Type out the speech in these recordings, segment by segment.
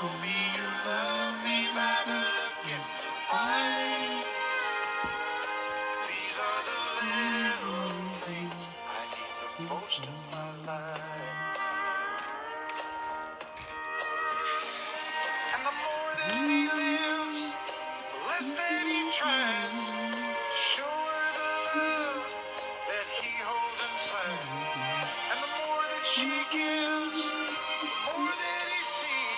Show me you love me by the look in your eyes. These are the little things I need the most in my life. And the more that he lives, the less that he tries to show her the love that he holds inside. And the more that she gives, the more that he sees.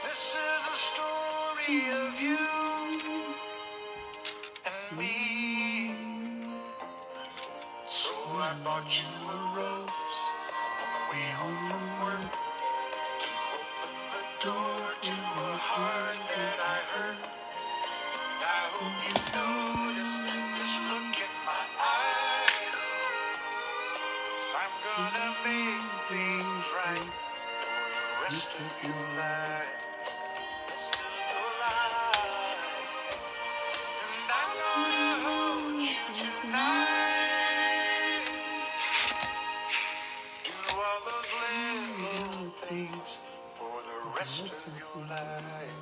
This is a story of you and me. So I bought you a rose on the way home from work to open the door to a heart that I hurt. I hope you notice this look in my eyes. 'Cause I'm gonna make things right for the rest of your life. Rest of your life. And I'm gonna hold you tonight. Do all those little things for the rest of your life.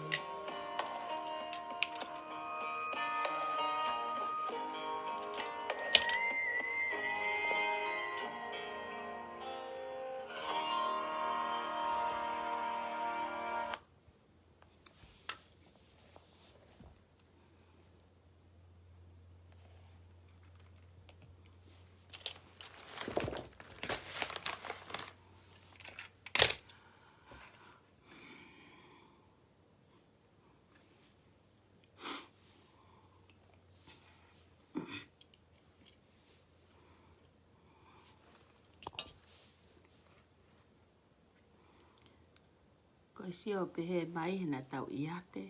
Ko sio pehe mai na tau iate,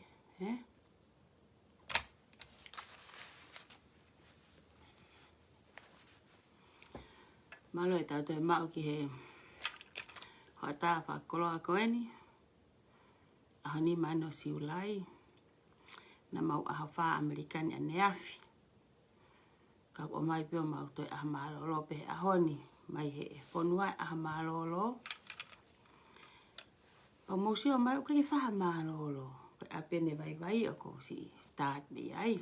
Malo e tau te mau ki he hoata whakoloa koeni. Ahoni mano siulai. Na mau aha wha Amerikani a neafi. Ka o mai pio mau toi aha malolo pehe ahoni. Mai he e whonua aha malolo. Pa musio mai o kei wha malolo. Ka apene vai o ko si taat ni ai.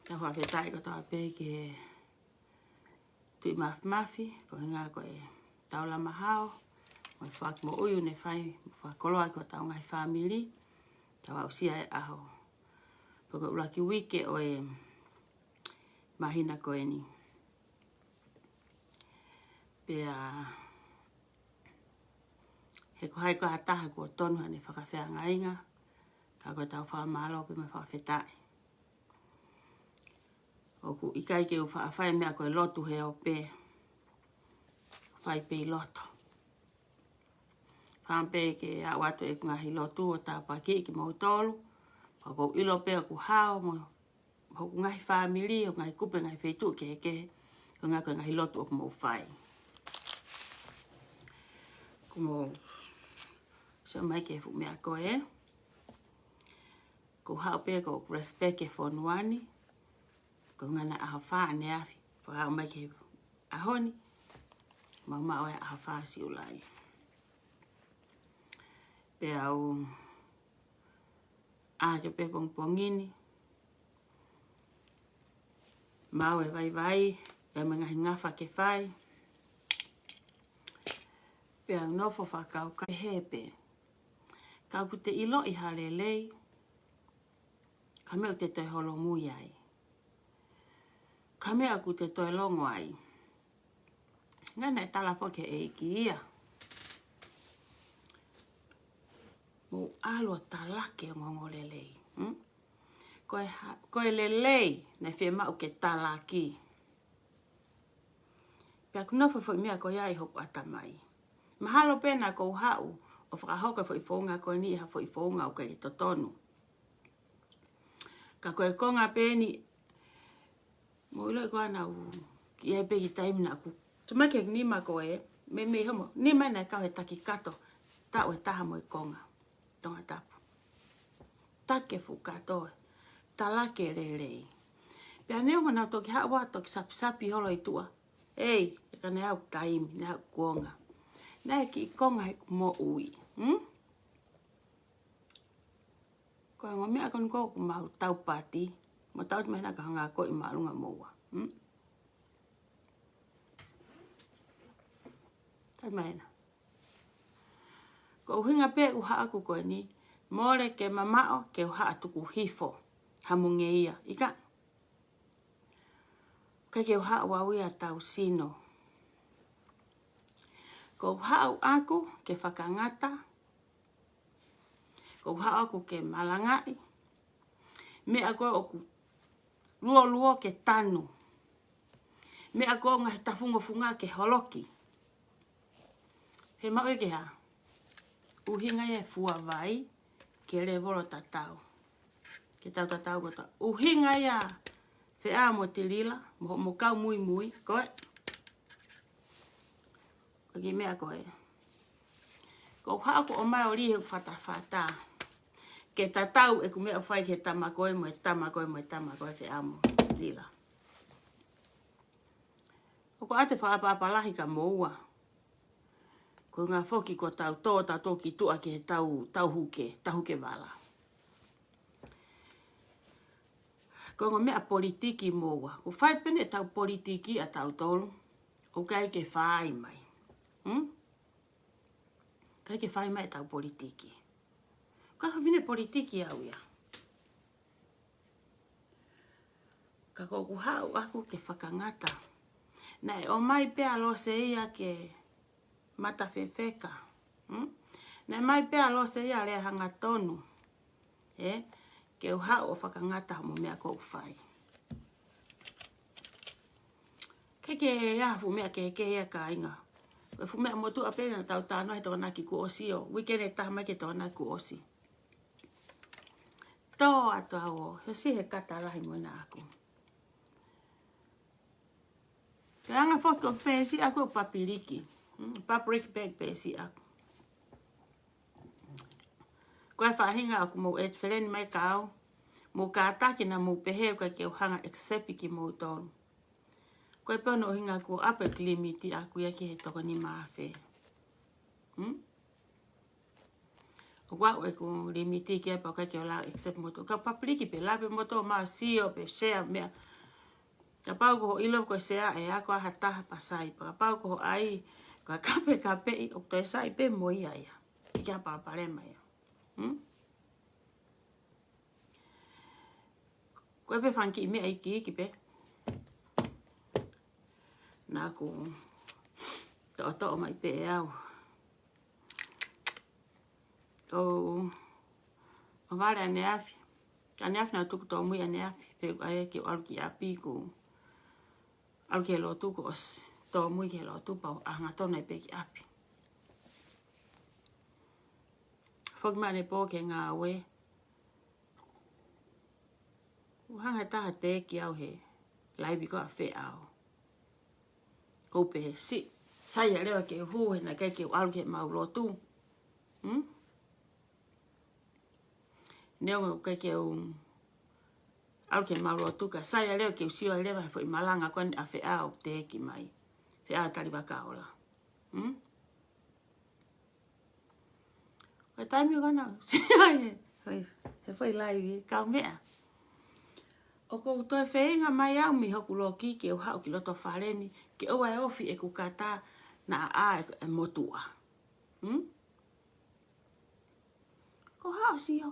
Ka whawhetai ko tawa pe ke tui mafi, ko hinga ko e taula mahao, ko e whak mo uiu ne whai, whakoloa ko tau ngai whamili, tawa usia e aho. Poko uraki wike o e mahina ko e ni. Pea he ko hai ko hataha ko tonu hane whakawhea ngainga, ka ko tau whamalo pe me whawhetai. Oku ikai ke u whaafai mea koe lotu he o pe. Whai pe i loto. Whampe ke a watu e ngahi lotu o tā paki ki mau tolu. Pako ilo pe o ku hao mo. Hoku ngahi whamiri o ngahi kupe ngahi whetu ke ke. Ko ngā koe ngahi lotu o ku mau whai. Ku mau. So mai ke fu mea koe. Ku hao pe ko respect ke whonuani. Ko ngana aha wha ane afi. Whakao mai ke ahoni. Mau e aha wha si ulai. Pe au. Ke pe pongpongini. Mau e vai. E mengahi ngafa ke whai. Pe au nofo whakao ka hepe. Kau ku te ilo i hale lei. Ka mea te toi holo mui ai. Ka mea ku te toi longo ai. Ngana e tala whoke e iki ia. Mo alo talake o ngongo lelei. Koe lelei na whia mau ke talaki. Pea kunofo fo mea ko iai hoku atamai. Mahalo pena ko hau o whakahoka fo i whaunga koe ni ha fo i whaunga o kei totonu. Ka koe konga peni mo ilo ko ana u ki e pe ki taimina ku. Tumake ni ma ko e me homo ni mai na ka he taki kato ta o taha mo i konga. Tonga tapu. Take fu kato. Talake lelei. Pea neo mana toki hawa toki sapi holo i tua. Ei, e ka ne au taimi, ne au kuonga. Nai ki konga he mo ui. Ko ngo mea kon ko mau tau pati. Mo tau mena ka hanga ko I marunga moa. Tai mena. Ko uhinga pe uha aku ko ni. More ke mamao ke uha atuku hifo. Hamunge ia. Ika. Ke uha wawi a tau sino. Ko uha aku ke whakangata. Ko uha aku ke malangai. Me ako oku luo ke tanu. Me ako ngahi tafunga ke holoki. He mawe ke ha. Uhinga e fua vai ke revolo tatau. Ke tau tatau ko ta. Uhinga ia whea mo te lila. Mo kau mui. Koe. Ko ki mea koe. Ko uha aku o mai o rihe whata. Ke tatau e ku mea whai ke tamakoe mo whea mo lila. O ko ate whaapapalahi ka moua. Ko ngā whoki ko tau tō ki tua ke tau huke wala. Ko ngā mea politiki moua. Ko whai pene tau politiki a tau tolu. O kai ke whai mai. Kai ke whai mai tau politiki. Ka hawine politiki au ia. Ka koku hau aku ke whakangata. Nai o mai pea lo se ia ke mata whewheka. Nai mai pea lo se ia lea hanga tonu. Ke uhau o whakangata mo mea kou whai. Ke iafu mea ke ia ka inga. Koe fu mea motu apena tau tānoa he tōna ki ku osi o. Wikere tahama ke tōna ku osi. Tō atu au o. He si he katalahi mo na aku. Ke anga whoko pēsi aku o papiriki. Paprika bag pēsi aku. Koe whahinga aku mo et wheleni mai kau. Mo kātaki na mo peheo ka ke uhanga eksepi ki mo tonu. Koe pono hinga ko apek limiti aku ia ki he toko ni mawhe. O wau e ko limiti ki apa ka ke o lao eksepi mo tonu. Ka papiriki pe lape mo tonu maa sio pe share mea. Ka pau ko ilo ko sea e ako aha taha pasai. Ka pau ko ai ka kape o te sai pe mo ia ia. Ike hapa parema ia. Koe pe whanki mea iki pe. Nā ko to'o mai pe e au. O wale ane afi. Ane afi na tuku tō mui ane afi. Pe ae ki o aluki api ko. Aluki e lo tuku os. Tō mui ke lo tuku pa ahanga tōna i pe ki api. Whoki mane pō ke ngā we. Uhanga taha te ki au he. Laibi ko a whe au. Ko pe si. Sai a lewa ke hu he na kai ke aluki e mau lo tu. Neo kai ke aluki e mau lo tu ka. Sai a lewa ke usio a lewa he fo i malanga kwa ni a whe au te ki mai. Whe au tali waka ola. Koe taimi o kana. He fo i laibi. Kau mea. O kou toi wheenga mai au mi hoku lo ki ke o hau ki loto whareni ke oa e ofi e kukata na a e motua. Ko hau sio.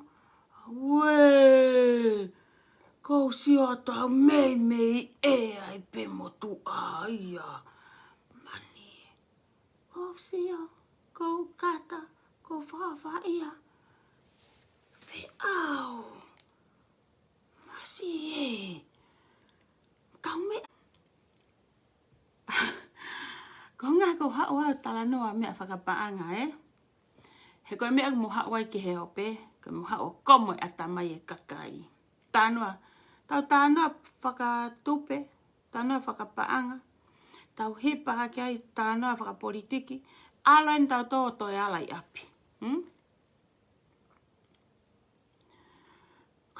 Wee! Kou sio atau mei e ai pe motua ia. Mani. Kou sio. Kou kata. Kou whawha ia. Whe au. Si kau me ko nga ko ha wa tala no me whakapaanga he ko me mo ha wai ki he ope ko mo ha o komo atamai e kakai tanoa whakatupe tanoa whakapaanga tau hipa hake ai tanoa whakapolitiki aloen tau to e alai api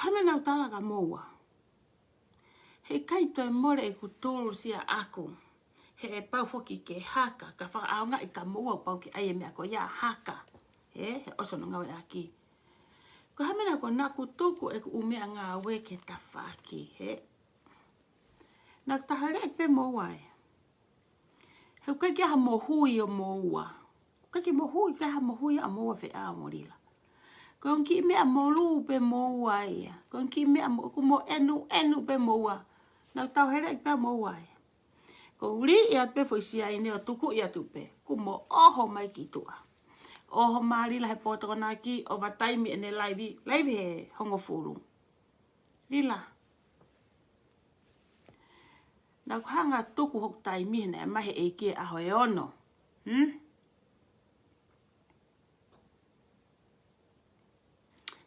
Kame nau tala ka moua. He kai toi more e kutulu sia aku. he pau foki ke haka, ka whakaaonga I ka mua pau ki aia mea ko ia haka. He oso no ngawe aki. Ko hamena ko naku tuku e ku umea ngā we ke tawhaki. He. Nak tahare ek pe mo wai. He ukai ki aha mo hui o mo ua. Ukai ki mo hui, ki aha mo hui a mo ua whi a morila. Ko ki mea mo lu pe mo ua ia. Ko ki mea mo enu pe mo ua. Nak tahare ek pe mo wai. Ko uri ia pe fo isia ine o tuku ia tupe. Ku mo oho mai ki tua. Oho maari la he potoko nā ki o wataimi ene laivi. Laivi he hongo furu. Rila. Nā kuhanga tuku hok taimi hene mahe e kia aho e ono.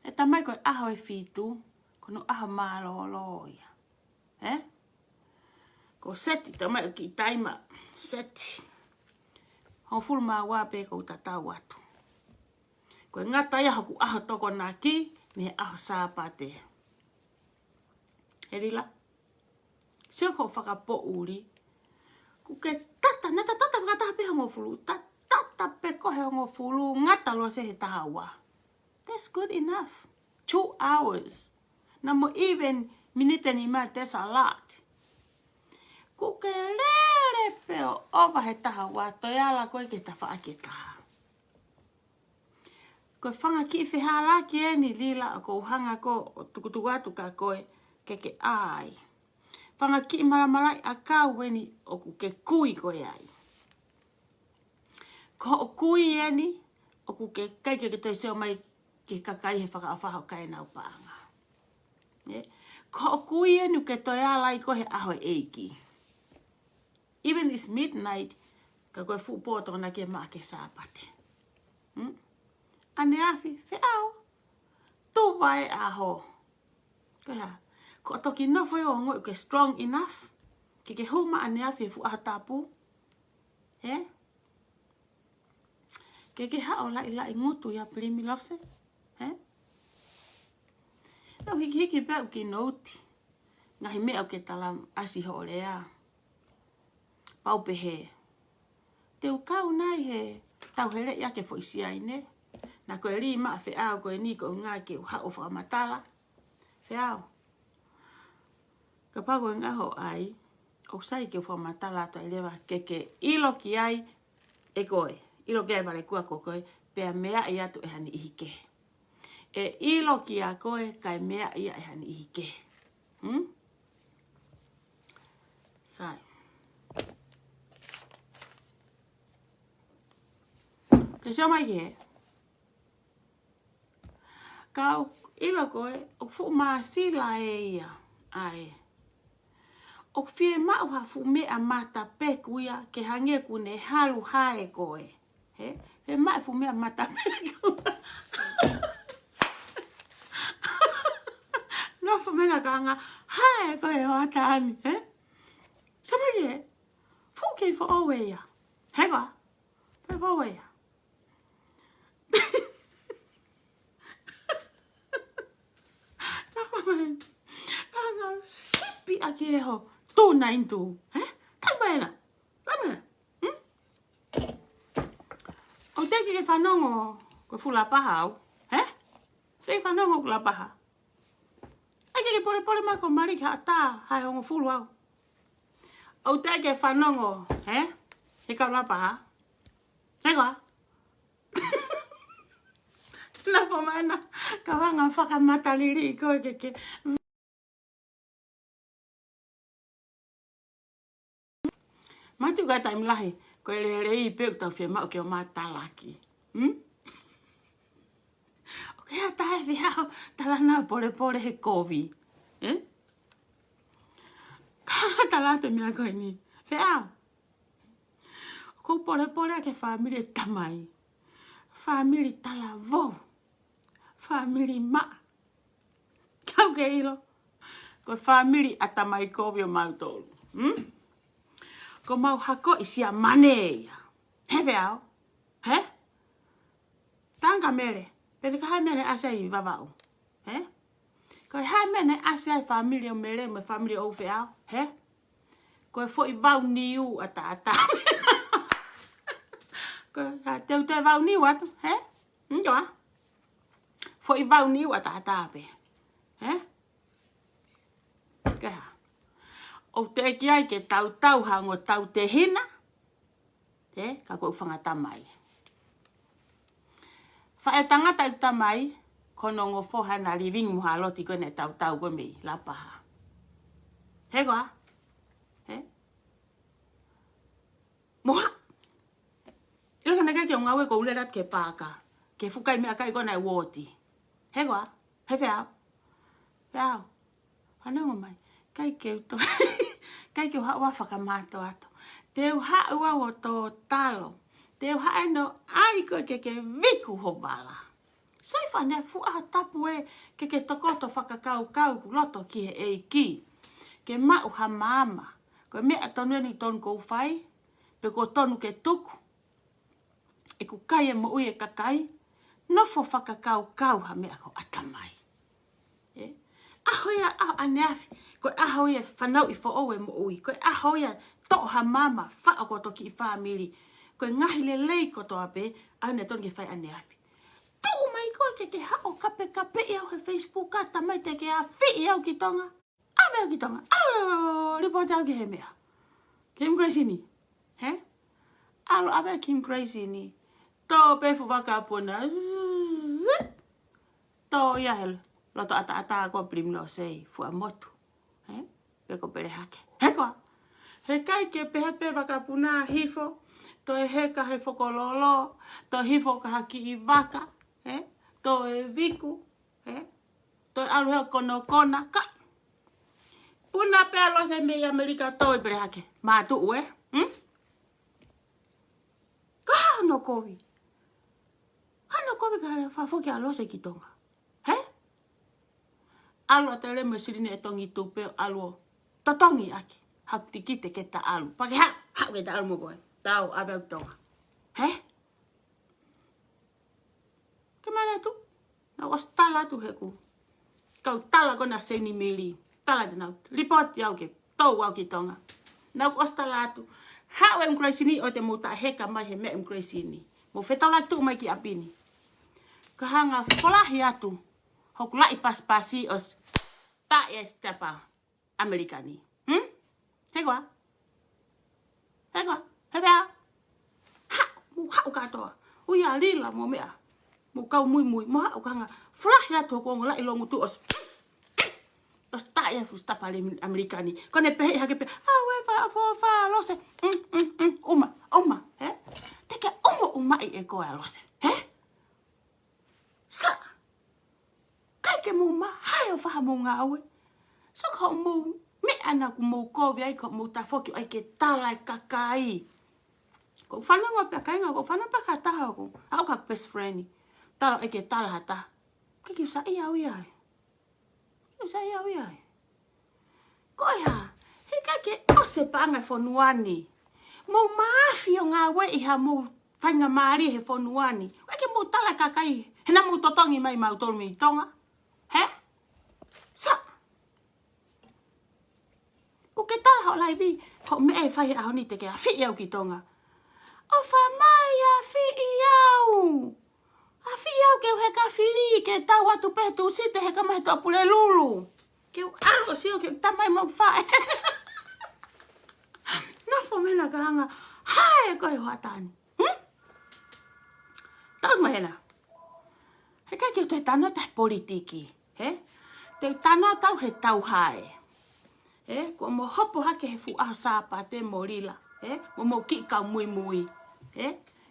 E tamai koe aho e fitu. Kono aho mālo ia. Ko seti, tamai ki taima. Seti. Hongo furu maa wape ko tatau atu. Ko ngata ia hoku aho toko nā ki, me aho sāpate. Herila. Sio ko whakapo uri. Ku ke tata, nata tata whakataha pe hongo fulu. Tata pe kohe hongo fulu, ngata lo se he tahawa. That's good enough. 2 hours. Namo even minute ni ma, that's a lot. Ku ke lere pe o owa he tahawa, toiala koe ke ta whaake taha. Ko whanga ki whihala ki e ni lila ko hanga ko tukutuku atu ka koe ke ai. Whanga ki malamalai a kau weni o ku ke kui koe ai. Ko o kui e ni o ku ke kai ke toi seo mai ke kakai he whakaawhaho kai nau paanga. Ko o kui e ni ke toi alai ko he aho eiki. Even it's midnight ka koe fupoto na ke maa ke sāpate. Ane afi, whiau, tō vai aho. Koe ha, ko toki nofo o ngoi ke strong enough, ke huma ane afi fu aha tapu. He? Ke hao lai ngutu ya primi lose. He? Nau hiki pēu ki nouti. Ngahi mea o ke talam asi ho lea. Pau pehe. Te ukau nai he, tau hele ia ke fo isia ine. Na koe ri maa whiau koe ni ko ngā ke uha o whakamatala. Whiau. Ka pago ngā ho ai, o sai ke whakamatala to elewa ke ilo ki ai e koe. Ilo ki ai wale kua ko koe, pea mea i atu e hani ihike. E ilo ki a koe, kai mea ia e hani ihike. Sai. Ke sio mai ki he. Kau ilo koe, o fu maa sila e ia, ai. O fie mau ha fu mea mata peku ia, ke hange kune halu hae koe. He? He maa fu mea mata peku. No fu mena kanga, hae koe o atani, he? Sama ye, fu kei fo owe ia. He koa? Pe fo owe ia. Anga sipi aki e ho tō na intu. Kai maena. Ramena. O teki ke whanongo ko fula paha au. Teki whanongo ko la paha. Ake ke pore mako mari ka ata hai hongo fulu au. O teki ke whanongo. He kau la paha. Heko? Na po maena. Ka wanga whakamataliri koe ke. Matu kai taim lahi, ko e rei pēk tau whia mau ke o mātalaki. O ke a tae whiau, talana pore he kovi. Ka talate mea koe ni. Whiau. Ko pore ke whamiri tamai. Whamiri tala vau. Whamiri ma. Kau ke ilo. Ko whamiri atamai kovi o mautolu. Ko mau hako isi a mane ia. He whiau? He? Tanga mere. Pene ka hai mene asa i vavau. He? Ko hai mene asa i familia o mere me familia o whiau. He? Koe fo I vau niu a tata. Koe teu te vau niu atu, he? Njoa? Fo I vau niu a tata pe. He? Kea. O te eki ai ke tau hango tau te hina. Te, ka koe whangata mai. Whae tangata I tamai, kono ngō whohana living muha loti koe ne tau koe mei, la paha. He koa? He? Moha! Ilo ka neka ki o ngawe ko ulerat ke pāka. Ke fukai mea kai kona I wōti. He koa? He whiau? Whiau? Whanongo mai. Kai ke uto. Kai ke haua whakamāto ato. Te haua o tō talo. Te hae no ai koe ke viku ho bala. Sai whane fua tapu e ke tokoto whakakau loto ki he e ki. Ke mau ha mama. Koe mea tonu ni tonu kou whai. Pe ko tonu ke tuku. E ku kai e mo ui e kakai. Nofo whakakau ha mea ko atamai. Ahoia aho aneafi. Koe ahoia whanau I fo e mo ui. Koe ahoia to ha mama wha ko toki I whamiri. Koe ngahi le lei ko toa pe, au ne tonu ke whai aneafi. Tuku mai koe ke hao kape I au he Facebook ka tamai te ke a whi I au ki tonga. A mea ki tonga. Ripote au ki he mea. Kim Gracie ni. He? Alo a mea Kim Gracie ni. Tō pefu waka apuna. Tō ia he loto ata ko prim no sei. Fua motu. He? Peko pere hake. He koa? He kai ke pehepe waka apuna hifo. To e heka he whokololo, to hifo ka haki I waka, to e viku, to e alu heo kono kona, ka. Puna pe alo se mei Amerika to I pere hake, mātu ue, Ka hano kovi. Hano kovi ka hare whafoki alo se ki tonga, he? Alu a te remo sirine e tongi tupe alu totongi aki, hakuti kite ke ta alu, pake hau ke ta alu mo koe. Tau, abau tonga. He? Ke mana tu? Na was tala tu heku. Kau tala kona seni mili. Tala te nau. Ripoti au ke. Tau au ki tonga. Na was tala tu. Hau em kreisini o te muta heka mai he me em kreisini. Mo fetola tu mai ki apini. Kahanga folahi atu. Hoku lai paspasi os ta e stepa Amerikani. Hekwa? Hekwa? Hea, mu hau katoa. Uia lila mo mea. Mu kau mui. Mu hau kanga. Flah ya to ko ngola ilongu tu os. Os ta ya fusta pale Amerikani. Kone pehe hake pe. Awe fa lose. Uma. He? Teke uma I e ko lose. He? Sa. Kai ke mu ma hai fa mo ngawe. So ko mu me ana ku mo ko vi ai ko mu ta foki ai ke tala kakai. Ko whanau pe kainga, ko whanau pa ka taha ko. Ako ka best friend. Tala eke tala hata. Kiki sa ia uia. Ko ia. Hika ke ose pa anga fonuani. Mo maafi o ngā we iha mo whainga maari he fonuani. Eke mo tala kakai. Hena mo totongi mai mau tolu mi tonga. He? Sa. Ko ke tala hao lai vi. Ko me e whai aho ni te ke a whi au ki tonga. O whamai a whi iau. A whi iau ke he ka whiri ke tau atu petu site he ka mahi tō pule lulu. Ke alo sio ke tamai mau whae. Nafo mena ka hanga. Hae koe hoatani. Tau mahena. He kai ke te tano tai politiki. He? Te tano tau he tau hae. He? Ko mo hopo hake he fu asapa te morila. He? Mo ki ka mui.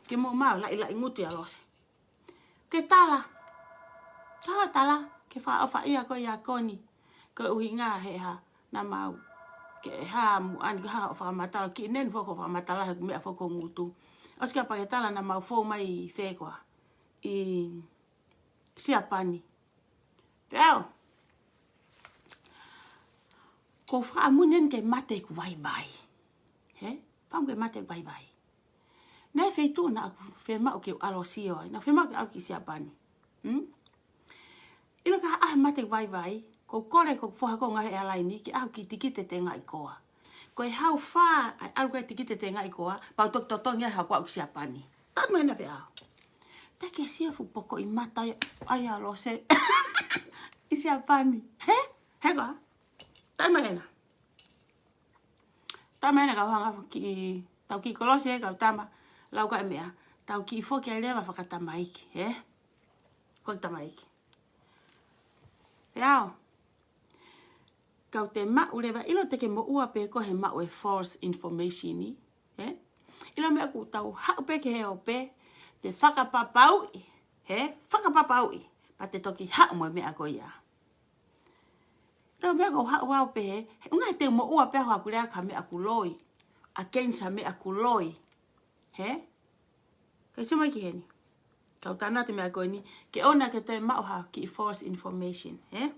Ke mo mau lai ngutu ya lose. Ke tala. Tala. Ke wha ia ko ia koni. Ko uhi ngā he ha na mau. Ke ha mu ani ha wha matala. Ki nen whoko wha matala he mea whoko ngutu. Osika pa ke tala na mau fō mai whekwa. I siapani. Pēo. Ko wha amunen ke mate ku vai. He? Pam ke mate vai. Nai feitu na aku whemau ke alo sio ai. Na whemau ke alo ki siapani. Ilo ka mate vai. Ko kore ko whaha ko ngahe alaini ki au ki tikite te ngai koa. Koe hau wha, ai alu koe tikite te ngai koa, pau tok totongi ai hau usia pani. Tak mena fe au. Take sia fu poko I mata ai alo se. Isia pani. He? He koa? Tak mena. Tak mena ka hanga ki, tau ki kolosi he kau tama, lau ka mea. Tau ki foki ai lewa whakatama iki. He? Whakatama iki. Peao. Kau te mau lewa, ilo teke mo ua pe ko he mau e false information ni. He? Ilo mea ku tau hau pe ke he o pe, te whakapapau I. He? Whakapapau I. Pa te toki hau mo mea ko ia. Ilo mea ko hau wau pe he, unga te mo ua pe hoa kurea ka mea ku loi. A kensa mea ku loi. He? Kai sema ki he ni. Kau tana te mea ko ni, ke ona ke te mau ha ki false information. He?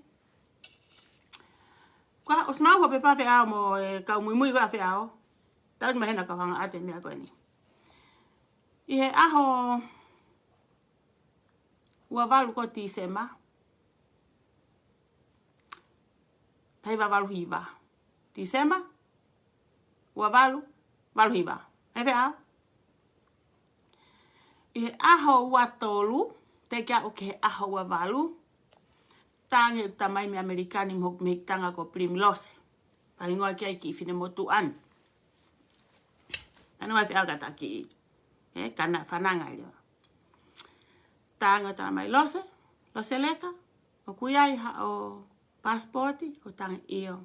Kwa os mau pe pa fe ao mo kau mui kwa fe ao. Tau me hena ka hanga ate mea ko ni. I he aho ua walu ko ti sema. Tai wa walu hiva. Ti sema. Ua walu hiva. E fe ao. I he aho ua tolu, te kia o ke aho ua walu. Tange tamai me Amerikani mo me tanga ko prim lose. Pa ingoa kia ki fine motu an. Ano mai fia kata ki. Kana fananga ile. Tanga tamai lose, lose leka. O kuyai ha o passporti o tanga iyo.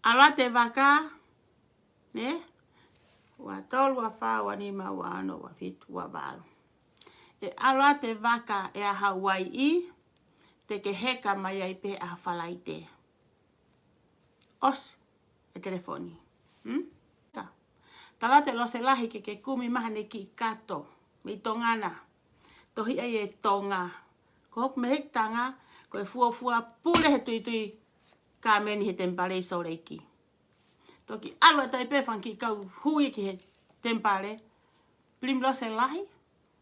Ala te waka, wa tolu wa fa wa nima wa ano wa fitu wa valo. Ala te waka e a Hawaii. Te ke heka mai ai pe a whalaite. Os, e telefoni. Tala te lose lahi ke kumi mahane ki kato. Me tongana. Tohi ai e tonga. Ko hoku me hek tanga. Ko e fua pule he tui ka meni he tempare so reiki. Toki alua tai pe whanki kau hui ki he tempare. Plim lose lahi.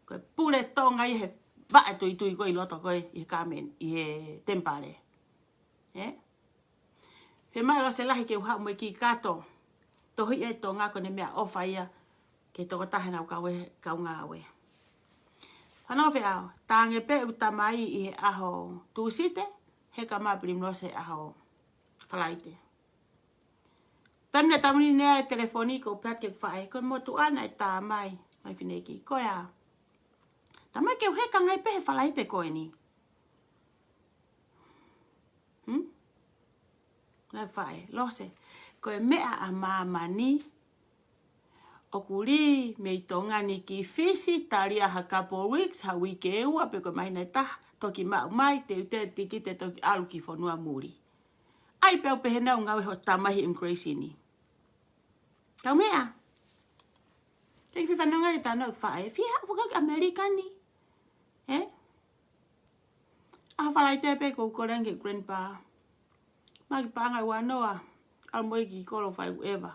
Ko e pule tonga I he va e tui ko I loto ko I kamen I he tempare. Fe mai lo se lahi ke uha mo ki kato. Tohi e tonga ko ne mea ofa ia ke toko tahena u kau ngā we. Whanau fe au, tānge pe utamai I he aho tūsite, he ka maa prim lo se aho whalaite. Tamina tamuni nea e telefoni ko pat ke whae, ko motu ana e tā mai whine ko ia. Tamai ke uheka ngai pehe whalaite koe ni. Ngai whae, lose. Koe mea a mamani. O kuri me I tonga ni ki fisi taria ha couple weeks ha wiki e ua pe koe mahina e taha. Toki mau mai te ute tiki te toki alu ki whanua muri. Ai peo pehe nau ngawe ho tamahi immigration ni. Kau mea. Kei fi whananga e tānau whae. Fiha whakak Amerikani. A whalai te pe kou korengi grandpa. Maki pāngai wanoa. Almoi ki kolo whai uewa.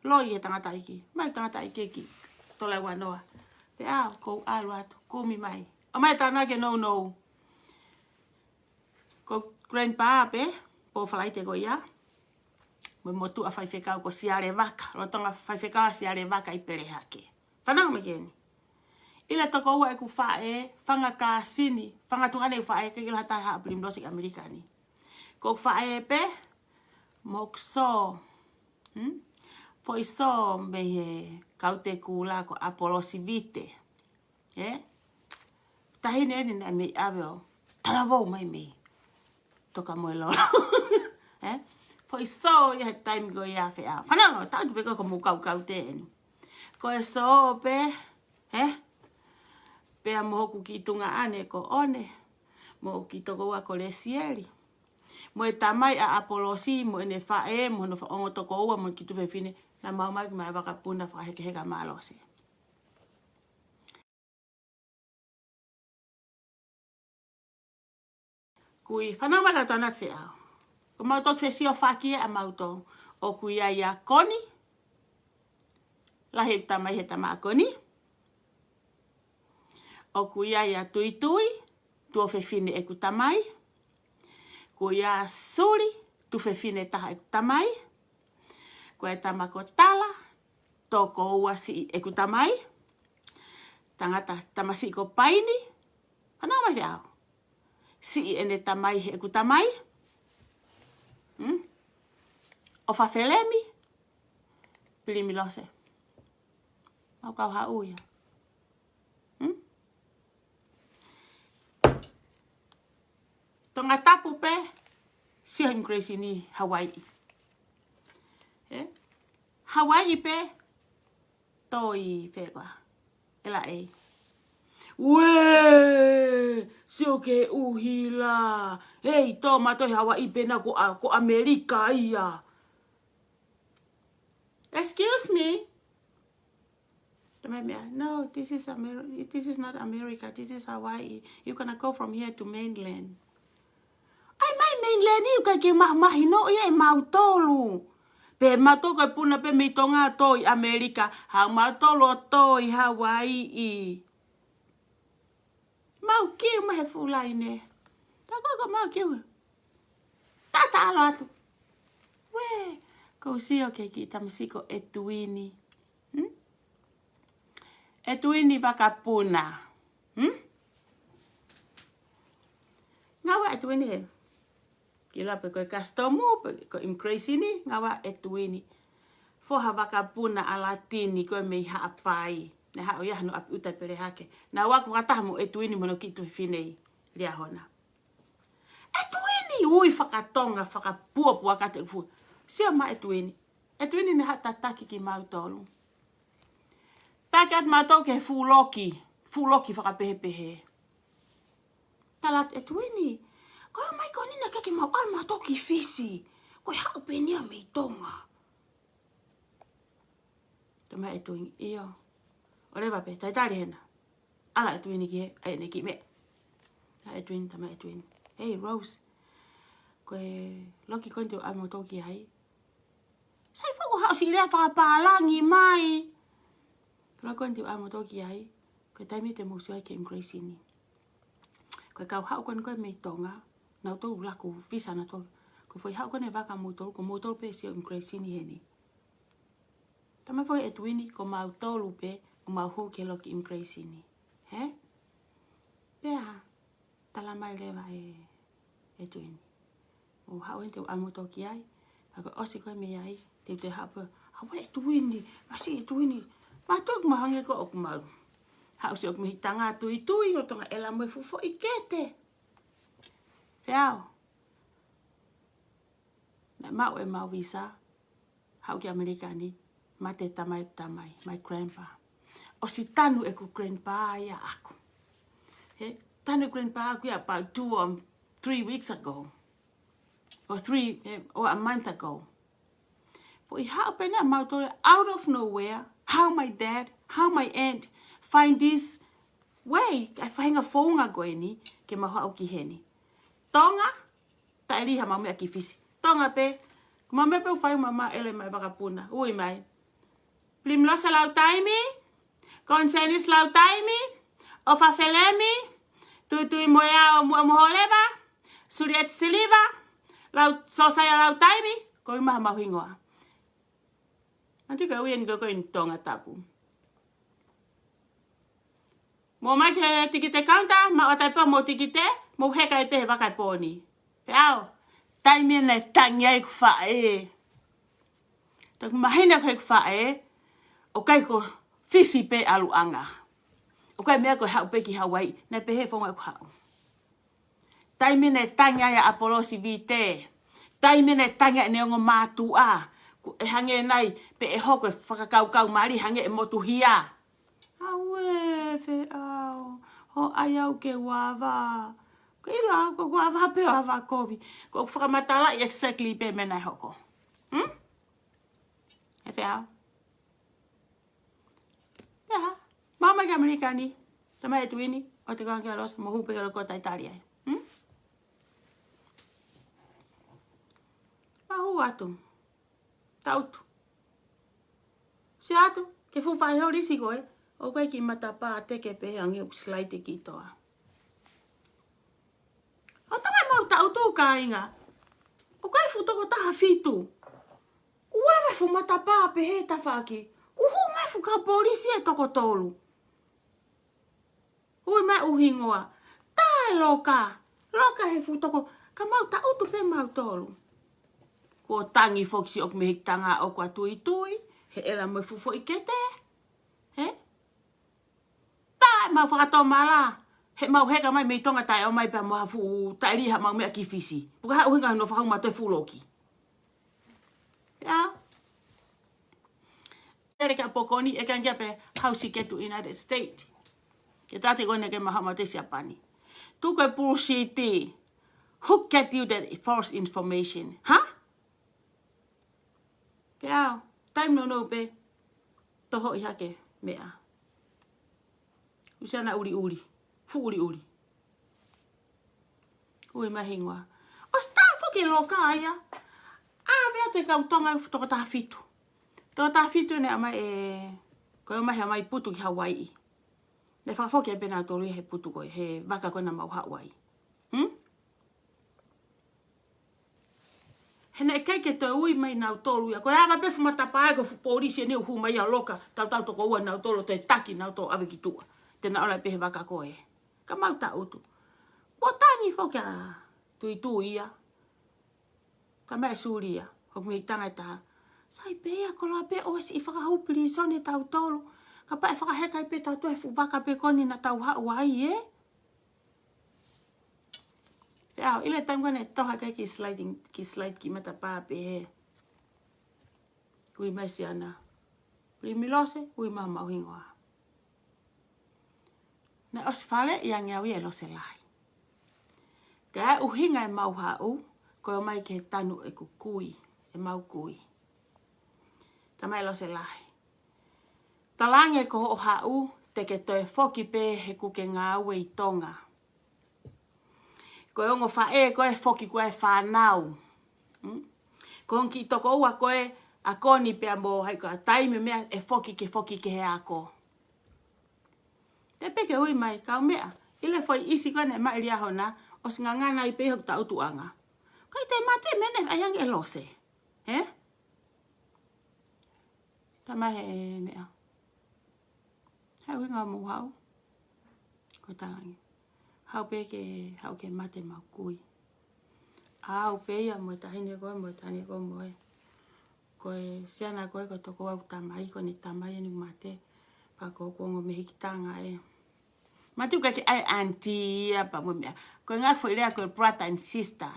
Loi e tangata iki. Mai tangata iki ki. Tolai wanoa. Pe au kou alu atu. Kumi mai. O mai tāna ke no. Kou grandpa pe. Po whalai te ko ia. Mo motu a whai whekau ko siare waka. Rotonga whai whekau siare waka I pere hake. Whanau me keni. Ila toko ua e ku whae, whanga ka sini, whanga tungane whae, ke ila hatai haa prim dosik Amerikani. Ko whae pe, mok so, foi so me he kaute kula ko Apollo Sivite. Tahine ni na me aveo, taravou mai me, toka moe loro. Foi so ia he taimi go ia whea. Whanau, tau tu peko ko mukau kaute enu. Ko e so pe, Pea mohoku ki tunga ane ko one. Mo ki toko ua ko lesieri. Mo e tamai a Apolosi mo ene whae mo no ongo toko ua mo ki tuwe fine. Na maumai ki mai waka puna whaheke heka malose. Kui whanau waka tonat whiau. Ko mau tot whesio whakia a mauto. O kui a ia koni. Lahi tamai he tamaa koni. O kuia ia tui, tuo whewhine e kutamai. Kuia suri, tu whewhine taha e kutamai. Koe tamako tala, toko ua si e kutamai. Tangata tamasi ko paini. Ano mai au? Si ene tamai he kutamai. O fafelemi. Pilimi lose. Mau kau hau ya. Tonga tapu pe. Sia Grace ni Hawaii. Hawaii pe. Toi whekwa. Ela e. Wee! Sio ke uhila. Hei, tō matoi Hawaii pe na ko Amerika ia. Excuse me. No, this is not America. This is Hawaii. You're gonna go from here to mainland. Ai mai mainland iu kai ke mahi no ia e mautolu. Pe matoko puna pe mitonga toi Amerika. Ha mautolo toi Hawaii. Mau kiu mahe fulai ne. Tako mau kiu. Tata alo atu. We. Kau sio ke ki tamasiko etuini. Etuini wakapuna. Ngawa etuini he. Kila pe koe customu, ko Grace ni, ngawa etuini. Foha wakapuna alatini koe mei haapai. Ne hao ia no api utai pere hake. Na waku katahamu etuini mono ki tu finei lia hona. Etuini ui whakatonga, whakapuapua kate ufu. Sia ma etuini. Etuini ne hatataki ki mautolu. Taki at matau ke fuloki. Fuloki whakapehepehe. Talat etuini. Koe mai ko nina keke mau alma toki fisi. Koe hau penia mei tonga. Tama etuini iyo. Ole bape, taitari hena. Ala etuini ki he, ai ne ki me. Etuini, tama etuini. Hey Rose. Koe loki konti o alma toki hai. Sai whaku hau si rea whakapalangi mai. Koe konti o alma toki hai. Koe taimi te musu ai ke Grace ni. Koe kau hau koe koe mei tonga. Nau tau laku visa na tau. Ko foi hau kone waka motolu, ko motolu pe sio Grace ni heni. Tama foi etuini ko mau tolu pe, o mau hu ke loki Grace ni. He? Pea, talamai lewa etuini. O hau ente o amo toki ai. Pako osi koe me ai, te hau pe, hau etuini, masi etuini. Matuk mahange ko ok mau. Hau si ok mihi tanga tui, o tonga ela moe fufo ikete. Feao. Na mau e mau visa. Hau ki Amerika ni. Mate tamai. My grandpa. O si tanu e ku grandpa ia aku. He? Tanu grandpa aku ia about 2 or 3 weeks ago. Or a month ago. For I hau pena mau tore out of nowhere. How my dad, how my aunt find this way. I find a phone a goe ni. Ke maho au ki heni. Tonga, ta eliha mamea ki fisi. Tonga pe, mamea pe ufai mama ele mai wakapuna. Ui mai. Plimlosa lau taimi, konsenis lau taimi, o fafelemi, tutui moea o moholeba, suriet siliva, lau sosaya lau taimi, koi maha mahuingoa. Nanti ka uien koko in tonga tapu. Mo mai ke tikite kaunta, ma o taipa mo tikite, mo heka i pehe wakai poni. Peao, taimi ne tangia i kufae. Tak mahina kai kufae, o kai ko fisi pe aluanga. O kai mea ko hau pe ki Hawaii, na pehe fonga ku hau. Taimi ne tangia ya Apolosi vite. Taimi ne tangia ne ongo mātua. E hange nai, pe e hoko e whakakau mari, hange e motu hia. Awe, fe au. Ho ayau ke wawa. Ko ila ko wawa pe wawa kovi. Ko whakamatala exactly pe mena hoko. E fe au. Ya, mama ki Amerika ni. Tama e tuini. O te kaangi alos, mo hupe karo kota Italia. Mahu atu. Tautu. Si atu, ke fuwhai hau risi koe. O koe ki matapa teke pehe angi u slaite ki toa. O tamai mau tautu ka inga. O koe futoko taha fitu. Kuewe fu matapa pe he tafaki. Kuhu mai fu ka polisi e toko tolu. Ui mai uhingoa. Tae loka. Loka he fu toko. Ka mau ta utu pe mau tolu. Ko tangi foksi ok me tanga o kwa tui tui. He ela mo fu fo ikete. He? Tae mau whakato mala. He mau heka mai mei tonga tae o mai pa mo hafu tae riha mau mea ki fisi. Puka ha uhinga no whakau ma te fuloki. Ya. Ere ka pokoni e kan pe hausi ke to United States. Ke tate gone ke maha te siapani. Tu ko bullshit. Who get you that false information? Huh? Ya, time no pe. Toho i hake mea. Usana uri. Fu uri. Ui mahingwa. O staff ke loka ya. Vea te kautonga toko taha fitu. Toko taha fitu ne ama koe mahi ama i putu ki Hawaii. Ne whakafoki e pena tori he putu koe, he waka koe na mau Hawaii. Hena e kei ke te ui mai nau tolu ia. Koe hawa pefu matapa ko fu polisi e neu hu mai a loka. Tau toko ua nau tolu te taki nau tolu awe ki tua. Tena ola pehe waka koe. Ka mau ta utu. O tangi foki a tui ia. Ka mai suria. Hok mei tanga taha. Sai pea koloa pe osi i whakahupili sone tau tolu. Ka pa e whakaheka i pe tau toe fu waka pe koni na tau hau ai Pea, ile taimua ne toha kai ki slide ki mata pā pe he. Ui mai si ana. Primilose, ui maha mauhingoa. Na os fale i angeawi e lose lai. Ka uhinga e mau hau, koe mai ke tanu e kukui, e mau kui. Ka mai lose lai. Talange ko o hau, te ke toe foki pe he kuke ngā ue i tonga. Koe ongo whae koe foki koe whanau. Ko onki toko ua koe a koni pe ambo hai koe a taime mea e foki ke he ako. Te peke ui mai kau mea. Ile foi isi koe ne mai ria hona o singa ngana i pe hok ta utuanga. Kai te mate mene ayang e lose. He? Tama he mea. Hau hinga mu hau. Ko talangi. Hau ke mate mau kui. Hau pe ia mo tahine koe moe. Koe siana koe ko toko au tamai ko ni tamai ni mate. Pa ko kongo me hikitanga e. Matu ka ke ai auntie apa mo mea. Koe ngā fo irea koe brother and sister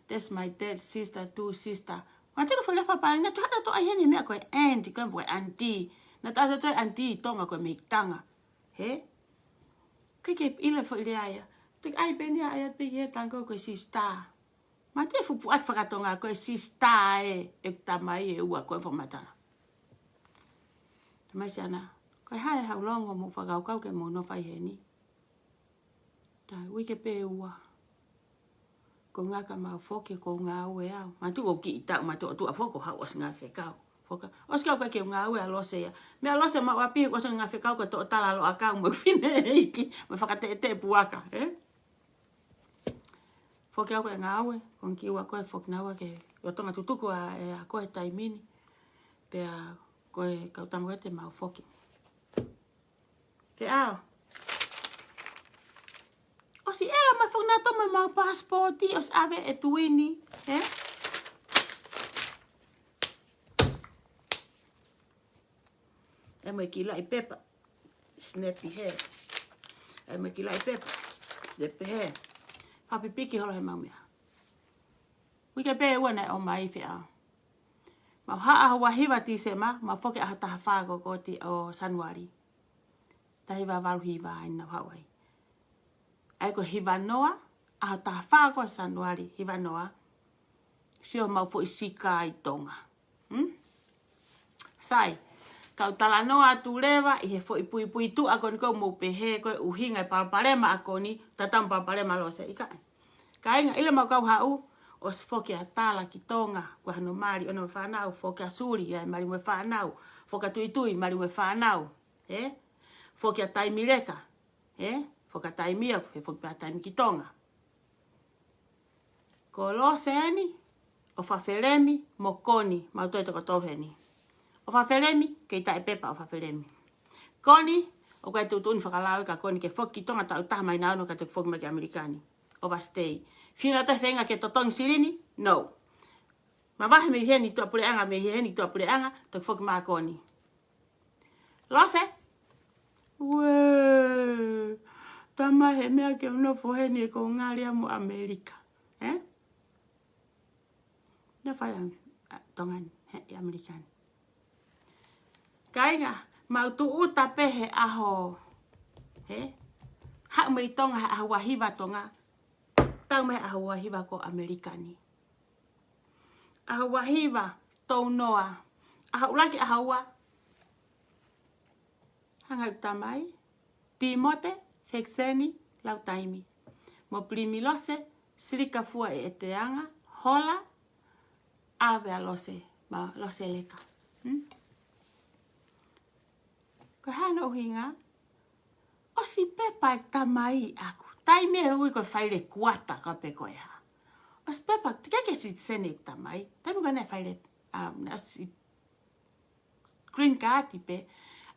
That's my dad sister, two sister. Matu ka fo irea whapalina tu hata to ai hene mea koe auntie koe auntie. Na tata to auntie tonga koe me hikitanga. He? Kike ile fo ile aya. Tek ai benia aya pe ye tango ko sister. Ma te fu puat whakatonga ko sister e tamai e ua ko mata. Tamai sana. Ko hai how long mo whakau ke mo no fai heni. Ta wike pe ua. Ko ngaka ma foke ko ngā ue au. Ma tu o ki ta ma tu a foko hau as ngā whekau. Foka. Os ka ke ngā ue a lose ya. Me a lose ma wapi ko ngā whekau ko to tala lo akau mo fine iki. Ma whakate te puaka. Foke au e ngā ue. Kon ki ua koe foke naua ke. O tonga tutuku a koe taimini. Pea koe kautamu e te mau foke. Pe au. Osi ela mai foke nato me mau passporti. Os ave e tuini. E mai ki lai pepa. Snappy hair. E mai ki lai pepa. Snappy hair. Papi piki holo he mau mea. Wike pe ua nei o mai whea. Mau haa hua hiwa ti se ma foke aha taha whago ko ti o Sanuari. Ta hiwa waru hiwa aina Hawaii. Ai ko hiwa noa, aha taha whago Sanuari, hiwa noa. Sio mau fo isika i tonga. Sai, kau tala noa tu lewa, i he fo i pui tu akoni ko mo pehe ko uhinga i palparema akoni, tatam palparema lo se ika. Ka inga ile mau kau hau, o se foke a tala ki tonga, kua hano mari, ono whanau, foke a suri, mari mwe whanau, foke a tui, mari mwe whanau, foke a taimileka, foke a taimia, foke a taimi ki tonga. Ko lo se ani, O whawhelemi mo koni mautoe toko tauheni. O whawhelemi kei tae pepa o whawhelemi. Koni, o kai tūtuni whakalau ka koni ke whoki tonga tau taha mai nauno ka te whoki mai ke Amerikani. Overstay. Whina te whenga ke totongi sirini? No. Ma wahe me heni tua pureanga, me heni tua pureanga, te whoki maa koni. Lose? Wee, tama he mea ke unofo heni e ko ngāria mo Amerika. Eh? Na whai tongan he Amerikani. Kainga, mautu uta pehe aho. He? Hak mei tonga ha ahuahiva tonga. Tau me ahuahiva ko Amerikani. Ahuahiva tau noa. Ahaulaki ahua. Hanga utamai. Timote, Fexeni, Lautaimi. Mo primi lose, sirika fua e eteanga, hola, ave a lose, ma lose leka. Ko hana uhinga, o si pepa e tamai aku. Tai me hui ko whaile kuata ka pe koe ha. O si pepa, te keke si sene e tamai. Tai mo kane whaile, si green card pe.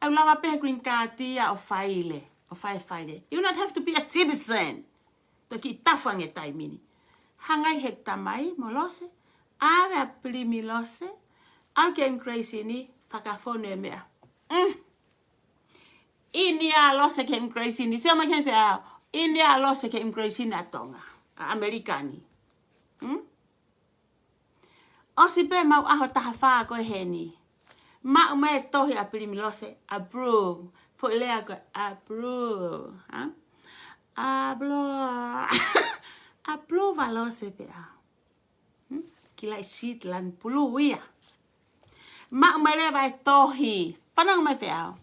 Au lava pe green card ia o whaile. O whaile. You not have to be a citizen. To ki tafange tai mini. Hangai he tamai mo lose. Ave a primi lose. Au game crazy ni. Whakafone e mea. Inia lose game crazy ni. Sio ma ken pe au. Inia lose game crazy na tonga. Amerikani. O si pe mau aho taha whaa koe heni. Mau mai tohi a primi lose. Approve. Fo ilea koe. Approve. Approve a lose pe au. Kila shit lan pulu ia. Mau mai le vai tohi. Panang mai pe au.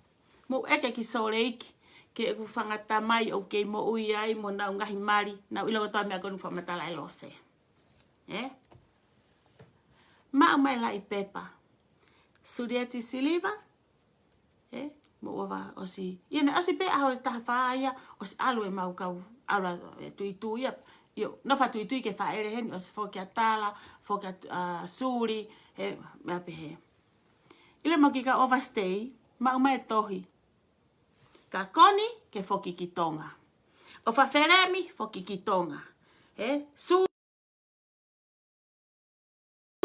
Mo eke ki soleiki. Ke eku whangata mai o kei mo ui ai mo nau ngahi mari. Nau ilo toa mea konu whamatala e lose. Mau mai lai pepa. Surieti siliva. Mo ova osi. Iene osi pe aho taha whaia. Osi alue mau kau. Aula tui tui ia. Yo, no fa tui tui ke whaere heni. Osi whoki a tala. Whoki a suri. Mea pehe. Ile mo ki ka overstay. Mau mai tohi. Ka koni ke whoki ki tonga. O whawheremi whoki ki tonga. Su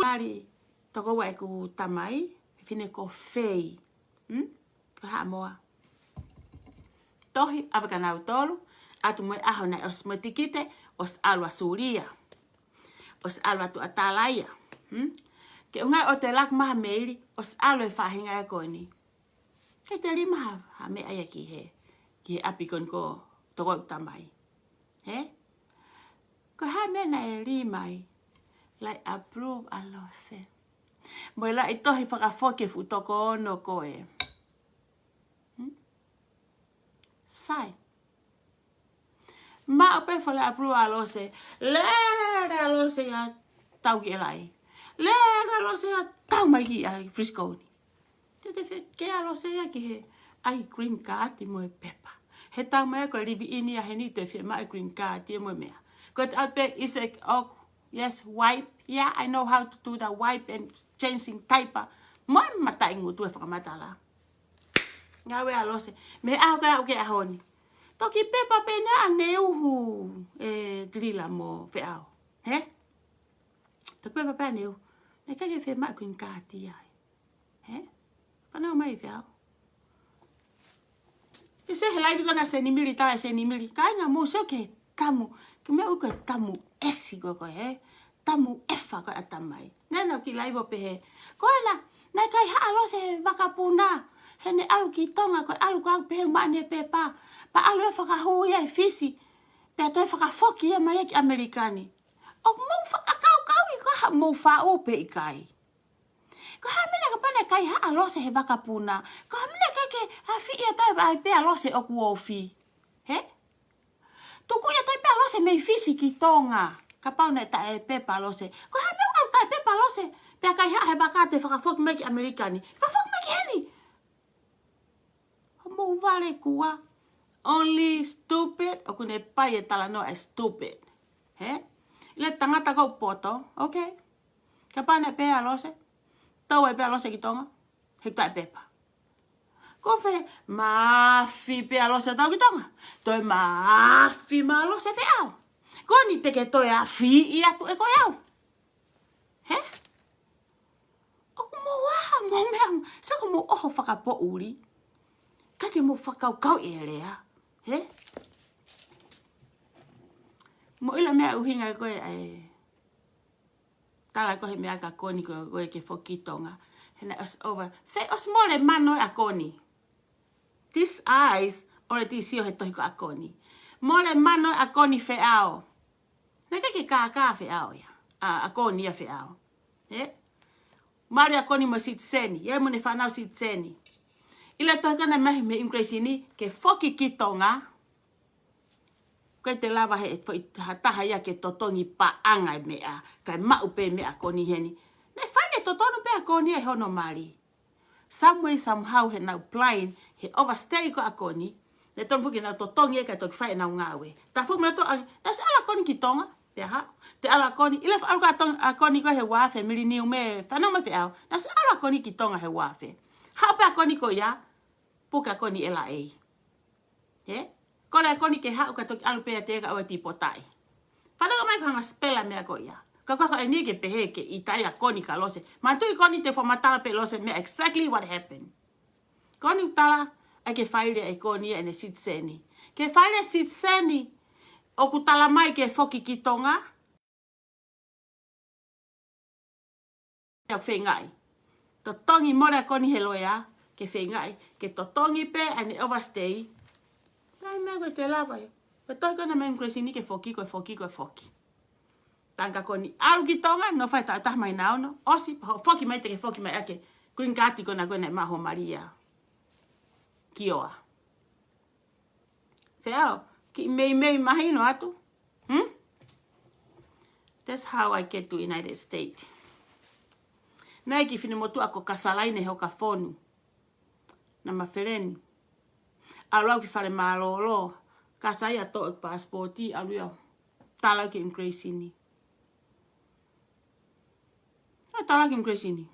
mari toko wa eku tamai. Whine ko whei. Ka haa moa. Tohi awaka nau tolu. Atu moe aho nai os moe tikite. Os alwa suria. Os alwa tu atalaia. Ke ungai o te lak maha meiri. Os alwa whahinga e koni. Kei te rima ha me aia ki he. Ki he api kon ko toko utamai. Ko ha mena e rimai. Lai approve a lose. Moe la i tohi whakafoke fu toko ono koe. Sai. Ma ope fo la approve a lose. Lere a lose ya tau ki elai. Lere a lose ya tau mai ki ai Frisco ni. Ke alo se ya ki he ai green card mo e pepa. He tau mai ko rivi ini a heni te fe mai green card mo mea. Got out there is a yes wipe. Yeah, I know how to do the wipe and changing diaper. Mo mata ingu tu e whakamata la. Ngawe alo se. Me au ka o ke ahoni. Toki pepa pe ne a neuhu drila mo fe au. He? Toki pepa pe neuhu. Ne kake fe mai green card ya. He? Pana mai fiao. Ke se helai vi kona se ni mili tala se ni mili. Kainga mo so ke tamu. Ke me uko tamu esi go ko tamu efa ko atamai. Nena ki laivo pe he. Ko na kai ha alo se vakapuna. Hene alu ki tonga ko alu ka pe mane pepa. Pa alu e faka hu ya fisi. Pe to e faka foki e mai ki Amerikani. O mo faka kau ko ha mo fa o pe kai. Ko ha mena ka pana kai ha alose he vakapuna. Ko ha mena keke ha fi ia tai ai pe alose o kuofi. He? Tuku ia tai pe alose me fisi ki tonga. Ka pauna ta e pe alose. Ko ha mena tai pe alose pe kai ha he vakate fakafok me ki Amerikani. Fakafok me ki heni. Mo vale kua. Only stupid o kune pai e tala no e stupid. He? Ile tangata ko poto. Okay. Ka pane pea lose. Tau e pea lose ki tonga. He tai pepa. Ko fe mafi pea lose tau ki tonga. Toi mafi ma lose fe au. Ko ni te ke toi a fi I atu e koe au. He? Oku mo waha mo mea. Sako mo oho whakapo uri. Kake mo whakau kau e lea. He? Mo ila mea uhinga koe ai. Tala koe mea ka koni koe ke whokitonga. Hena os over. Fe os mole mano a koni. This eyes ore ti sio he tohi ko a koni. Mole mano a koni fe ao. Neka ke ka fe ao ya. A koni ya fe ao. He? Mari a koni mo sit seni. Ye mo ne whanau sit seni. Ila tohi kana mehi me immigration ni ke whoki ki tonga. Koe te lava he hataha ia ke totongi paanga mea. Kai mau pe mea koni heni. Ne whane totonu pe a koni e hono mari. Some way, somehow, he nau plain, he overstay ko a koni. Ne tonu fuki nau totongi e kai toki whae nau ngawe. Ta fuki mea to, nasi ala koni ki tonga. Te ha. Te ala koni. Ila alu ka a koni ko he wafe, mili niu me, whanau me whiau. Nasi ala koni ki tonga he wafe. Hau pe a koni ko ia, puka koni ela ei. He? Kore a koni ke hau ka toki alu pe a teka o e tipotai. Whanau mai ka hanga spela mea ko ia. Kakaka e ni ke pehe ke I tai a koni ka lose. Ma tui koni te whamatala pe lose mea exactly what happened. Koni utala ai ke whaile e koni e ne sit seni. Ke whaile sit seni o kutala mai ke whoki ki tonga. Ke whengai. To tongi more a koni he loea ke whengai. Ke to tongi pe ane overstay. Tai mea koe te lawa e. Pe toi kona me ingresi ni ke whoki koe whoki koe whoki. Tanga koni alu ki tonga no fai ta mai na ono osi foki mai te ke foki mai ake green card ko na ko na maho Maria kioa feo ki mei mahino atu That's how I get to United States. Nai ki fine motu ako kasalaine ho ka fonu na mafereni alu ki fale malolo kasai ato passporti alu yo tala ki increase ni tala kim kresini.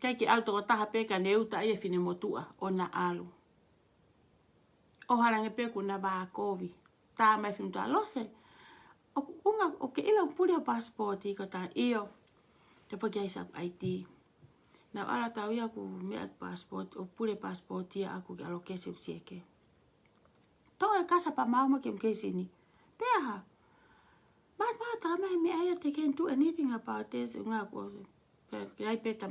Kai ki auto o taha peka neuta ia fine motua o na alu. O harange peku na ba kovi. Ta mai fine ta lose. O ke ila puri o passporti ko ta iyo. Te poki ai sa IT. Na ala tau ia ku mea passport o puri passporti aku ki alo kese usieke. To e kasa pa mauma kim kresini. Teha. But me I can't do anything about this. I bet I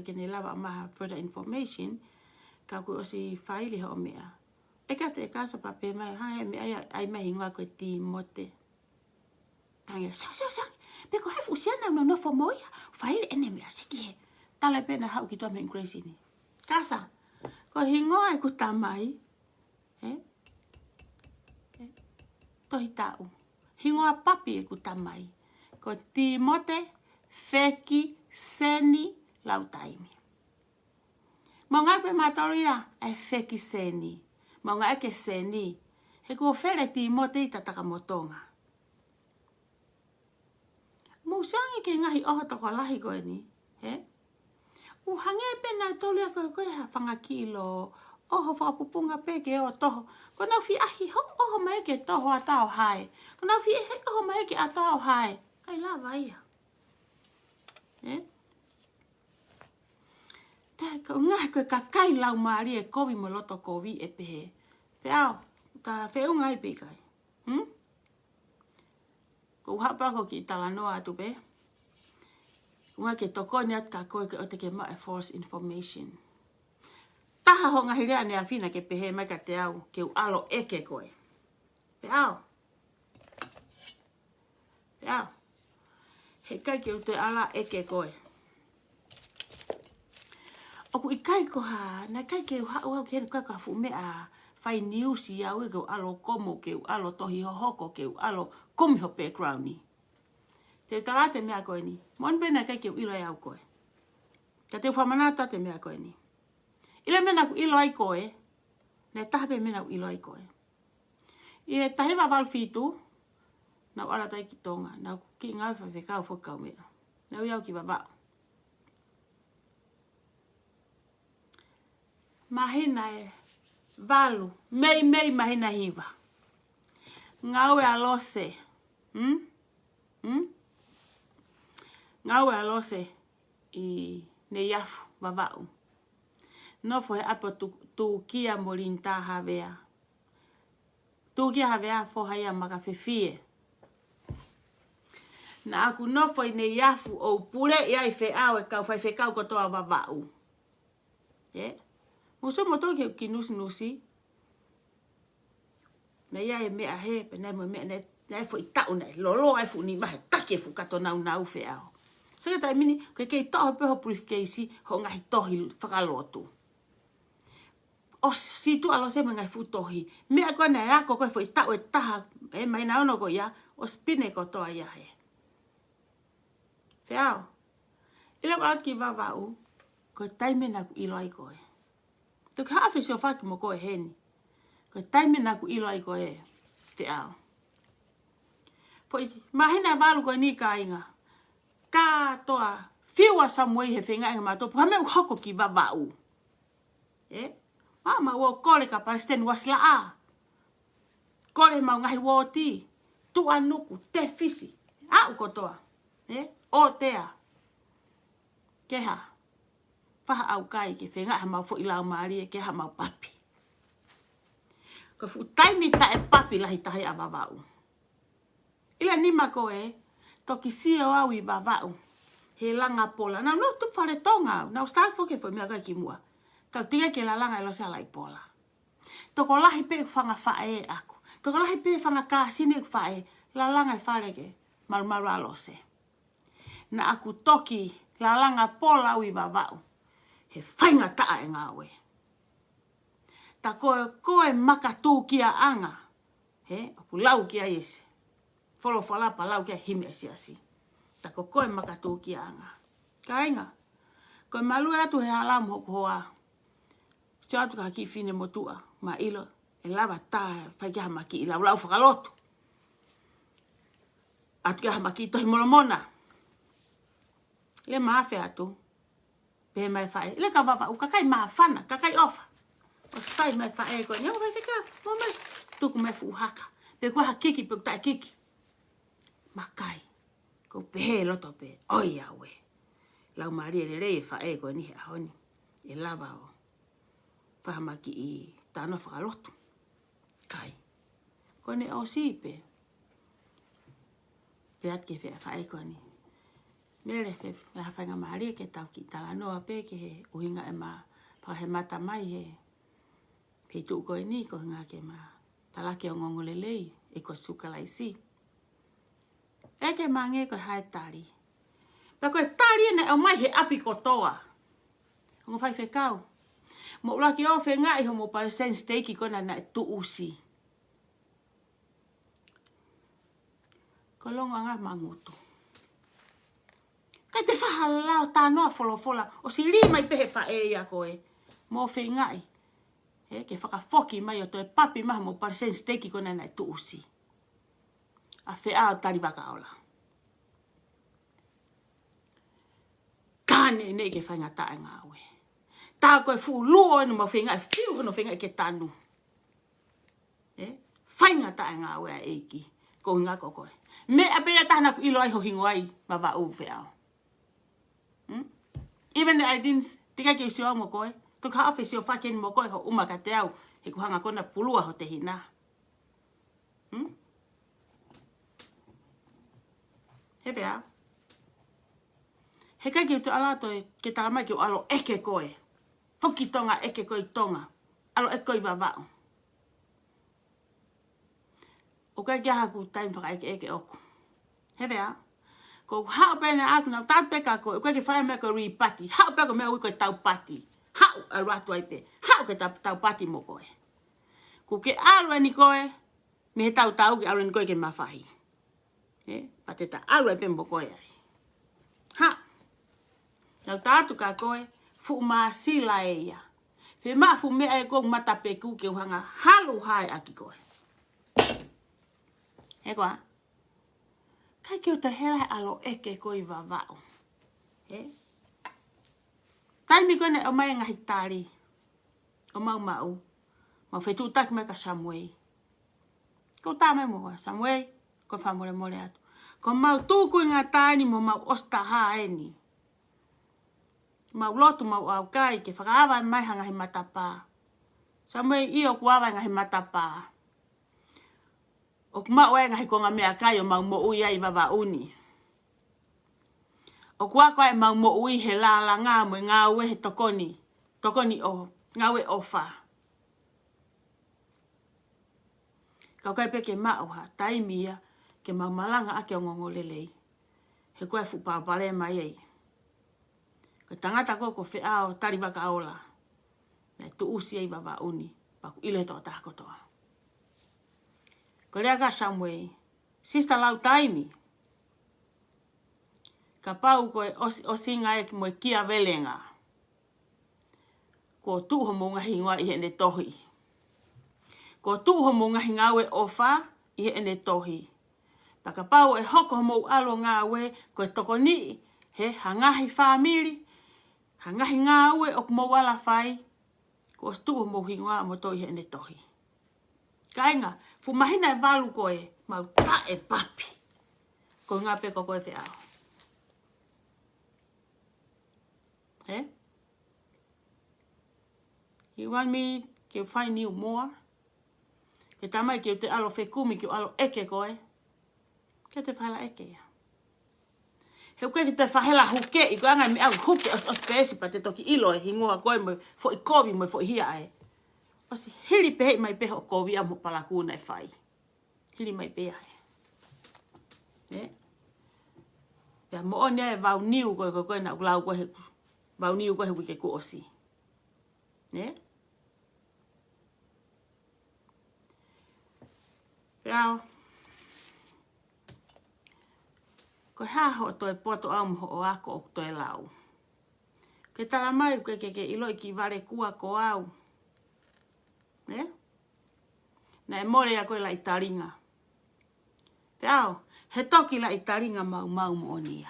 can lava further information. Kaku osi file ho mea. E ka te casa pape mai ha me ai mai ngwa ko ti mote. Tanga sa. Beko ha fusiana no for moia. File enemy asiki. Tale pena ha ki to me crazy ni. Casa. Ko hingo ai ku tamai. Tohitau. Hingoa papi e ku tamai. Ko Timote, Feki, Seni, Lautaimi. Monga pe matoria e Feki Seni. Monga eke Seni. He ko fere Timote I tataka motonga. Mousangi ke ngahi oho toko lahi koe ni. Uhange pe na tolia koe ha whanga kilo. Oho whapupunga peke o toho. Ko nau fi ahi ho oho mai ke toho atao hai. Ko nau fi ehe oho mai ke atao hai. Kai la vaia. Tai ka unga koe ka kai lau maari e kovi mo loto kovi e pehe. Peao, ka whiunga I pe kai. Ko uhapa ko ki talanoa atu pe. Unga ke tokoni at ka koe ke o te ke ma false information. Taha ho ngahi rea ne awhina ke pehe mai ka te au ke u alo eke koe. Peao. He kai ke u te ala eke koe. Oku I kai ko ha, na kai ke u hau au ke kai ka fu mea whai niusi au ke u alo komo ke u alo tohi ho hoko ke u alo kumi ho background ni. Te talate mea koe ni. Mon bena kai ke u ilo au koe. Ka te whamanata te mea koe ni. Ile mena ku ilo ai koe, ne tahape mena ku ilo ai koe. I e tahewa walfitu, na ala tai ki tonga na ki ngai fa fe kau fo kau me na yau ki baba mahina e valu mei mahina hiva ngawe alose ngawe alose I ne yafu babau no fo he apo tu kia molinta havea tu kia havea fo haya maka fefie na aku no fo ne yafu o pule ia I fe awe kau fa fe kau ko toa babau muso moto ki nusi na ia e me a he pe na mo me na fo I tau na lolo ai fu ni ba take fu ka to na u fe ao so ta mini ke to pe ho briefcase ho ngai tohi whakalotu o si tu alo se ngai fu tohi me ko na ya ko fo I tau e taha e mai na ono ko ya o spine ko to ia he fe ao ilo ka ki va u ko taime na ku ilo ai ko e to ka afi so fa ki mo ko e heni ko taime na ku ilo ai ko e te ao fo mahina valu ko ni ka inga ka toa fiwa samoi he whenga inga mato pa me hoko ki baba u mama wo kole ka Palestine wasla a kole mau ngahi woti tu anuku te fisi a u kotoa o tea keha faha au kai ke whenga ha mau fo ilau maari ke ha mau papi ko fu taimi ta e papi lahi tahi a baba u ila nima ko toki sia au I baba u he langa pola na no tu fale tonga na start fo ke fo me ka ki mua ka tia ke la langa lo sa lai pola to ko lahi pe fanga fa aku to ko lahi pe fanga ka sine fa la langa fale ke mal lo se na aku toki la langa pola u I baba u he fainga ta e ngawe ta ko e maka tu kia anga aku lau kia ese folo fala pa lau kia hime asi ta ko e maka tu kia anga kainga ko malu atu he alam ho hoa chatu ka ki fine motua ma ilo e lava ta fa kia maki ila lau fakalotu atu kia maki to molomona le mafe atu pe mai fa le ka baba u kakai ma fana kakai ofa o stai mai fa ko nyo vai ka mama tu ku me fu haka pe ko hakiki pe ta kiki makai ko pe lo to pe oia we la maria le re fa ko ni ahoni e lava o fa maki I tano fa lotu kai ko ne o sipe pe at ke fa ko ni mele fe fa nga maria ke tau ki tala no pe ke uhinga e ma pa he mata mai he pe tu ko ni ko nga ke ma tala ke ngongolele e ko suka lai si eke mange ko hai tari pe ko tari ne o mai he api ko toa ngo fai fe kau mo la ki o fe nga I ho mo para sen steki ko na tu usi ko longa nga mangutu kai te whahalau tā noa wholofola o si li mai pehe wha ia koe mo whi ngai ke whakafoki mai o toi papi maha mo parsen steki kona nai tu usi a whi ao tari waka ola tāne nei ke whainga tae ngā oe tā koe fu luo enu mo whi ngai whiu hono whi ngai ke tanu whainga tae ngā oe a eiki ko ngā kokoe me apea tahana ku ilo ai ho hingo ai baba u whi ao even the I didn't tika ke sio mo koe to ka afi sio faken mo koe ho uma ka te au he ku hanga kona pulua ho te hina he vea he kai ki tu ala to ke tala mai ki alo eke koe foki tonga eke koe tonga alo eke koe baba o kai ki haku time whaka eke oku he vea ko hao pene aku na tau peka ko ko ke fai me ko ripati hao peka me ko tau pati hao aratu ai pe hao ke tau pati mo ko ku ke alo ni ko me tau ke alo ni ko ke mafai pateta alo ai pe mo ko ai ha na tatu ka ko fu ma sila ia fe ma fu me ai ko mata pe ku ke hanga halu hai aki ko he ko Kai ki o te hela alo eke koi vavao. Taimi kone o mai ngahi tāri. O mau mau. Mau whetu taki mai ka Samuei. Ko tā mai mua, Samuei, ko whamore more atu. Ko mau tūku i ngā tāni mo mau osta haeni. Mau lotu mau au kai ke whakaawa mai hanga hi matapā. Samuei i o kuawa ngahi matapā. O kumau e ngahi ko ngā mea kai o mau mo ui ai wawa uni. O kuako e mau mo ui he la ngā mo ngā ue he tokoni. Tokoni o ngā ue ofa. Kau kai peke mauha, taimia, ke mau malanga ake o ngongo lelei. He koe fupapale mai ei. Ko tangata ko whiao tari waka aola. Nei tu usi ei wawa uni, paku ile toa tahakotoa. Ko rea ka Samuei, sista lau taimi. Ka pau koe osinga e ki moe kia velenga. Ko tuho mo ngahi ngoa i hene tohi. Ko tuho mo ngahi ngawe ofa i hene tohi. Paka pau e hoko mo alo ngawe koe toko ni he hangahi whamiri. Hangahi ngawe o kumo wala whai. Ko tuho mo hingoa mo toi hene tohi. Kainga, fu mahina e walu koe mau ta e papi. Ko ngā peko koe te ao. You want me to find you more? Ke tamai ki o te alo whekumi ki o alo eke koe. Ke te whaela eke ia. He koe ki te whahela huke i koe angai me au huke os pēsi pa te toki ilo e hingoa koe mo fo i kovi mo fo i hia ai. Osi hiri pehe mai pehe o kovi a mo palakuna e whai. Hiri mai pehe ai. Pea mo o nea e vau niu koe na ulau koe he vau niu koe he wike ku osi. Pea ko haho o toi poto au mo o ako o toi lau. Ke tala mai ke ilo i ki vare kua ko au. Na e more a koe la i taringa. Peao, he toki la i taringa mau mo onia.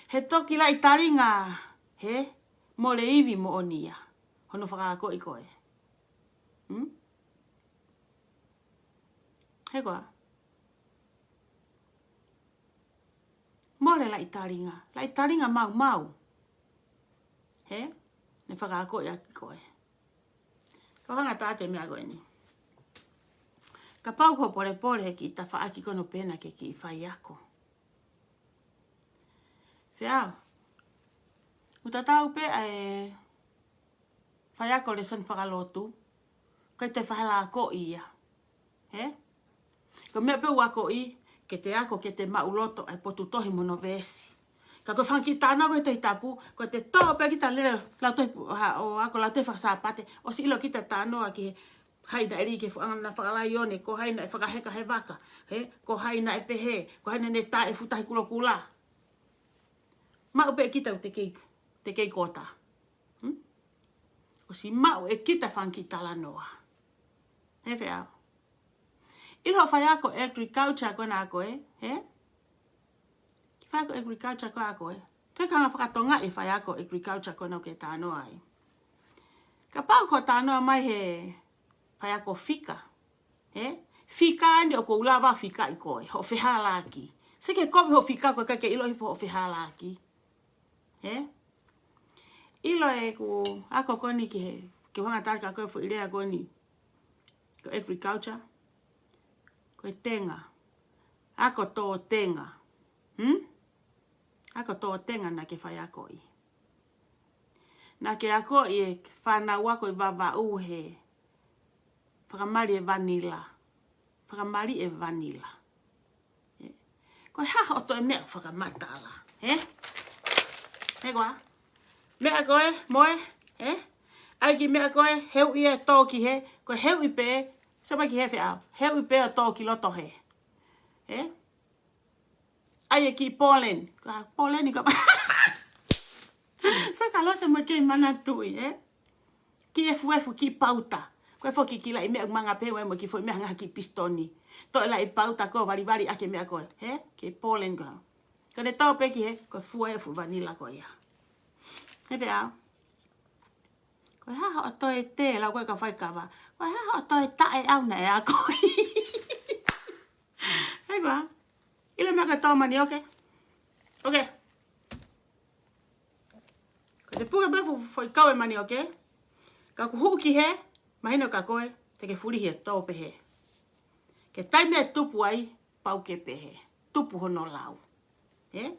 He toki la i taringa, more iwi mo onia. Hono whakaako i koe. He koa. More la i taringa mau. Ne whakaako i aki koe. Ka hanga tāte mea koe ni. Ka pau ko pore he ki ta whaaki kono pena ke ki whai ako. Whiao. Uta tau pe e whai ako le san whakalotu. Kai te whahala ako ia. Ka mea pe wako i ke te ako ke te mauloto ai potu tohi mono vesi. Ka koe whanki tāna koe toi tapu, koe te toho pe ki ta lere o ako lau te whakasapate, o si ilo ki ta tānoa ki haina eri ke whangana whakalai one, ko haina e whakaheka he waka, ko haina e pehe, ko haina ne tā e futahi kula kula. Mau pe kita te kei kota. O si mau e kita whanki tala noa. He whiao. Ilo whai ako agriculture koe nā koe, Ki whai ako agriculture koe a koe. Te kanga whakatonga i whai ako agriculture koe nau ke tānoa ai. Ka pau ko tānoa mai he whai ako whika. Whika ane o ko ulawa whika i koe, ho whihalaki. Se ke kopi ho whika koe ke ilo hifo ho whihalaki. Ilo e ku ako koni ke wanga tāka koe fo irea koni. Ko agriculture. Koe tenga. Ako tō tenga. Ako tō tenga na ke whai ako i. Na ke ako i e whanau ako i wawa uhe. Whakamari e vanilla. Whakamari e vanilla. Koe haha o toi mea whakamatala. Koa? Mea koe, moe, ai ki mea koe, heu i e tōki he. Koe heu i pē. Sama ki hefe au. Heu i pēo tō ki loto he. Ai e ki polen. Polen i ka... Sa ka losa mo kei mana tui, Ki efu ki pauta. Koe foki kila i mea manga pewe mo ki fo mea ngaki pistoni. To la i pauta ko vari ake mea koe. He? Ke polen ko. Ko ne tau peki he, koe fua e fu vanila ko ia. He pe au. Koe haha o toi te, lau koe ka whai kawa. Koe haha o toi tae au na e a koe. Hei koa. Ile mea koe tau mani, oke? Oke. Koe te puka pefu foi kau e mani, oke? Ka ku huki he, mahino ka koe, te ke furi he tau pehe. Ke taime e tupu ai, pau ke pehe. Tupu hono lau. He?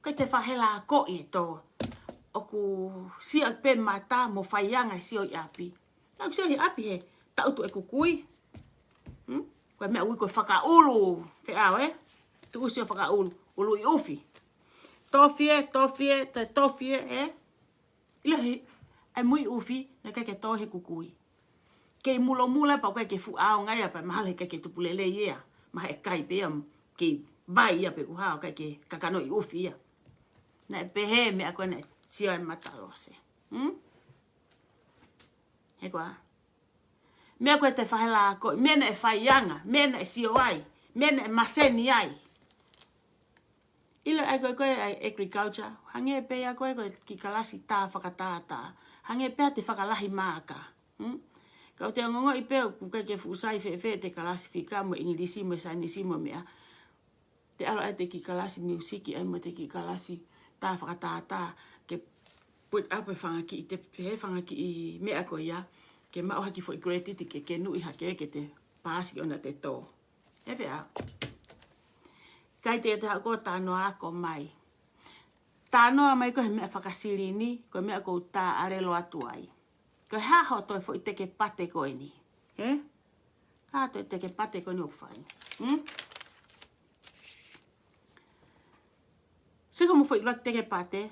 Koe te whahela a ko i e tō. Oku sia pe mata mo whaianga sio i api. Tau sio i api he, tautu e kukui. Koe mea ui koe whakaulu. Te au, Tu sio whakaulu. Ulu i ufi. Tofie, Ilahi, ai mui ufi, na ke tohe kukui. Kei mulo mula pa koe ke fu ao ngai apa mahale ke tupulele ia. Maha e kai pe am ke vai ia pe kuhao ke kakano i ufi ia. Na e pehe me a koe na sio e matalose. He koa. Mea koe te whahela koe, mena e whaianga, mena e sio ai, mena e maseni ai. Ilo ai koe ai agriculture, hange pe a koe ki kalasi tā whakatata. Hange pe te whakalahi māka. Kau te ngongo i peo kukai ke fusai fe te kalasi fika mo ingilisi mo sanisi mo mea. Te alo ai te ki kalasi musiki ai mo te ki kalasi tā whakatata ke put up e whangaki i te pehe whangaki i mea ko ia. Ke mao haki fo i gratiti ke nui hake ke te pāsi ona te tō. E pea. Kai te hako tānoa ako mai. Tānoa mai ko he mea whakasiri ni, ko mea ko tā arelo atu ai. Ko haho toi fo i teke pate koe ni. Ha toi teke pate koe ni o whai. Siko mo fo i lak teke pate,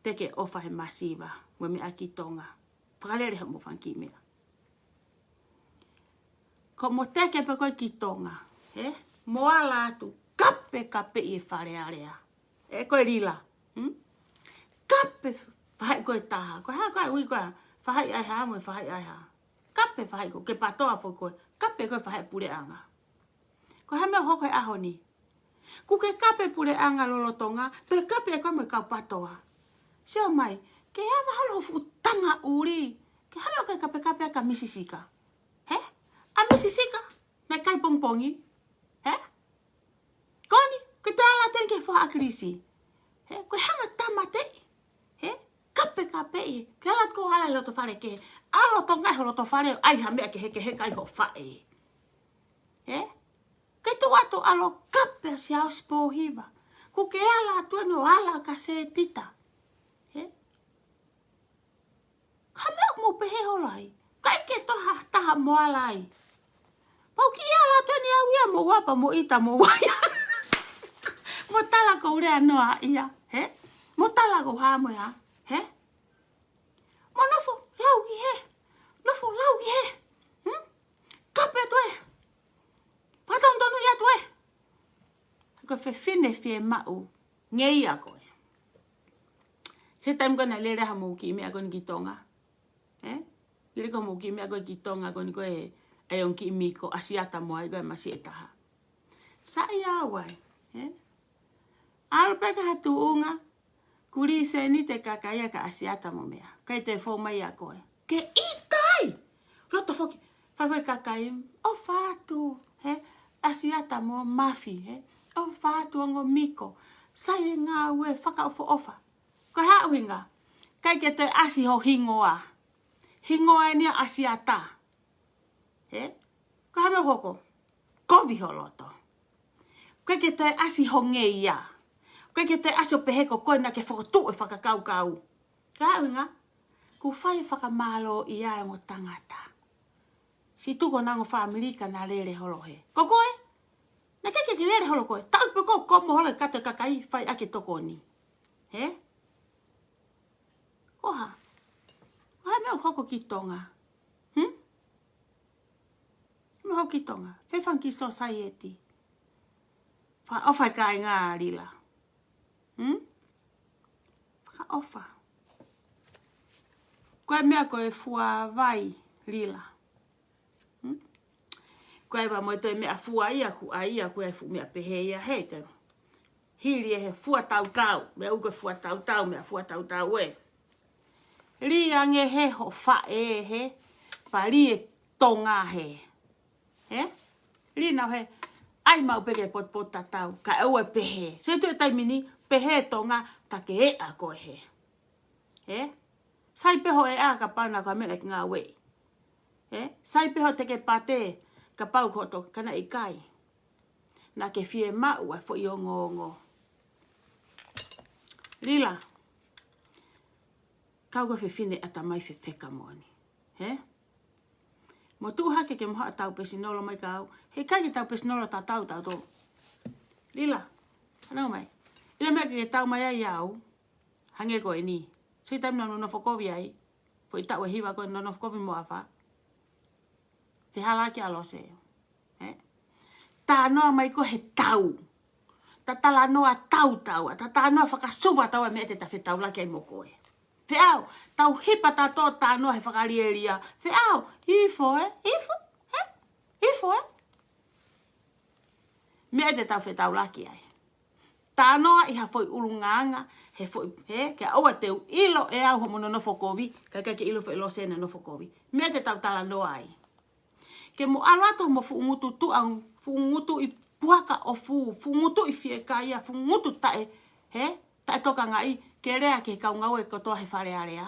teke ofa he masiva, mo mea ki tonga. Whakalere ha mo whanki mea. Ko mo teke pe koe ki tonga, moa la atu, kape i whare area. E koe rila. Kape whai koe taha. Koe ha koe ui koe. Whai ai ha mo whai ai ha. Kape whai koe. Ke patoa fo koe. Kape koe whai pure anga. Koe ha mea hoko e aho ni. Ku ke kape pure anga lolotonga. Te kape e koe mo kau patoa. Seo mai. Ke hawa halo fu tanga uri. Ke hawa koe kape ka misisika. He? A misisika? Me kai pongpongi. He? Koni? Ke te ala ten ke wha akrisi. He? Koe hanga tamate. He? Kape i. Ke ala ko ala loto whare ke. Alo to ngai ho loto whare. Ai ha mea ke heke ai ho whae. He? Ke tu ato alo kape si au spo hiva. Ku ke ala tuano ala ka se tita. He? Ka mea mo pehe holai. Kai ke toha taha mo alai. Pau ki ala tuani au ia mo wapa mo ita mo waya. Mo tala ko rea noa ia. He? Mo tala ko hamo ia. He? Mo nofo lauki he. Nofo lauki he. Kape tue. Patong tonu ia tue. Ko fe fine fie mau. Ngei a koe. Se time kona lere ha mo ki mea koni ki tonga. He? Lere ko mo ki mea koni ki tonga koni koe ai on ki miko asiata mo ai koe masi etaha. Sa ia wai. He? Alpeka hatu unga, kuri se ni te kakaya ka asiata mo mea. Kai te fo mai a koe. Ke itai! Roto foki. Whawai kakai. O fatu. He? Asiata mo mafi. He? O fatu ango miko. Sai ngā ue whaka ofo ofa. Ko hau hinga. Kai ke te asi ho hingoa. Hingoa ni asiata. He? Ko hame hoko. Kovi ho loto. Kai ke te asi ho ngeia. Koe ke te aso peheko koe na ke whakatu e whakakau. Ka hau inga, ku whai whakamalo i ae mo tangata. Si tuko nango whaamilika na lere holo he. Ko koe? Na ke lere holo koe. Tau pe ko mo holo kate kakai whai ake toko ni. He? Koha. Koha meo hoko ki tonga. Meo hoko ki tonga. Whewhanki society. Whai kai ngā rila. Whaka ofa. Koe mea koe fua vai rila. Koe wa mo te mea fua ia ku aia koe fu mea pehe ia hei te. Hiri e he fua tau tau. Mea uke fua tau tau mea fua tau tau e. Ri ange he ho fa e he. Pa ri e tonga he. He? Ri nau he. Ai mau peke pot pot tatau. Ka au e pehe. Se tu e taimini pehe tonga ka ke e a koe he. He? Sai peho e a ka pana ka mele ki ngā wei. He? Sai peho te ke pate ka pau koto kana i kai. Na ke fie mau e fo i o ngongo. Rila. Kau ka fine ata mai fe feka moni. He? Mo tu hake ke moha tau pesinolo mai kau. He kai ke tau pesinolo ta tau tau to. Rila. Anau mai. Ila mea ke tau mai ai au. Hange koe ni. Sei taim na nono fokovi ai. Fo i tau e hiwa koe nono fokovi mo awha. Te hala ki alo se. Tā noa mai ko he tau. Ta tala noa tau tau. Ta tā noa whakasuwa tau e mea te ta whetau laki ai mo koe. Te au, tau hipa ta tō tā noa he whakarieria. Te au, ifo e, ifo, he, ifo e. Mea te tau whetau laki ai. Tā noa iha foi urunganga, he foi, he, ke aua teu ilo e au homono no fokovi, kai ke ilo fe lo sene no fokovi. Mea te tau tala noa ai. Ke mo alato mo fuungutu tu au, fuungutu i puaka o fuungutu i fie kaia, fuungutu tae, he, tae toka ngai, ke rea ke kau ngau e kotoa he whare area.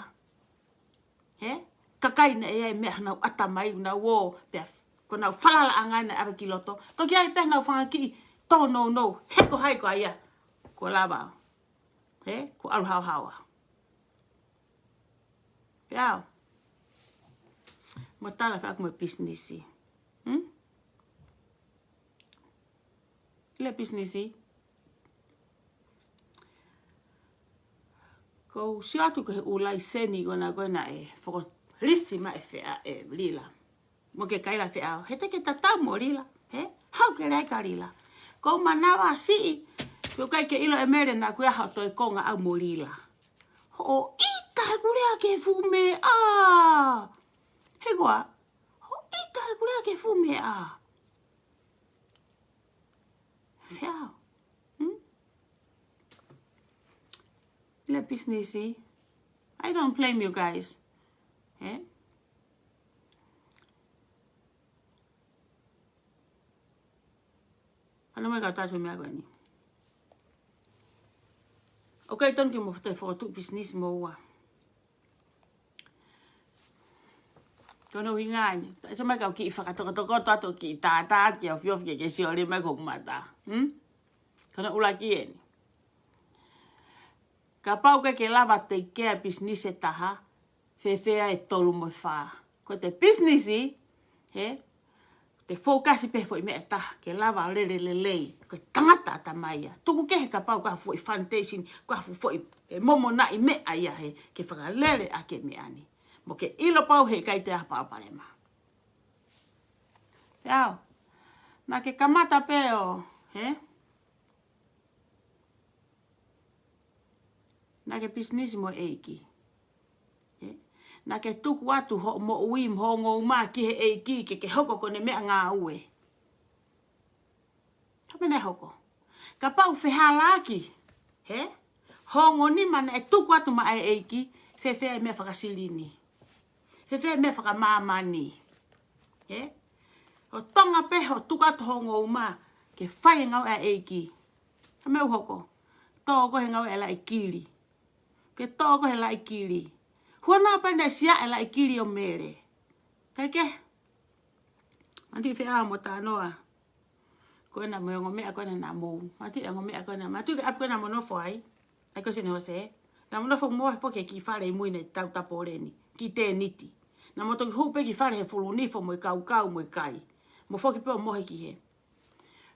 He, kakai na e mea nau atamai, nau o, pia, ko nau whalala angai na awe ki loto, ko ki ai pia nau whangaki, tō no, heko hai ko aia, ko lava, he, ko alu hau hawa. Piao, mo tala whaku me businessi. Ile businessi. Ko si atu ke ulai seni gona e foko risi ma e fea e lila. Mo ke kaila fea, he te ke tatau mo lila, he? Hau ke rei ka lila. Ko manawa si, ko kai ke ilo e mere na kuia hau toi konga au mo lila. Ho ita he kurea ke fume a. He koa, ho ita he kurea ke fume a. Fea. Ile businessi. I don't blame you guys. Eh? Ano mai kau tatu mea koe ni. Okay, ton ki mo te fotu business mo ua. Kono hingani. Sa mai kau ki whakatoko tatu ki tātāt ki au whiofi ke si ori mai kong mata. Kono ula ki e ni. Ka pau ke lava te kea business e taha, whewhea e tolu mo whaa. Ko te businessi, he, te fokasi pe foi mea taha, ke lava lei, ko tangata ata maia. Tuku ke he ka pau ka foi foundation, ka foi e momo na i mea ia he, ke whakalele a ke mea ni. Mo ke ilo pau he kai te apa aparema. Peao, na ke kamata peo, he, na ke business mo eiki. Na ke tuku atu ho mo uim ho ngou mā ki he eiki ke hoko kone mea ngā ue. Kapene hoko. Ka pau whihalaki. He? Hongo ni mana e tuku atu ma e eiki whewhea mea whakasilini. Whewhea mea whakamāmani. He? O tonga peho tuku atu ho ngou mā ke whai ngau e eiki. Kameu hoko. Tōko he ngau e la ikiri. Ke tōko he la ikiri. Huana pende sia e la ikiri o mere. Kai ke? Mandi whea mo tā noa. Koe na moe ngomea koe na mou. Mati e ngomea koe na. Matu ke ap koe na monofo ai. Ai ko sene hose. Na monofo moa fo ke ki whare i muine tau taporeni. Ki te niti. Na moto ki hupe ki whare he fulunifo mo i kau mo i kai. Mo fo ki peo mohe ki he.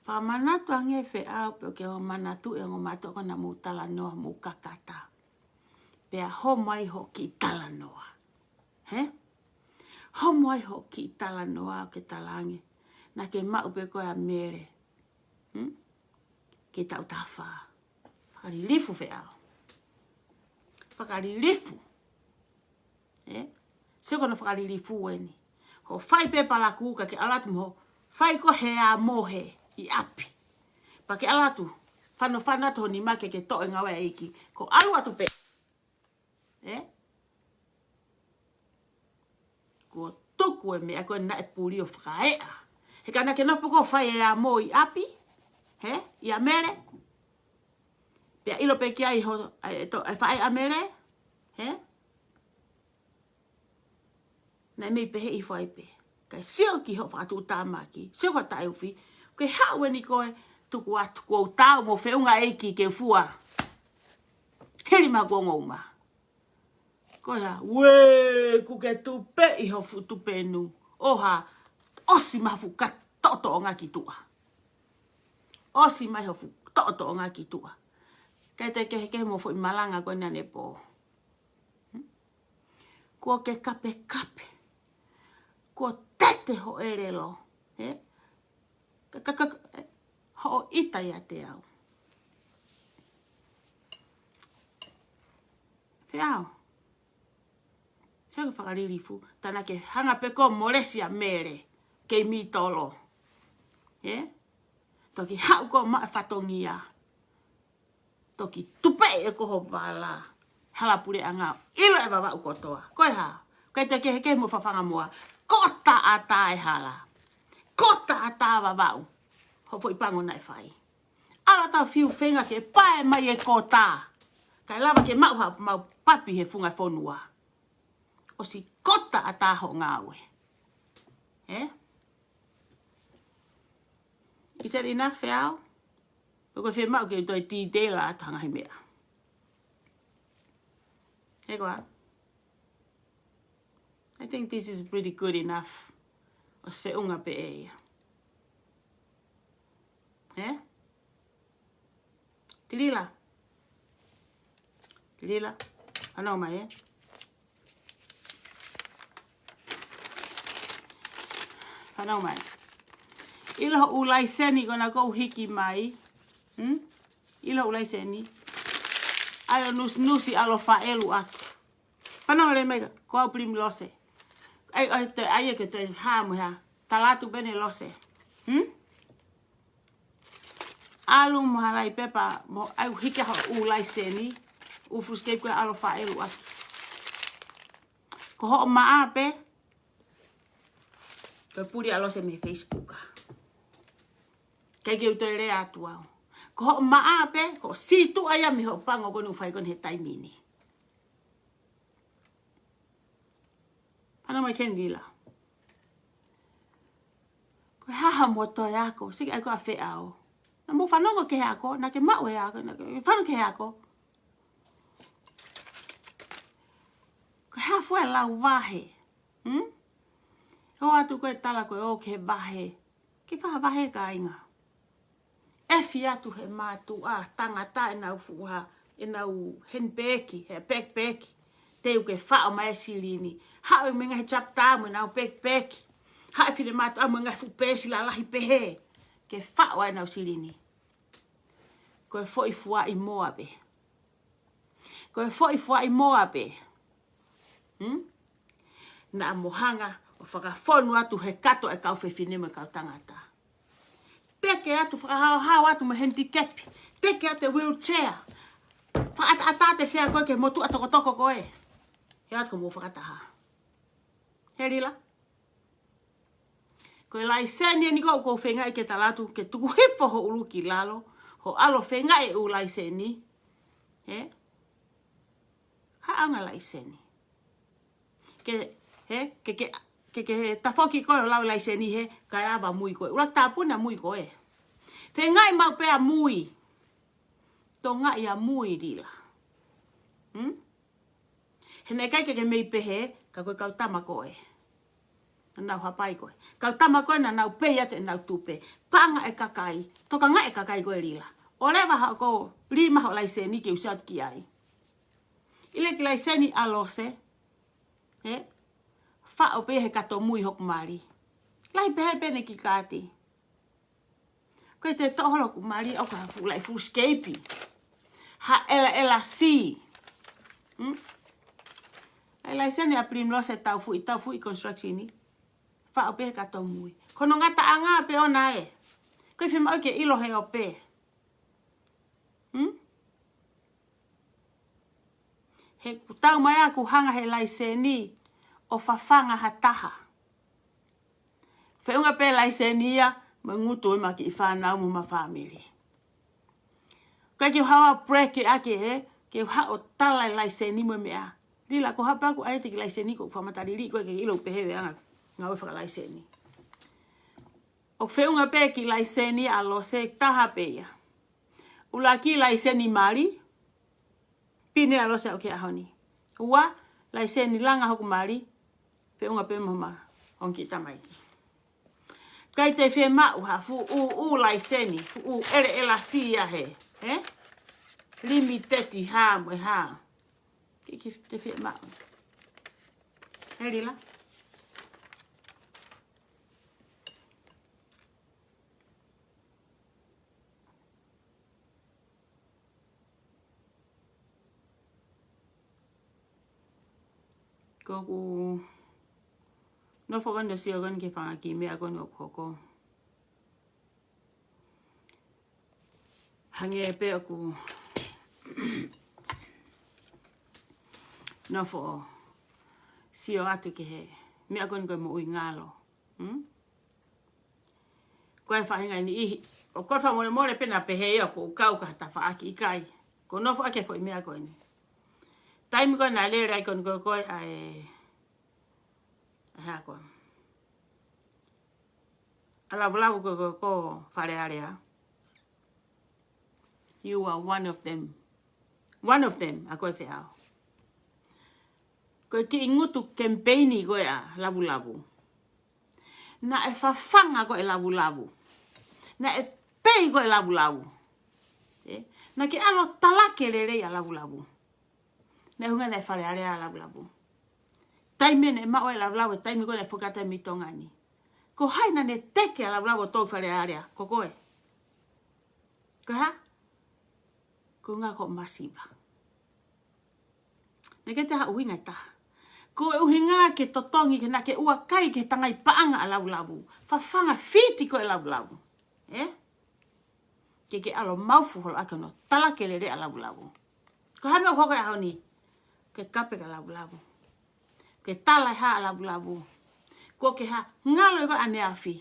Wha manatu ange whea peo ke o manatu e ngomatu koe na mou tala noa mou kakata. Pea ho mai ho ki tala noa. He? Ho mai ho ki tala noa o ke talange. Na ke mau pe koe a mere. Ke tau tawha. Whakari lifu whea. Whakari lifu. He? Se kono whakari lifu weni. Ho fai pe pala kuka ke alatu mo. Fai ko hea mohe I api. Pa ke alatu. Whana to ni make ke to ngawe iki. Ko alu atu pe. Ko tuku e mea koe na e puri o whakaea. He kana ke nopo ko whai e a mo I api. I a mere. Pea ilo pe kia I ho e whai a mere. Na mei pehe I whai pe. Kai sio ki ho whakatu tāmaki. Sio ka tai uwhi. Koe hao e ni koe tuku atu kou tau mo whiunga eiki ke fua. Heri ma gongo uma. Koe ha, wee, kuke tupe I ho fu tupe nu. Oha, osi mafu ka toto o ngaki tua. Osi mai ho fu toto o ngaki tua. Kai te kehe mo fu I malanga koe nane po. Ko ke kape. Ko tete ho erelo. Ho ita ia te au. Whiao. Seo whakaririfu. Tana ke hanga peko molesia mere. Kei mi tolo. Toki hau ko maa whatongia. Toki tupe e koho wala. Halapure anga. Ilo e wawa ukotoa. Koe ha. Koe te kehe mo whawhanga mua. Kota ata e hala. Kota ata wawau. Hofo I pango nai whai. Ala tau fiu whenga ke pae mai e kota. Kai lava ke mau papi he funga whonua. O si kota ata ho ngawe. Is that enough whiao? Porque whe mau ke toi ti de la tanga he mea. He koa. I think this is pretty good enough. Os whiunga pe e. Tilila. Ano mai Ano mai. Ilo ulai seni kona kou hiki mai. Ilo ulai seni. Ayo nusi alo faelu aki. Pano le mega ko au prim lose. Ai ke te hamu ha. Talatu bene lose. Alu mahalai pepa mo au hika ho ulai seni. Ufuske ko alo faelu aki. Ko ho maape. Ko puri alo se me Facebook. Kai ke uto ere atu au. Ko ho maape ko si tu aya mi ho pango ko nu fai kon he taimini. Ano mai ken gila. Ko haha moto yako, siki ai ko afe ao. Na mo fanongo ke ako, na ke mau ako, na ke fano ke ako. Ko ha foi la vahe. Ho atu ko tala ko o ke vahe. Ki fa vahe ka inga. E fi atu he matu a tangata na ufuha, ina u henbeki, he pekpeki. Te u ke whao mai silini. Hau menga he chapta mo na pek. Hau file matu amo nga fu pesi la lahi pehe. Ke whao ai na silini. Ko e foi fua I moabe. Na mohanga o whakafonu atu he kato e kau whewhinema kau tangata. Teke atu hau atu ma handicap. Teke atu wheelchair. Whaatate sea koe ke motu atokotoko koe. He atu ko mo whakataha. He rila. Koe lai seni ni ko whenga I ke talatu ke tuku hifo ho uluki lalo. Ho alo whenga e u lai seni. Ha anga lai seni. Ke tafoki koe o lau lai seni he kai awa mui koe. Ura tāpuna mui koe. Whenga I mau pea mui. Tō ngā ia mui rila. Hene kai ke mei pehe, ka koe kau tama koe. Nau hapai koe. Kau tama koe na nau peia te nau tupe. Panga e kakai. Toka ngā e kakai koe rila. O rewa hao ko rima ho lai seni ke usiat ki ai. Ile ki lai seni alose. Whao pehe kato mui hok mari. Lai pehe pene ki kāti. Koe te tohoro ku mari au ka fu lai fuskepi. Ha ela si. Lai seni a prim lose tau fu I construction ni. wha o pe kato mui. Kono ngata anga pe ona e. Koe whi mau ke ilo he o pe. He tau mai aku hanga he laiseni o whawhanga ha taha. Whiunga pe laiseni ia, ma ngutu ima ki i whanau mu ma family. Kai ki hawa break e ake he, ke ha o tala laiseni mo mea. Lila ko hapa aku aite ki laiseni ko whamatariri ko ke ilo pehewe anga ngau whaka laiseni. O whiunga pe ki laiseni alo se taha pe ia. Ula ki laiseni mari, pine alo se o ke ahoni. Ua, laiseni langa hoku mari, whiunga pe moma onki tamaiki. Kai te whi mau ha fu u laiseni, fu u ere si ia he. Limiteti ha mwe ha. Ki te whi mau. Heri la. Koku no fokan de siogan ke panga ki me agon o koko. Hange pe aku no fo sio atu ke he me agon ko mo ingalo. Ko e fahinga ni I o ko fa mo le pena pe he ko kau ka ta fa aki kai. Ko no fo ake fo me agon. Time ko na le rai kon ko ai ha ko. Ala bula ko fare area. You are one of them. One of them, a koe whiau. Koe ki ingutu campaigni koe a lavu. Na e whawhanga koe lavu. Na e pei koe lavu. Na ki alo talake rere a lavu. Na hunga na e whare area a lavu. Taime ne mao e lavu, taime koe ne whukata mi tongani. Ko haina ne teke a lavu tō whare area, ko koe. Ko ha? Ko ngā ko masiba. Ne ke te ha uhinga ta. Ko e uhinga ke totongi ke na ke ua kai ke tangai paanga a lavu. Whawhanga fiti ko e lavu. Ke alo maufu holo ake no tala ke lere a lavu. Ko hame o hoko e haoni. Ke kape ka lavu. Ke tala ha a lavu. Ko ke ha ngalo ko ane afi.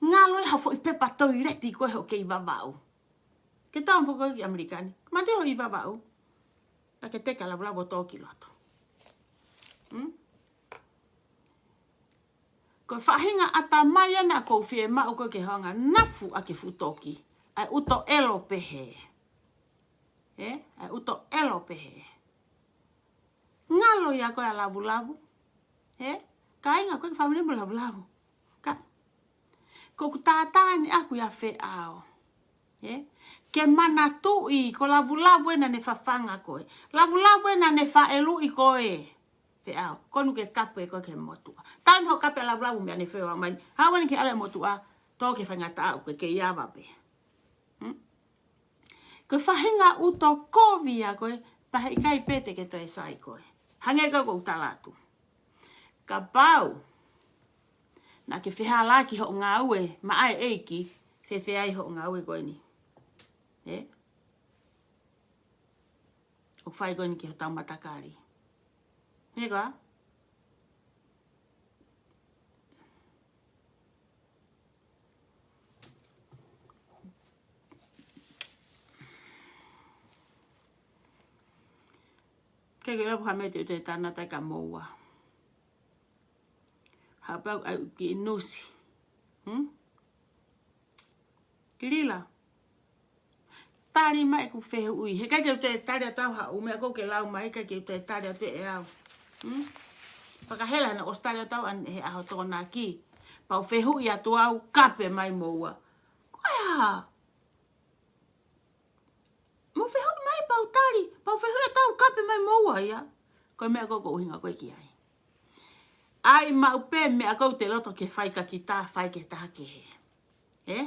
Ngalo e hafo I pepa toi reti ko he o ke I vavau. Ke tau mpoko ki Amerikani. Ma te ho I vavau. La ke teka lavu tō ki loto. Ko whahinga ata mai ana ko whie mau ko ke honga nafu a ke futoki. Ai uto elo pehe. Ai uto elo pehe. Ngalo ya ko ya lavu. Ka inga ko ke whamine mo lavu. Ko kutatani aku ya whe ao. Ke mana tui ko lavu ena ne whawhanga koe. Lavu ena ne whaelu I koe. Whe ao. Konu ke kape ko ke motua. Tan ho kape lavu mea ne whewa mai. Hawani ke ale motua. Tō ke whangata au ke iawa pe. Ko whahinga uto kovia koe. Pahe ikai pete ke toi sai koe. Hange ko utalatu. Ka pau. Na ke whiha laki ho ngā ue. Ma ai eiki. Whewhiai ho ngā ue koe ni. O whai koe ni ki ho tau matakari. Koa? Kei ke rapu hame te tāna tai ka moua. Hapau au ki inusi. Kirila. Tari mai ku whehe ui. He kai ke te tari a tau ha umea ko ke lau mai. Kai ke te tari a te e au. Pakahela na ostari a tau an he aho tōna ki. Pau whehe ui atu au kape mai moua. Koe ha. Mo whehe ui mai pau tari. Pau whehe ui tau kape mai moua ia. Koe mea koko uhinga koe ki ai. Ai mau pe mea kou te loto ke whai ka ki tā whai ke tā ke he.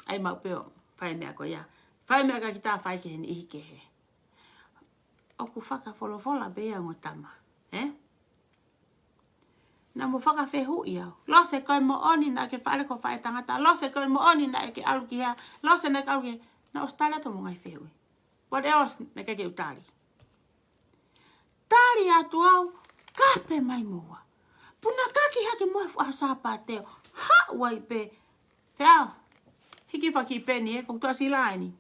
Ai mau pe o. Whai mea ko ia. Whai mea ka ki tā whai ke he ni ihi ke he. Oku whaka wholofola bea ngotama. Na na mo whakawhehu iau. Lo se koe mo oni na ke whaare ko whae tangata. Lo se koe mo oni na ke aluki hea. Lo se na ke aluki hea. Na Australia to mo ngai whehui. What else na ke utari? Tari atu au, kape mai mua. Puna kaki hake moe fu asapa teo. Ha wai pe. Pea, hiki whaki peni kong tua silaini.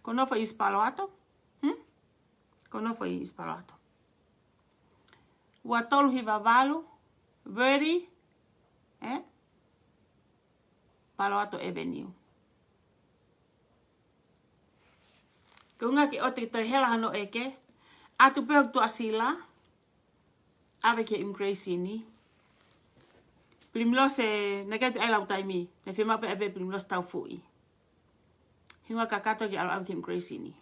Kono fa ispalo ato? Kono fa ispalo ato. Ua tolu hiva valu, Verdi, Palo Alto Avenue. Kunga ki ote toi hela hano eke, atu pehok tu asila, ave ke immigration ni. Primlos e, negat ai lau taimi, ne firma pe ebe primlos tau fui. Hinga kakato ki ave ke immigration ni.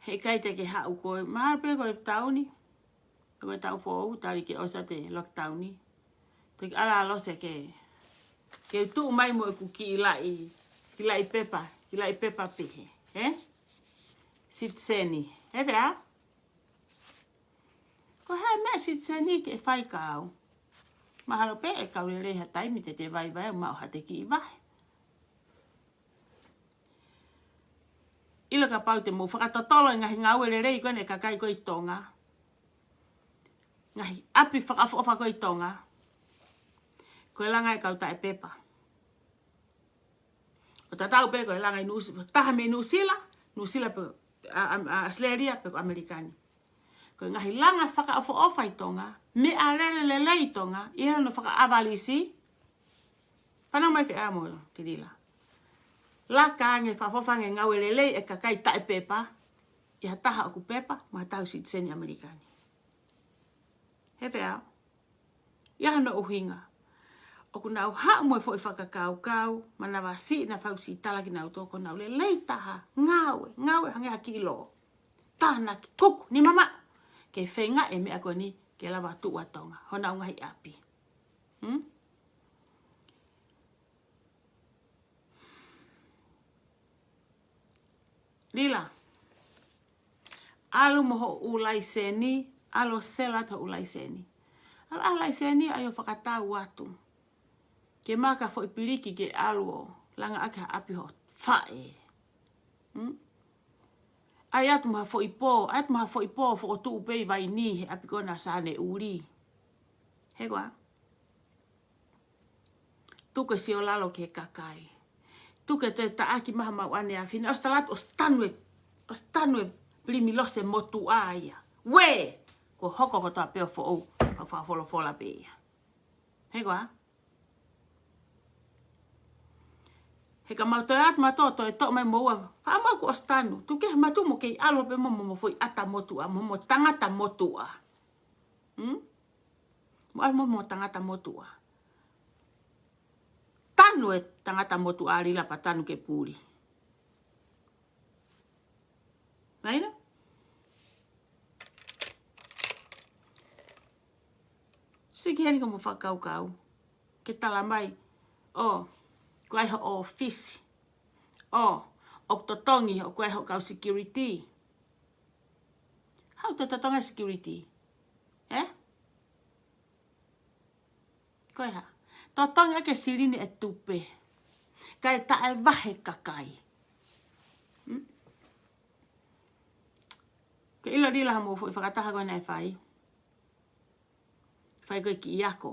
Hei kai te ke hau koe, mahar pe koe tauni, koe tau fōu, tari ke osa te lockdown ni. Te ala alo se ke tu mai mo ku ki lai pepa pehe, Sitseni, vea? Ko hai mea sitseni ke whai kau. Mahalo pe e kau le reha taimi te vai mau hate ki i vai. Ilo ka pau te mo whakatotolo ngahi ngau ele rei koe ne kakai koe i tonga. Ngahi api whakafofa koe i tonga. Koe langa e kau tae pepa. O tatau pe koe langa i Nusila. Taha me Nusila pe Australia pe ko Amerikani. Koe ngahi langa whakafofa i tonga. Me a lele i tonga. Iha no whakaavalisi. Whanau mai pe amo te rila. Laka nge whafofange ngau lelei e kakai tae pepa. Iha taha aku pepa, ma tau sitseni Amerikani. Hepe au. Iha no uhinga. Oku nau haa moe fo i whakakau, mana wasi na whausi talaki nau toko nau lelei taha. Ngawe hange haki ilo. Tahana ki kuku, ni mama. Ke whenga e mea koe ni ke lawa tua tonga. Hona ungahi api. Lila, alu moho ulai seni, alo sela to ulai seni. Ala ulai seni ayo whakatau watu. Ke maka fo ipiriki ke alu langa ake api ho fae. Ai atu maha fo ipo, fo tu upei vai ni he api kona sane uri. Hegwa? Tuke si o lalo ke kakai. Tuke te taaki maha mau ane a fina. Ostalat ostanue primi lose motu aia. We! Ko hoko ko toa peo fo ou. Fa fola pea. Hegwa? Heka mau toi at matoto e tok mai moua. Fa mau ko ostanu. Tuke matu mo kei alo pe mo foi ata motu a. Mo tangata motu a. Mo tangata motu a. Tanu e tangata motu ari la patanu ke puri. Maina? Siki heni ko mo whakau. Ke tala mai. Koe ho office. O totongi o koe ho kau security. Hau totonga security? Koe ha? Totonga ke sirini e tupe. Kai tae vahe kakai. Ke ilo rila ha mo fui whakataha koe nei whai. Whai koe ki iako.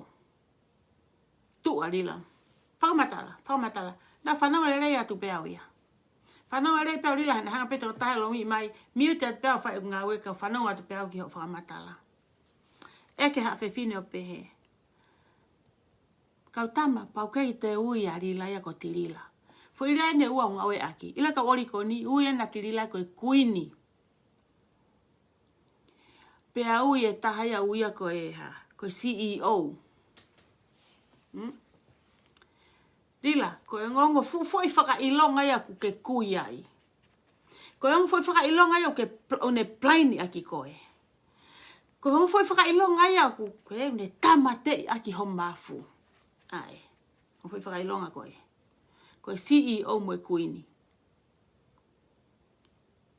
Tua rila. Whakamatala. Na whanau le rei atu peau ia. Whanau le rei peau rila hana hanga peto tahe longi mai. Miute at peau whai unga weka whanau atu peau ki ho whakamatala. Eke ha whewhine o pehe. Kau tama, pau kei te ui a rila ia ko tirila. Fo ira ene ua unga we aki. Ila ka ori ko ni ui ena tirila ko kuini. Pea ui e tahaya uia ko e ha. Ko CEO. Rila, ko e ngongo foi whaka ilonga ia ku ke kui ai. Ko e ngongo foi whaka ilonga ia ke one plaini aki koe. Ko e ngongo foi whaka ilonga ia ku ke une tamate aki homafu. Ai, o foi whakailonga koe. Koe CEO mo e kuini.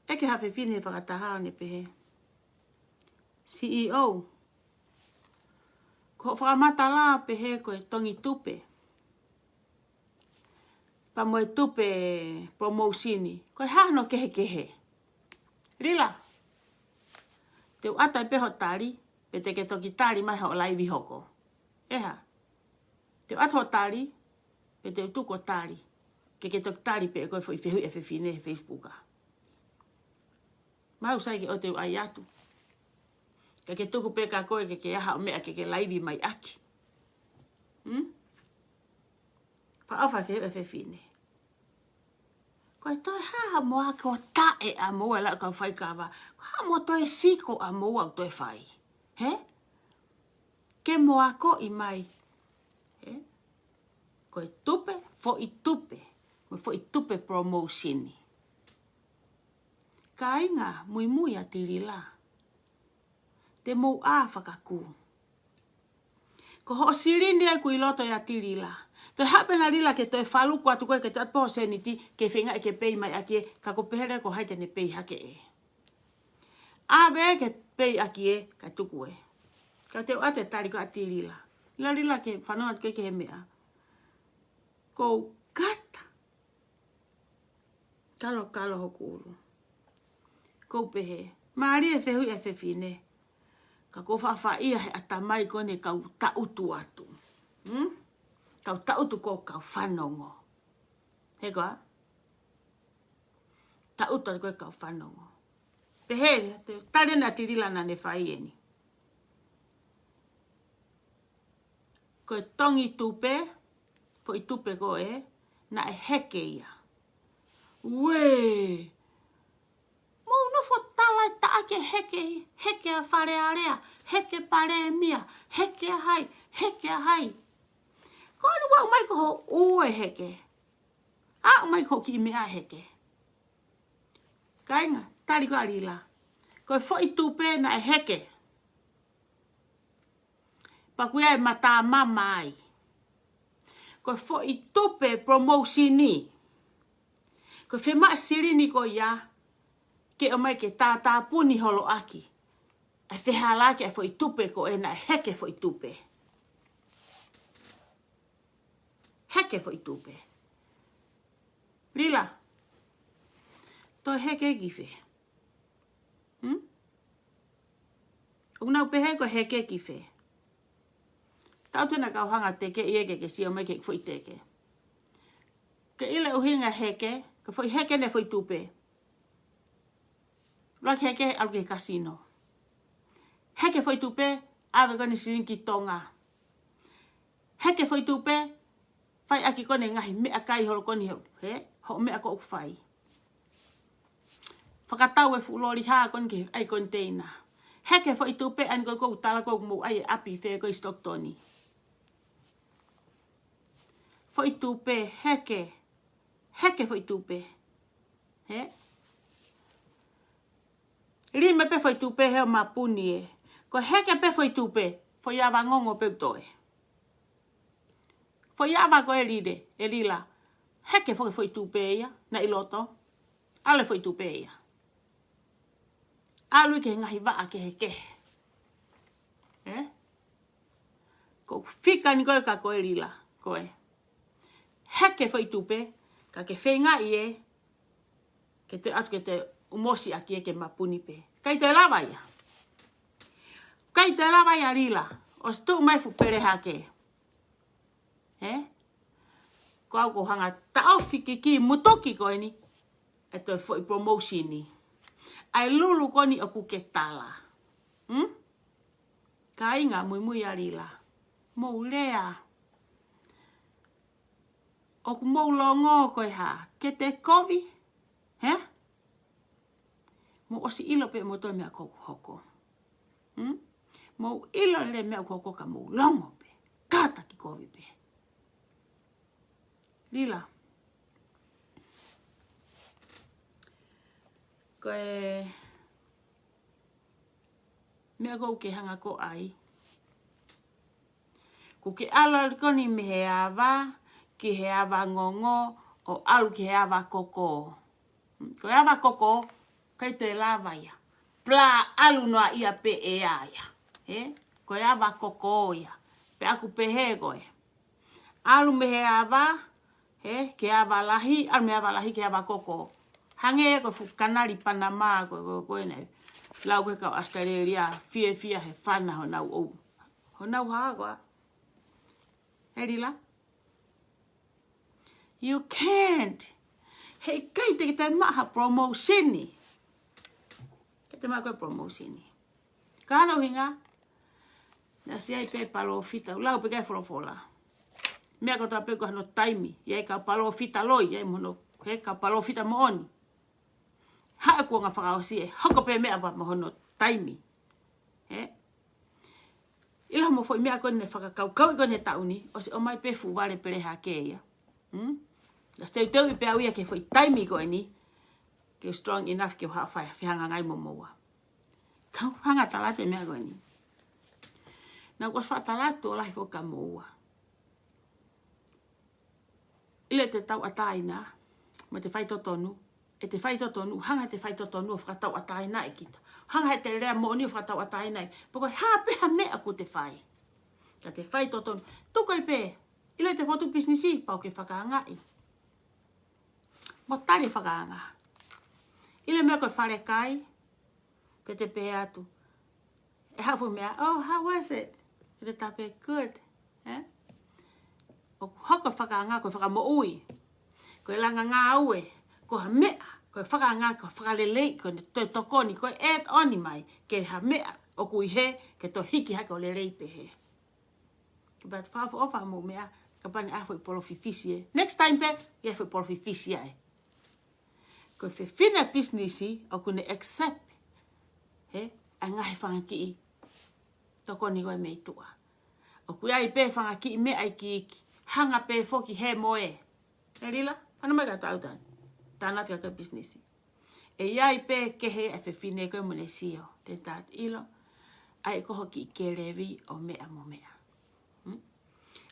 Eke hape pine whakataha ne pehe. CEO. Ko whakamata la pe he koe tongi tupe. Pa moe tupe promosini. Koe hano kehe. Rila. Te ata i peho tari. Pe te ke toki tari mai ho laivi hoko. Eha. Te ata ho tari. Pe te utuko tari. Ke toki tari pe koe foi fehui e fefine Facebooka. Mau sai ke o te ai atu. Ke tuku pe ka koe ke aha o mea ke laivi mai aki. Whaawha fehui e fefine. Koe toi haha moa ko tae a moa la ka whai kawa. Ha mo toi siko a moa toi whai. He? Ke moa ko i mai. He? Koe tupe, fo i tupe. Mo fo i tupe promosioni. Ka inga mui a tiri la. Te mou a whakaku. Ko ho sirini ai kui loto ya tiri la. Te hapena rila ke toi whalu kua tu koe ke te atpo seniti ke whenga e ke pei mai aki e ka ko pehere ko haite ne pei hake e. Awe ke pei aki e ka tuku e. Ka te ate tari ko atiri la. Ila rila ke whanau atu ke he mea. Ko kata. Kalo hoku uru. Ko pehe. Maari e whehui e whewhine. Ka ko whawha ia he atamai kone kau tautu atu. Kau tautu ko kau whanongo. He koa? Tautu atu ko kau whanongo. Pehe, tare na tirila na ne whai eni. Ko tongi tupe, po i tupe ko e, na e heke ia. Wee! Mou no fo tala ta ake heke a whare area, heke pare mia, heke a hai. Ko anu wau mai ko ho ue heke. A mai ko ki mea heke. Kainga, tari ko arila. Ko fo i tupe na e heke. Pakuia e mata mamai. Ko fo i tupe promosioni. Ko whema sirini ko ia. Ke o mai ke tata puni holo aki. Ai whehala ke fo i tupe ko e na heke fo i tupe. Heke fo i tupe. Rila. To heke gife. Unau pehe ko heke gife. Tau tena kau hanga teke ie ke si o mai ke fo i teke. Ke ile uhinga heke. Ke fo i heke ne fo i tupe. Lak heke au ke kasino. Heke foi tupe, ave kone sirinki tonga. Heke foi tupe, fai aki kone ngahi mea kai holo koni he, ho mea ko fai. Whakatau e fulori haa kone ke ai container. Heke foi tupe an ko tala ko mo ai api fe ko Stocktoni. Foi tupe heke. Heke foi tupe. He? Rime pe foi tupe he o mapuni e. Ko heke pe foi tupe. Foi ava ngongo pe toe. Foi ava ko eride. Erila. Heke foi tupe ia. Na iloto. Ale foi tupe ia. Alu ke ngahi waa ke heke. Ko fika ni koe ka koe rila. Koe. Heke foi tupe. Ka ke whenga ie. Ke te atu ke te umosi aki e ke mapuni pe. Kai te lawa ia. Kai te lawa ia rila. O stu mai fu pere hake. Ko au ko hanga taofi ki mutoki koe ni. E toi foi promosioni. Ai lulu koni o ku ke tala. Ka inga mui a rila. Mou lea. O ku mou longo koe ha. Ke te kovi. Mo osi ilo pe mo toi mea koku hoko. Mo ilo le mea hoko ka mo longo pe. Kata ki kovi pe. Lila. Koe mea kou ke hanga ko ai. Ko ke ala koni me he awa, ki he awa ngongo, o alu ki he awa koko. Ko he awa koko, kai te lawa ia. Pla alu noa ia pe e aia. Koe awa koko ia. Pe aku pe he koe. Alu me he awa. Ke awa lahi. Alu me awa lahi ke awa koko. Hange koe fukanari Panama koe nei. Lau koe kau Australia. Fia he whana ho nau ou. Ho nau haa koa. Herila. You can't. Hei kai te kitai maha promosioni. Te maa koe promosioni. Ka hana uhinga. Na si ai pe palo fita. Lau pe kai wholofola. Mea koe pe koe hano taimi. Iai ka palo fita loi. Iai mono. Ka palo fita mooni. Haa kua ngā whakaosi e. Hoko pe mea pa mohono taimi. Ila mo foi mea koe ne whakakau. Kau i koe ne tauni. O se o mai pe fu wale pere hakeia. Na steu teu i pe au ia ke foi taimi koe ni. Ke strong enough ke haa whai whihanga ngai momoa. Kau hanga talate mea koe ni. Na kua whatalatu o lahi whoka moua. Ile te tau ataina. Ma te whai totonu. E te whai totonu. Hanga te whai totonu o whakatau ataina e kita. Hanga he te rea moni o whakatau ataina e. Poko haa peha mea ku te whai. Ka te whai totonu. Tukai pe. Ile te whotu bisnesi. Pau ke whakaangai. Mo tari whakaanga. Ile mea koe whare kai. Te pe atu. E hafu mea. Oh, how was it? Te tape good. O hoko whakaanga koe whakamo ui. Koe langa ngā aue. Ko ha mea. Koe whakaanga koe whakalelei. Koe toi tokoni. Koe add oni mai. Ke ha mea. O kui he. Ke to hiki hake o lelei pe he. But whafu ofa mo mea. Ka pane a fwoi polo fifisi e. Next time pe. Ia fwoi polo fifisi e. Koe whina businessi. O kune accept. A ngahe whangaki i. Tokoni koe mei tua. O kui ai pe whangaki i mea ai ki iki. Hanga pe foki he moe. E rila? Pana mai ka tau tani. Tāna tia ka businessi. E iai pe kehe e whine koe mune sio. Te tātu ilo. Ai koho ki i kerevi o mea mo mea.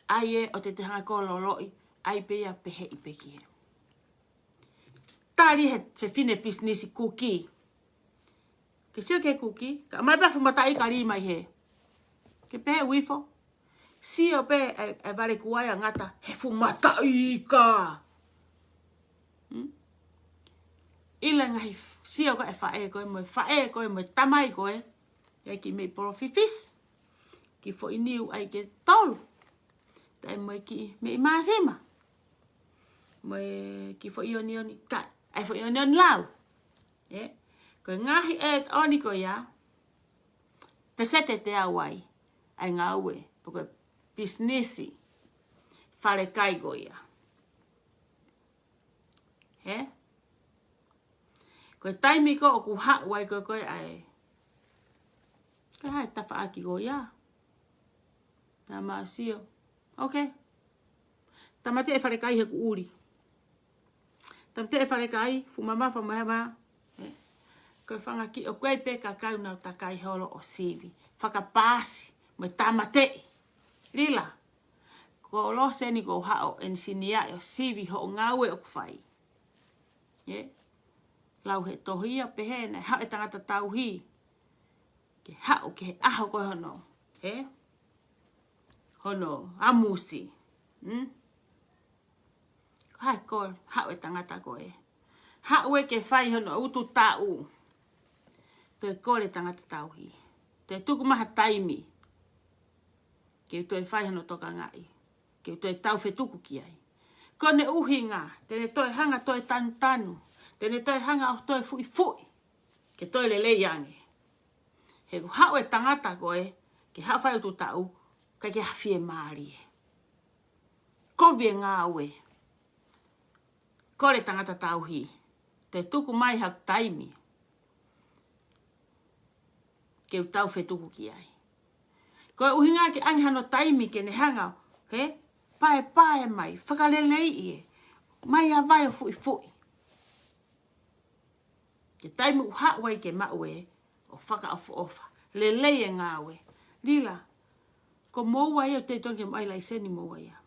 Ai e o te hanga ko loloi. Ai pe ia pehe i peki he. Tāri he whine businessi kuki. Ke sio ke kuki. Ka mai pa fumatai ka ri mai he. Ke pehe wifo. Sio pe e vare kuai a ngata. He fumatai ka. Ila ngai sio ko e whae koe mo tamai koe. Ia ki mei polo fifis. Ki fo iniu ai ke tolu. Tai mo ki mei maasema. Mo ki fo ioni kai. Ai fo ioni lau. Koe ngahi e oni koe ia. Pesete te awai. Ai ngā ue. Poko businessi. Whare kai koe ia. Koe taimi ko o ku hau ai koe ai. Koe hai tawha aki koe ia. Nā maa sio. Ok. Tamate e whare kai he ku uri. Tamate e whare kai. Fumama whamahewa. Koe whangaki o koe pe kakau nau takai holo o sivi. Whakapasi. Mo tamate. Rila. Ko lo seni ko hao ensinia o sivi ho ngawe o kwhai. Lau he tohia pehe nei. Hao e tangata tauhi. Ke hao ke he aho koe hono. Hono amusi. Hai koe hao e tangata koe. Hao e ke whai hono utu tau. Te kore tangata tauhi. Te tuku maha taimi. Ke toi whai hono toka ngai. Ke toi tau whetuku ki ai. Kone uhinga. Tene toi hanga toi tanu. Tene toi hanga o toi fui fui. Ke toi lele yange. He ku hao e tangata koe. Ke hao whai utu tau. Kai ke hawhie maari. Kovie ngā ue. Kore tangata tauhi. Te tuku mai hau taimi. Ke tau whetuku ki ai. Koe uhinga ke angihano taimi ke ne hanga. Pae mai. Whakalelei ie. Mai a vai o fui fui. Ke taimi uha wai ke maue. O whaka ofu ofa. Lelei e ngā ue. Lila. Ko moua ia te tonke mai laiseni moua ia.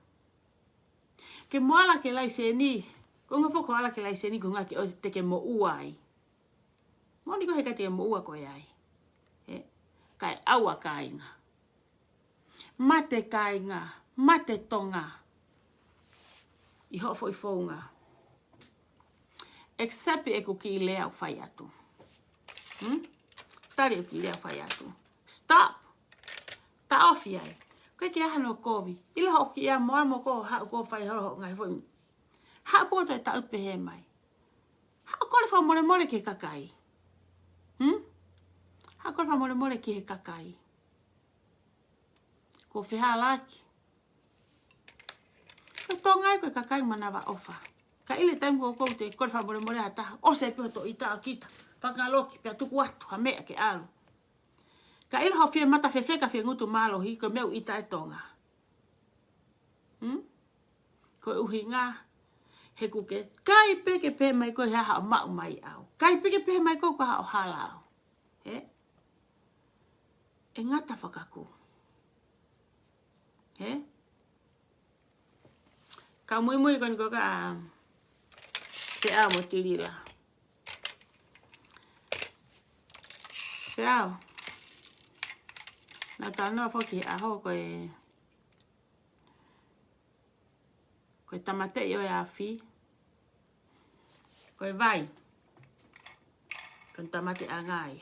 Ke moala ke laiseni. Ko ngā whoko ala ke laiseni ko ngā ke o te ke mo uai. Moni ko he ka te mo ua ko ai. Kai aua kainga. Mate kainga, mate tonga. I ho foi fonga. Except e ko ki lea o fai atu. Tari o ki lea o fai atu. Stop. Ta ofi ai. Koe ki aha no kovi. Ilo ho ki a moa mo ko ha ko fai ho ngai foi. Ha po to ta upe he mai. Ha ko le fa more more ke kakai. Ha ko le fa more more ki he kakai. Ko whiha laki. Ko tongai koe kakai manawa ofa. Ka ile time ko te ko le fa more more hata. O se pio to ita akita. Pangaloki pia tuku atu ha mea ke alu. Ka ile ho fie mata fefeka fie ngutu malo hi ko meu ita e tonga. Ko uhi ngā he kuke kai peke pe mai ko ha ha mau mai au. Kai peke pe mai ko ha o hala au. E ngata whakaku. Ka mui mui kon ko ka te ao mo tirila. Te ao. Na tanoa whoki aho koe tamate i oi a whi. Koe vai. Koe tamate a ngai.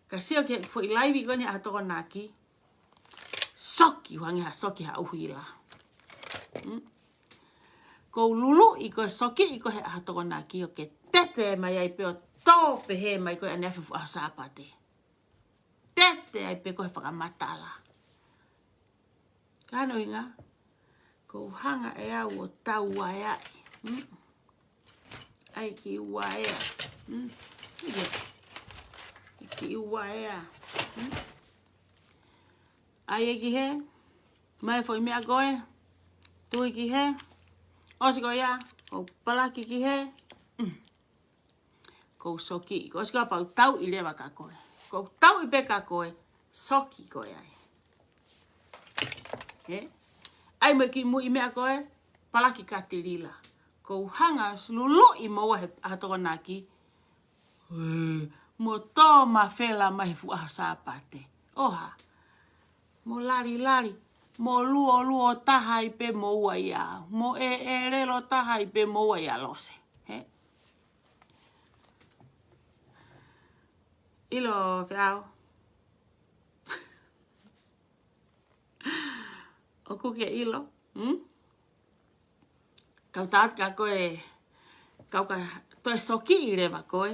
Ka sio ke fo i laivi koni a toko naki. Soki wangi ha soki ha uhi la. Ko lulu i koe soki i koe ha toko naki o ke tete mai ai peo tō pehe mai koe ane awhifu a sāpate. Tete ai pe koe whakamatala. Kano inga, ko hanga e au o tau ai ai. Ai ki ua ea. Ki ua ea. Ai e ki he, mai fo i mea koe, tui ki he, osi ko ia, ko palaki ki he, ko soki, ko osi ko pau tau i lewa ka koe. Ko tau i pe ka koe, soki koe ai. Ai me ki mu i mea koe, palaki ka tirila. Ko hanga lulu i moa he ahatoko naki. Mo tō ma whela mahi fu aha sāpate. Oha. Mo lari lari. Mo luo taha i pe mo ua i au. Mo relo taha i pe mo ua i a lose. Ilo whiau. O kuke ilo. Kau taat ka koe. Kau ka toe soki i rewa koe.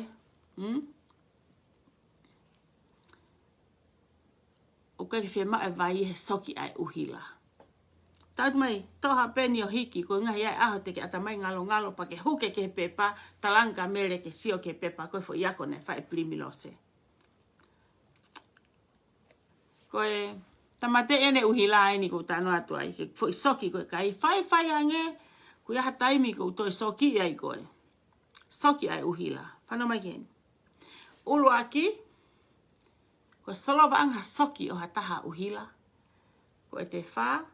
O koe ki whiema e vai he soki ai uhila. Taat mai, toha peni o hiki koe ngahi ai aho te ke atamai ngalo pa ke huke ke pepa, talanga mere ke sio ke pepa koe fo iako ne whae primilose. Koe tamate ene uhila eni ko tano atu ai. Ke fo soki koe kai whai ange. Ko iaha taimi ko toi soki ai koe. Soki ai uhila. Whano mai ken. Ulu aki. Ko solo anga soki o hataha uhila. Ko e te wha.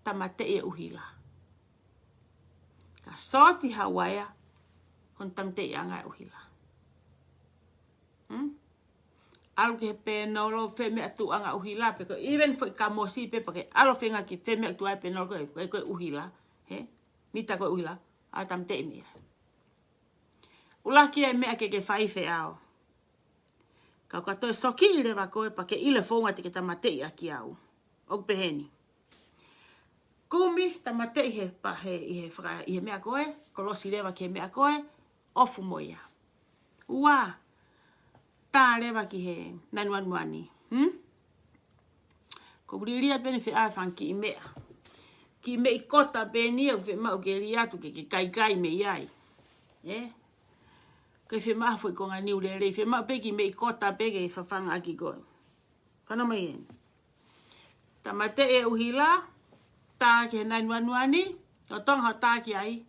Tamate e uhila. Ka soti hawaia. Kon tamate e anga uhila. Alu ke pe nolo fe me atu anga uhila pe ko even foi kamosi pe porque alo fenga ki fe me atu ai pe nolo ko uhila mita ko uhila atam te me ula ki e me ke fai fe ao ka ka to soki le va ko pa ke ile fonga te ke tamate aki au o peheni kumi tamate he pa he fra he me ko ko lo si le va ke me ko ofu moia ua ta lewa ki he nanuanuani. Ko uriria pene whi awhan ki i mea. Ki i mea i kota pene au whi mau ke riatu ke kai me iai. Ke whi maa fui konga niu le rei. Whi maa pe ki mea i kota pe ke whawhanga aki koe. Whana mai en. Tamate e uhila. Tā ke he nanuanuani. O tonga o tā ki ai.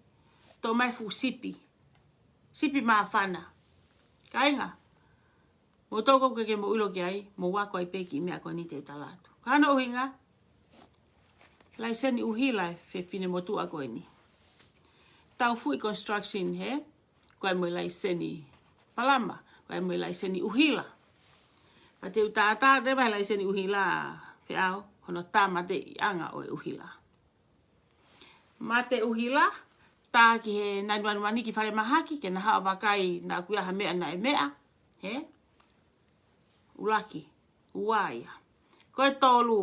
Tō mai fu sipi. Sipi maa whana. Kainga. Mo toko ke mo ulo ki ai, mo wako ai peki mea ko ni te utalatu. Kano uhinga, lai seni uhila fe fine mo tu ako ni. tau fui construction he, koe mo lai seni palama, koe mo lai seni uhila. Pa te utata rewa lai seni uhila whiau, hono tā mate I anga o uhila. Mate uhila, tā ki he nanuanuani ki whare mahaki, ke na haa wakai na kuia ha mea na e mea, he? Ulaki, uaia. Koe tōlu,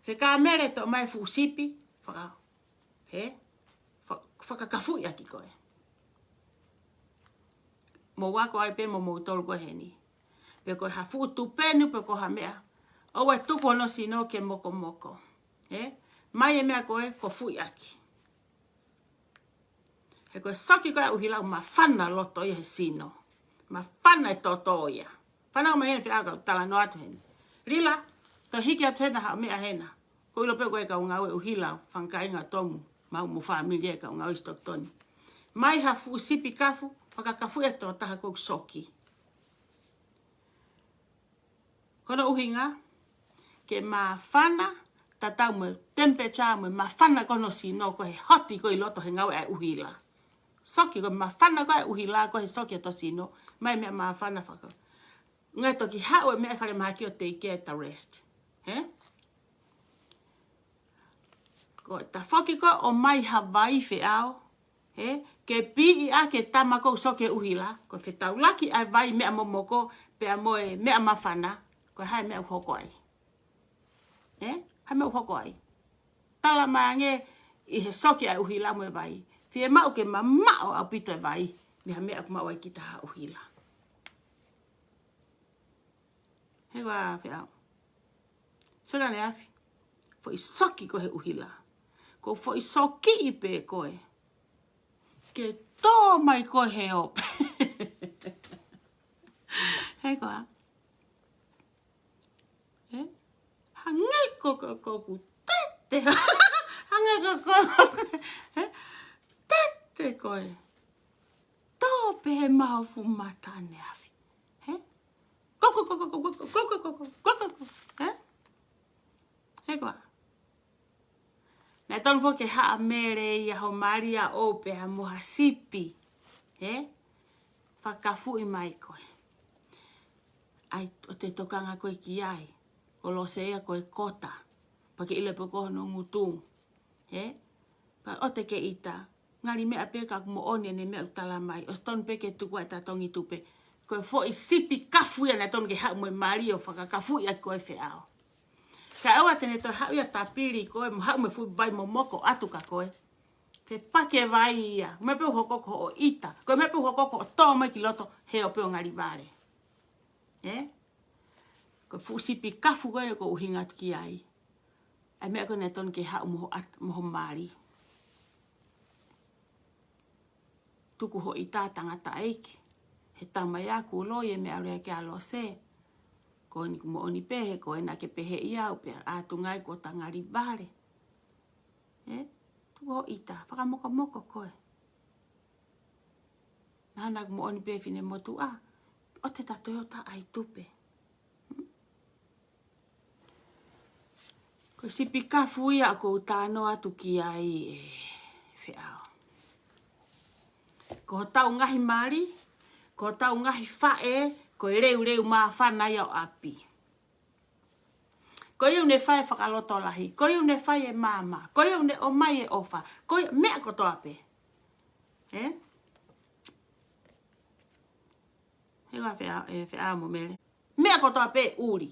ke kā mere to mai fusipi, whakau, he? Whakakafui aki koe. Mo wako ai pe mo tōlu koe he ni. Pe koe ha futu penu, pe koe ha mea. Owe tuku no sino ke moko moko. He? Mai e mea koe, ko fui aki. He koe soki koe uhila ma whana loto I he sino. Ma whana e toto ia. Whana o mahene whiaka tala no atu hene. Rila, to hiki atu hena ha mea hena. Ko ilo pe koe ka ungawe uhila, whankai ngā tomu. Mau mo whaamilia ka ungawe stoktoni. Mai ha fu sipi kafu, whakakafu e to taha kou soki. Kono uhinga, ke ma whana, tatau me temperature me ma whana kono sino ko he hoti ko I loto he ngawe ai uhila. Soki ko ma whana ko ai uhila ko he soki to sino, mai mea ma whana whaka. Ngai toki hao e mea whare mahaki o te ike ta rest. He? Ko ta whoki ko o mai Hawaii whiau, he? Ke pi I a ke tama ko soki uhila, ko whetau laki ai vai mea momoko, pe a moe mea ma whana, ko hai mea uhoko ai. He? Hai mea uhoko ai. Tala maange I he soki ai uhila mo e vai. Fie mau ke mamao au pito e vai. Mea mea kumau ai kita ha uhila. He wa whiau. Saka ne afi. Fo I soki ko he uhila. Ko fo I soki I pe koe. Ke tō mai koe he ope. He koa. He? Hangai ko tete. Hangai ko. He? Tete koe. Tō pe he maho fu matane afi. He? Koko. He? He koa. Nai tonu fo ke haa mere I ho maria o pe ha moha sipi. He? Whakafu I mai koe. Ai o te tokanga koe ki ai. O lo sea koe kota. Pa ke ile pe koho no ngutu. He? Pa o te ke ita. Ngari mea pe ka kumo oni ne mea utala mai. O stone pe ke tuku ai tatongi tupe. Koe fo I sipi kafu ia na tonu ke haa moe maria o whakakafu ia koe whiau. Ka awa tene to hau ia tapiri koe, mo hau me fui vai mo moko atu ka koe. Te pake vai ia, me peu hokoko o ita, koe me peu hokoko o tō mai ki loto, he o peo ngari vare. Koe fusipi kafu koe ko uhinga atu ki ai. Ai mea koe ne tonu ke hau moho maari. Tuku ho ita tangata eiki. He tamai aku loi e mea rea ke alo se. Ko ni mo oni pehe ko na ke pehe ia o pe a tungai ko tangari vale. Tu go ita pa moko ko. Na na mo oni pehe fine mo tu a. O te ta Toyota ai tupe. Ko si pika fuia ko tano atu ki ai feao. Ko tau ngahi mari, ko tau ngahi fae, ko reu ma whana ia o api. Ko iu ne whae whakaloto lahi, ko iu ne whae e mama, ko iu ne o mai e ofa, ko iu mea koto ape. Hewa whea mo mere. Mea koto ape e uri,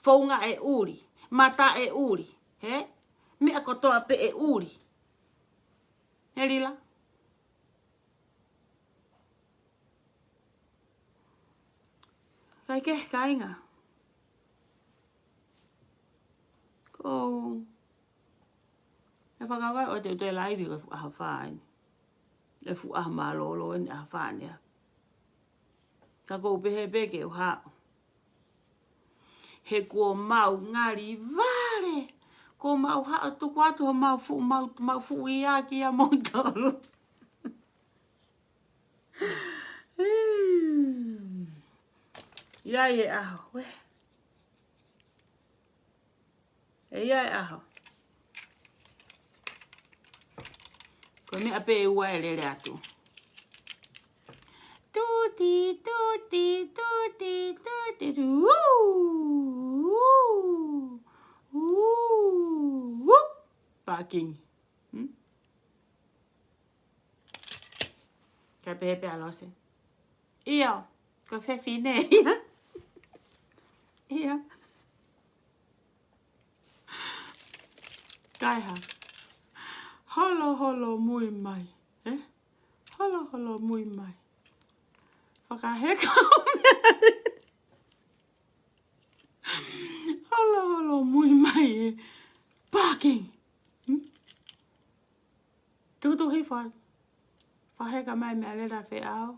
whaunga e uri, mata e uri, mea koto ape e uri. He rila? Kai ke kainga. Ko. E whakawai o te laivi ko aha whaani. E fu aha malolo en aha whaani. Ka kou pehe peke o hao. He kua mau ngari vare. Ko mau hao tuku atu ho mau fu ia ki a moutolu. Ia e aho, we. Ia e aho. Ko me ape e ua e lere atu. Tuti, tuti, tuti, tuti, Parking. Ka pepe alose. Iyo, ko fe fine. Iyo. Kai ha. Holo holo mui mai. Holo holo mui mai. Whakaheka o mea. Holo holo mui mai e. Parking. Tutu hi whai. Whaheka mai mea lera whi au.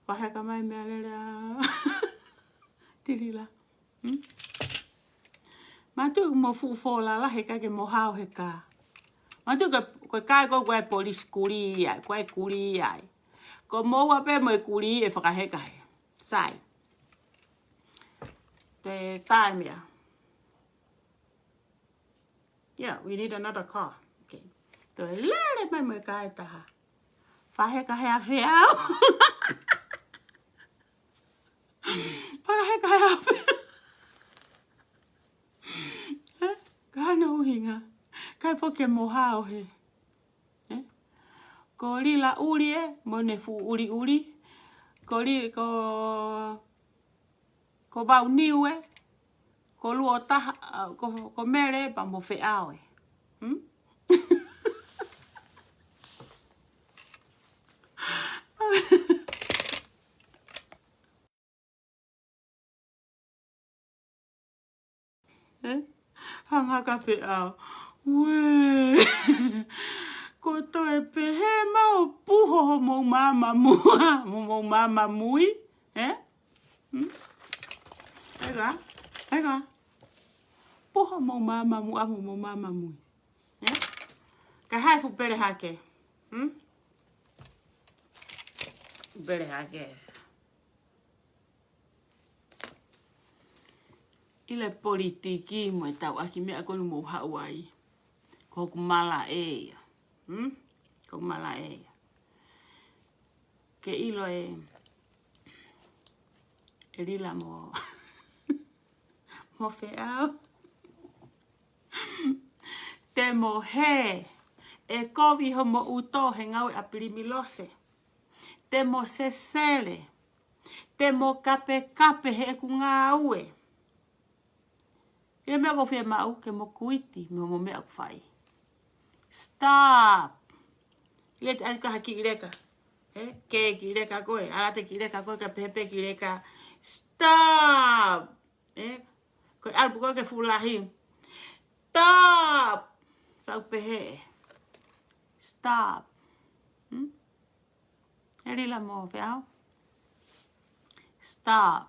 Whaheka mai mea lera. Tirila. Matu mo fu fola la he ka ke mo hao he ka. Matu ko kai ko koe police kuri ai, koe kuri ai. Ko mo wa pe mo kuri e whakaheka he. Sai. Te time ya. Yeah, we need another car. Okay. To lere mai mo kai taha. Whaheka he a whi au. Whaheka he a whi au. Ka no hinga. Kai poke mo hao he. Ko lila uri e, mo ne fu uri uri. Ko bau niu e. Ko luo taha, ko mere pa mo whi au e. Hanga ka whi au. Wee. Ko toi pehe mau puho mo mama mua. Mo mama mui. Ega. Puho mo mama mua mo mama mui. Ka hai fu pere hake. Pere hake. Ile politiki mo e tau aki mea konu mo hauai. Ko kumala e. Ko kumala e. Ke ilo e. E rila mo. Mo whi au. Te mo he. E kovi ho mo uto he ngau e apirimi lose. Te mo sesele. Te mo kape kape he ku ngā ue. Ile mea ko whia mau ke mo kuiti mo mea ku whai. Stop. Ile te aika haki ki reka. Ke ki reka koe. Arate ki reka koe ka pepe ki reka. Stop. Koe alpu koe ke fulahi. Stop. Tau pehe. Stop. Eri la mo whiau. Stop.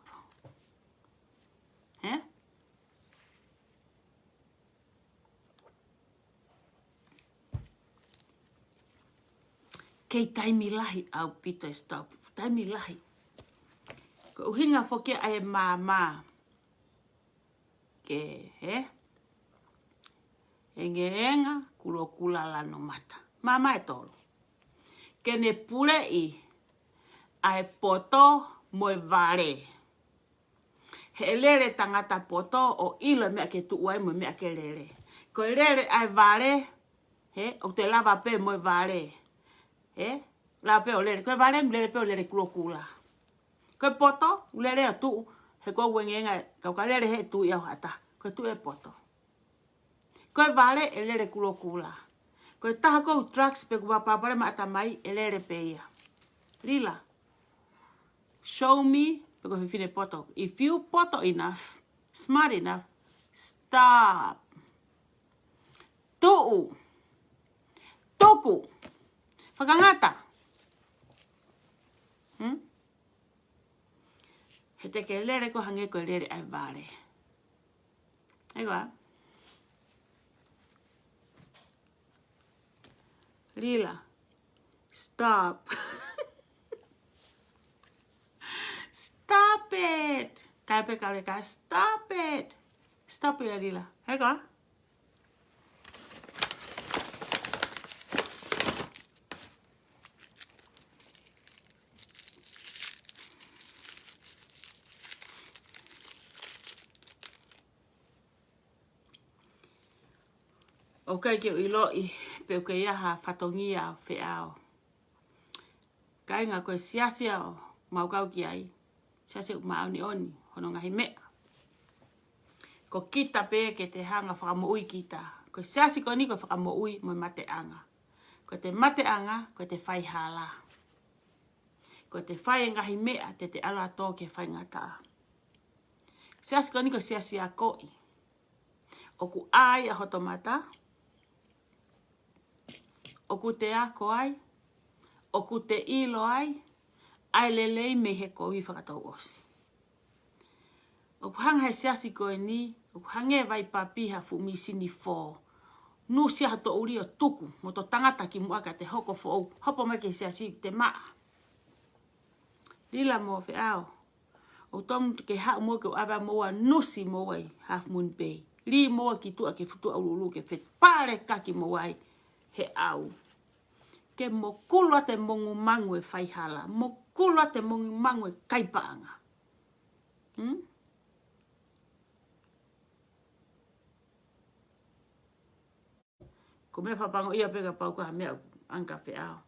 Kei taimi lahi au pita stop. Taimi lahi. Ko uhinga whoke ai mama. Ke enga kulo kula lano mata. Mama e tolo. Ke ne pule i ai poto moe vare. He lere tangata poto o ilo mea ke tuuai mo mea ke lere. Ko lere ai vare. O te lava pe moe vare. La pe o lere. Koe vare lere pe o lere kulo kula. Koe poto lere o tu. He ko wengenga. Kau ka lere he tu iau hata. Koe tu e poto. Koe vare e lere kulo kula. Koe taha kou trucks pe kuwa papare ma ata mai e lere pe ia. Rila. Show me. Pe koe whine poto. If you poto enough. Smart enough. Stop. Tuu. Toku. Whakangata. He te ke lere ko hange ko lere ai vare. Egoa. Rila. Stop. Stop it. Kalpe kaleka. Stop it. Stop it, Rila. Egoa. Okay ke iloi pe ke ia fatongia feao. Kai nga ko siasia mau kau ki ai. Siasia mau ni oni hono ngahi mea. Ko kita pe ke te hanga whakamoui kita. Ko siasi ko ni ko whakamoui mo mate anga. Ko te mate anga ko te whai hala. Ko te whai ngahi mea te ala tō ke whai ngata. Siasi ko ni ko siasi a koi. Oku ai a hotomata. Oku te ako ai. Oku te ilo ai. Ai lelei me he ko i whakatau osi. Oku hanga he siasi ko ni. Oku hange vai papiha fu misini fō. Nu sia hato uri o tuku. Mo to tangata ki muaka te hoko fō. Hopo mai ke siasi te maa. Lila mo fe au. O tom ke ha mo ke aba mo nusi mo ai half moon bay. Li mo ki tu ke futu ulu ke fet pare ka ki mo ai he au. Ke mo kulo te mongu mangu e fai hala. Mo kulo te mongu mangu e kaipaanga. Ko me whapango ia pega pau ka mea anka fe au.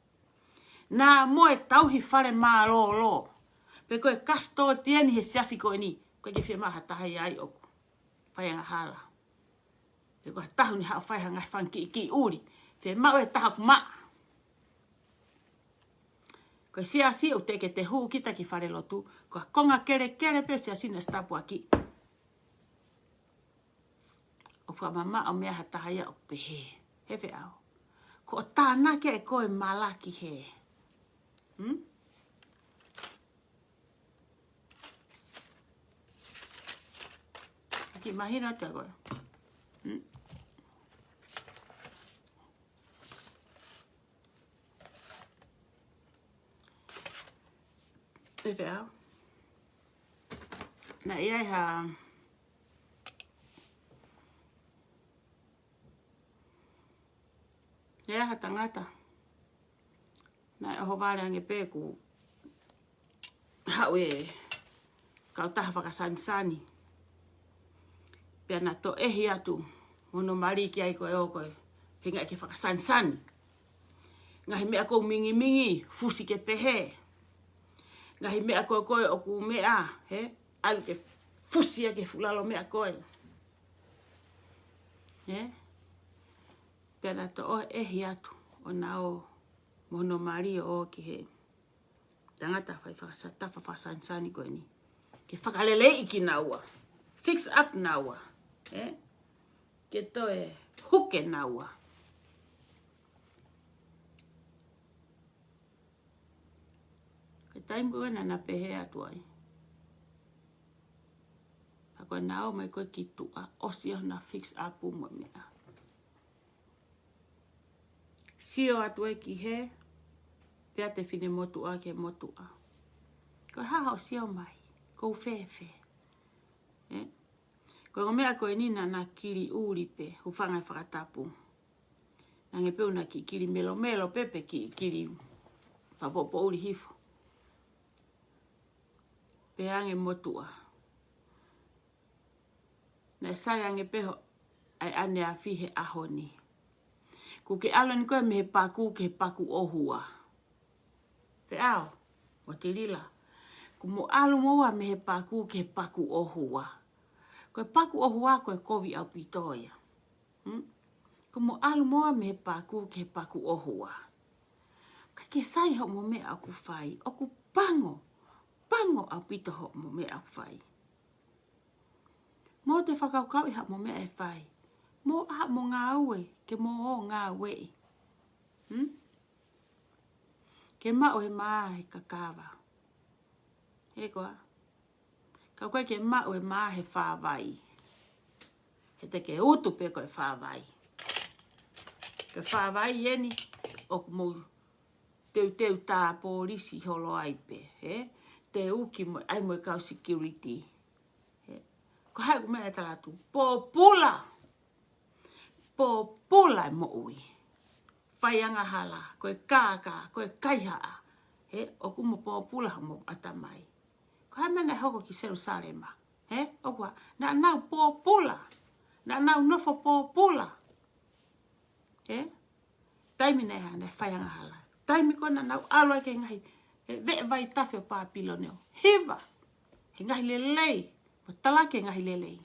Nā mo e tauhi whare mā lo lo. Pe koe kasto tieni he siasi koe ni. Koe ke whia maha tahai ai oku. Whaianga hala. Pe koe tahu ni hao whaiha ngai whanki ki uri. Fe mau e taha ku maa. Koe siasi o teke te huu kita ki whare lotu. Koe konga kere kere pe siasi na stapu aki. O whamama o mea ha tahai au pe he. He fe au. Ko tāna ke e koe malaki he. Ki mahina te koe. Te fe au. Na iai ha... Ia ha tangata. Na e ho vale ange pe ku hau e kau taha whakasanisani. Pea na to ehi atu mono mari ki ai koe o koe pinga ke whakasanisani. Ngahi mea kou mingi mingi fusi ke pehe. Ngahi mea koe koe o ku mea he alu ke fusi ke fulalo mea koe. He? Pea na to o ehi atu o na o mono mari o ki he. Tangata whai whakasanisani koe ni. Ke whakalele iki naua. Fix up naua. Ke to e huke naua. Ke taimu koe na pehe atu ai. Ako nao mai koe ki tua. Osio na fix up umo mea. Sio atu e ki he. Pea te whine motua ke motua. Ko haho sio mai. Ko fefe. Ko mea koe nina na kiri uri pe. Hufanga e whakatapu. Nange peu na ki kiri melo melo pepe ki kiri. Papopo uri hifu. Pe ange motua. Na sai ange peho. Ai ane a fihe ahoni. Ku ke alon koe me he paku ke paku ohua. Pe au. O te lila. Ku mo alu moa me he paku ke paku ohua. Koe paku ohua koe kovi au pitoia. Ku mo alu moa me he paku ke paku ohua. Ka ke sai ho mo me aku fai. Oku pango. Pango au pito ho mo me aku fai. Mo te whakaukau i ha mo me e fai. Mo ha mo ngā ue. Ke mo o ngā ue. Ke mao he maa he kakawa. He koa. Ka koe ke mao he maa he whāwai. He te ke utu pe koe whāwai. Ke whāwai eni. O mo teu tā pōrisi holo ai pe. Te uki mo ai mo kau security. Ko hai ku mea talatu. Pōpula. Pōpula mo ui. Whaianga hala. Koe kāka. Koe kaihaa. O kumo pōpula mo atamai. Ko hai mena hoko ki Jerusalema. O kua. Na nau pōpula. Na nau nofo pōpula. E? Taimi nei hana whaianga hala. Taimi kona nau aloi ke ngahi. E ve vai tafe o pāpilo neo. Hiva. He ngahi lelei. O talake ngahi lelei.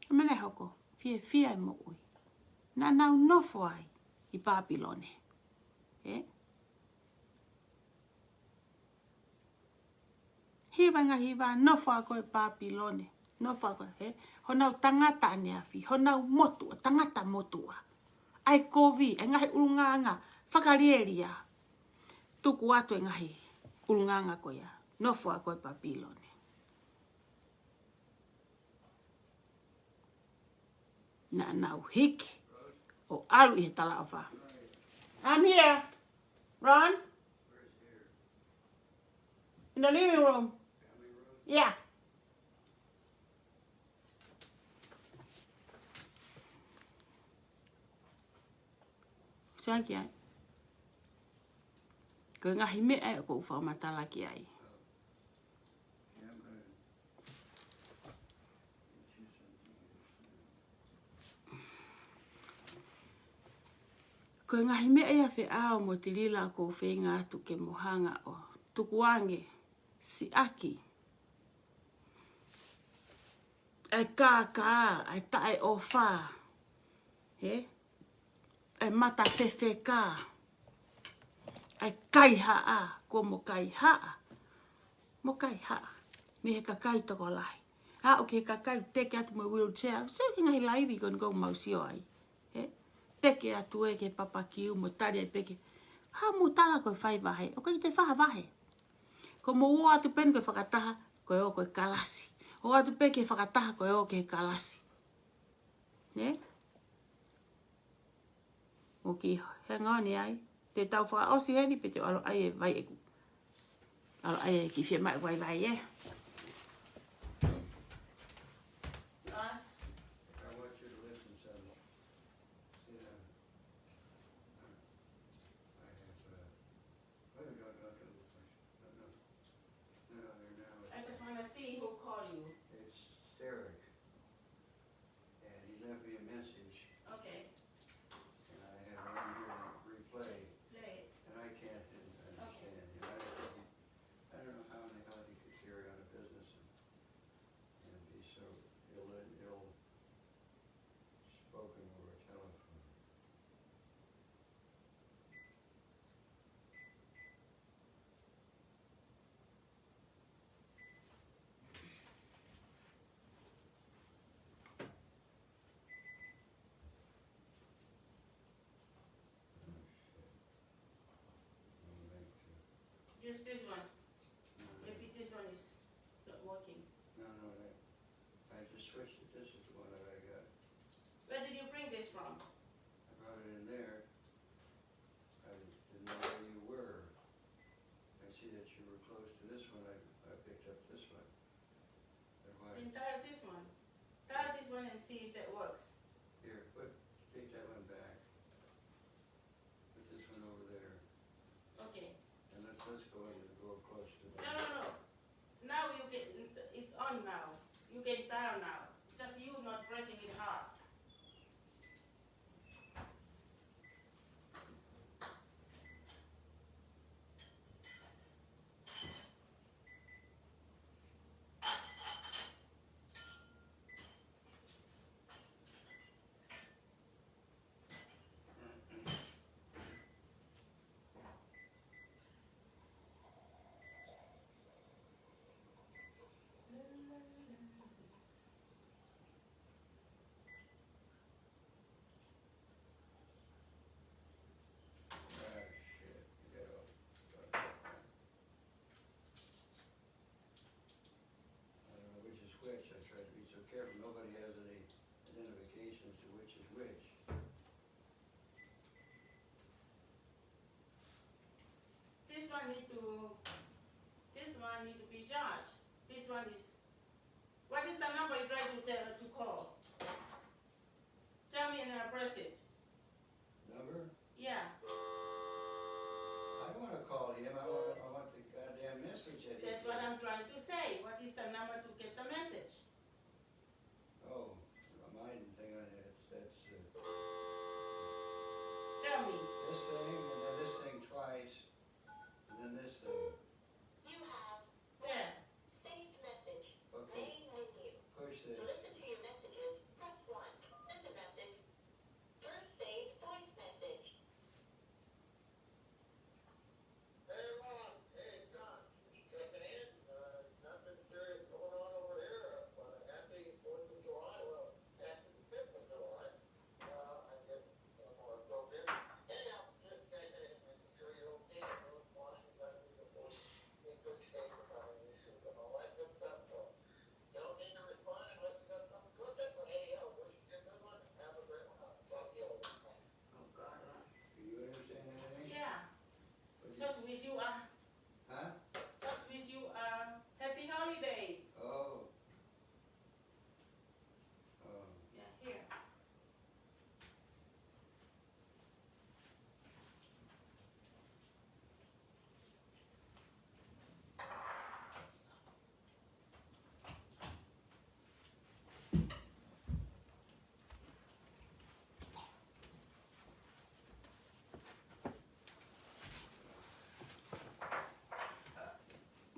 E mene hoko. Fia e mo ui. Na nau nofo ai. I pāpilone. E? Hiva ngahi va nofo a koe pāpilone. Nofo a koe. E? Honau tangata ane afi. Honau motua. Tangata motua. Ai kovi. E ngahi urunganga. Whakarieria. Tuku atu e ngahi urunganga ko ia. Nofo a koe papilone. Na nau hiki. O alu i he tala o wha. I'm here. Ron? In the living room. Yeah. Saan ki ai. Ko ngahi me ai ko uwha matala ki ai. Ko ngahi me ai a whi ao mo te lila ko whenga atu ke mohanga o tukuange si aki. Ai kā, ai tae o wha. He? Ai mata whewhe kā. Ai kai haa, ko mo kai haa. Mo kai haa. Me he kakai toko lai. Ha o ke kakai teke atu mo wheelchair. Se ki ngahi laivi kon kou mausio ai. He? Teke atu e ke papakiu mo tari ai peke. Ha mu tala koe whai wahe. O kai te whaha wahe. Ko mo ua atu pen koe whakataha koe o koe kalasi. O atu peke whakataha koe o ke kalasi. Ne? O ki hengoni ai. Te tau whaka osi heni pe te alo ai e vai eku. Alo ai e ki whia mai vai vai e. I just want to see who called you. It's Derek, and he left me a message, Okay, and I have one here to replay, play it. and I can't understand. You know, I don't know how in the hell he could carry on a business and be so ill-spoken over a telephone. Use this one. Maybe this one is not working. No, I just switched it. This is the one that I got. Where did you bring this from? I brought it in there. I didn't know where you were. I see that you were close to this one. I picked up this one. But why? Then try this one. Try this one and see if that works. Here, take that one back. Put this one over there. Okay. And let's go close to No, that. no, no. Now you can, it's on now. You can dial now. Just you not pressing it hard. Shit. You got off. I don't know which is which. I try to be so careful. Nobody has any identification as to which is which. This one need to be charged. This one is, what is the number you try to call? Tell me and I'll press it. Number? Yeah. I don't want to call him. I want the goddamn message that he That's what sent. I'm trying to say. What is the number to get the message? Oh, mine thing on it. That's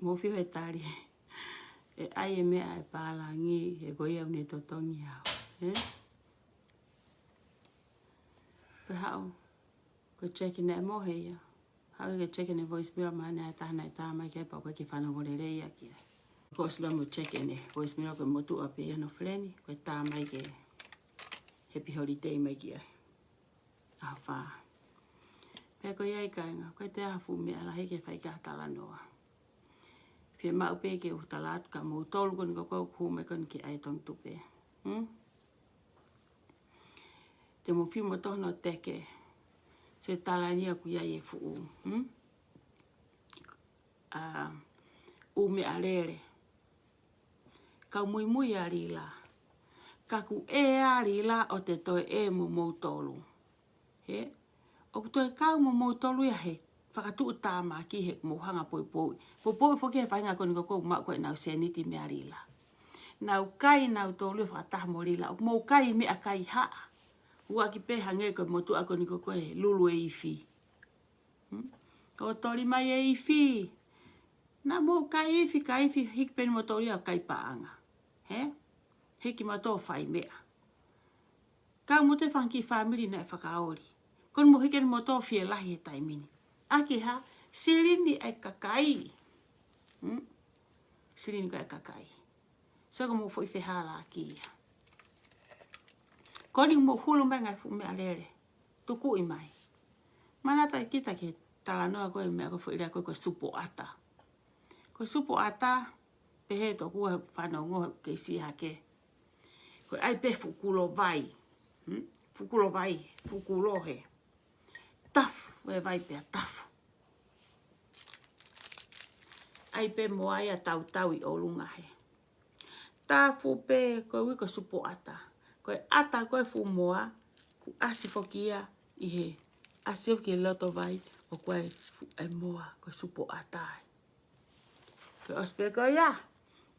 Mo fi he tari. E ai e mea e pālangi e koe au ne totongi au. Pe hao, ko checking e mo heia. Hao ke checking e voicemail mana e tahana e tāmai ke pa koe ki whanangore reia ki. Ko sila mo checking e voicemail ko motu a pe no freni. Koe tāmai ke happy holiday mai ki ai. A wha. Pe koe iai kainga, koe te hafu mea la heke whai ka tala noa. Fie mau pe ke utala atu ka mo tolu koni ko koe kume koni ki ai tong tupe. Te mo fi mo tono teke. Se tala nia ku iai e fuu. Ume alere. Kau mui mui ari la. Kaku e ari la o te toe e mo tolu. He? O toi kau mo tolu ya he. Whakatu tāma ki he mo hanga poi poi. Poi poi whoki he whainga koni ko mau koe nau seniti me ari la. Nau kai nau tolu whakataha mo rila. O mo kai me a kai haa. Ua ki pe hange ko mo tu ako ni ko koe lulu e ifi. O tori mai e ifi. Na mo kai ifi hiki peni mo tori au kai paanga. He? Hiki ma tō whai mea. Kau mo te whanki family na e whakaori. Kon mo hiki mo tō fie lahi e taimini. Aki ha, sirini ai kakai. Sirini ko ai kakai. Saka mo fwoi whehala ki ia. Koni mo hulu mai ngai fu mea lere. Tuku i mai. Manata kita ke tala noa koe mea ko fwoi rea koe supo ata. Koe supo ata, pehe to kua whanau ngoha ke si hake. Koe ai pe fukulo vai. Fukulo vai, fukulo he. Tafu, we vai pea tafu. Ai pe mo ai a tau i olunga he. Tafu pe koe wiko supo ata. Koe ata koe fu moa, ku asi fokia i he. Asi fokia loto vai, o koe fu e moa, koe supo ata. Koe ospe koe ya.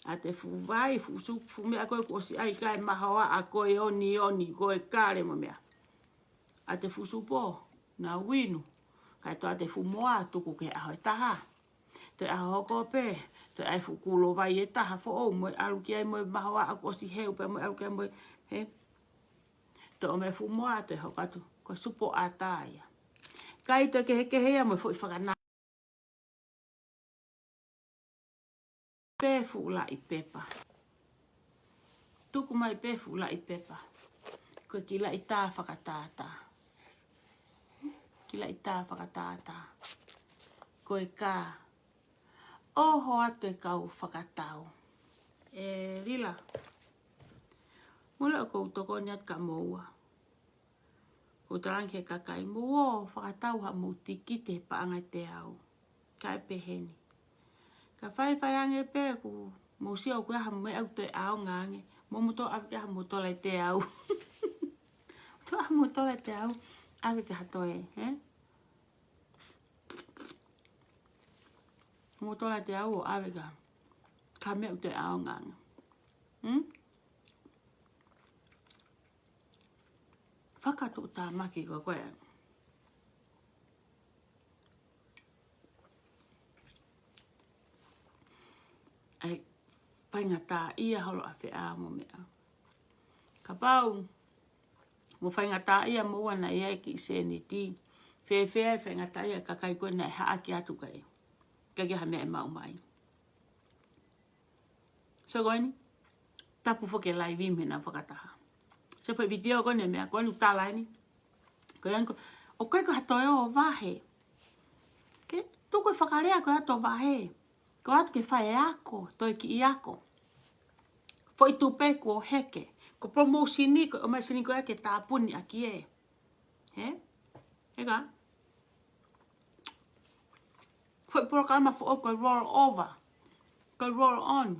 Ate fu vai, fu mea koe kuosi ai kai mahawa a koe oni, koe kare mo mea. Ate fu supo, na winu. Kai to ate fu moa, tuku ke aho e taha. Te aho ko pe, te ai fu kulo vai e taha fo o, moe aluki ai moe mahawa a kuosi heu, pe moe aluki ai moe, he. Te o me fu moa te hokatu, koe supo ataia. Kai to ke heke hea moe fu i whakana. Pe fu la i pepa. Tuku mai pe fu la i pepa. Koe ki la i tā whakatata. Ki la i tā whakatata. Koe kā. Oho atu e kau whakatau. Rila. Mula o kou toko ni at ka moua. Ko tarangi he kakai mo whakatau ha mo tikite pa angai te au. Kai peheni. Ka whai ange pe ku mo si au kua ha me au te au ngange. Mo muto awi ha mo tola te au. To ha mo tola te au. Awi ka hatoe. Mo tola te au o awi ka. Ka me au te au ngange. Whakatu tā maki ko koe. Ai whainga tā ia holo a whea mo mea. Ka pau, mo whainga tā ia mo wana ia ki se ni ti. Whea whainga tā ia kakai koe nei haa ki atu kai. Ka kia ha mea mau mai. So koe ni, tapu whoke lai wime na whakataha. Se whai video koe ne mea, koe nu tā lai ni. Koe anko, o koe ko hatoe o wahe. Ke, tu koe whakarea koe hato wahe. Ko atu ke whae ako, toi ki i ako. Fo i tupeku o heke. Ko promosini ko o mai sini ko ake tāpuni aki e. He? Ega? Fo i programa fo o ko roll over. Ko roll on.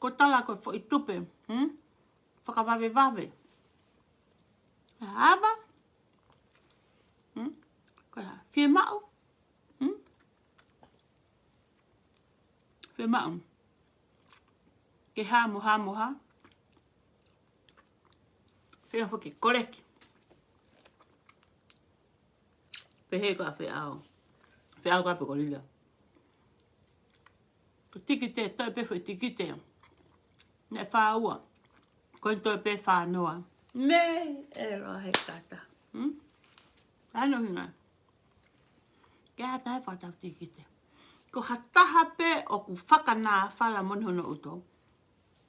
Ko tala ko fo i tupe. Whakawave wave. Hava? Ko ha. Fie mau? Fie mau? Ke hamu ha. Fie fo ke koreki. Pehe ko a fie au. Pea ka pe ko lila. Ko tiki te, toi pe fo tiki te. Ne wha ua. Ko toi pe wha noa. Me, e roa he kata. Ano hinga. Ke hata he whatau tiki te. Ko hataha pe o ku whakanā whala monhono uto.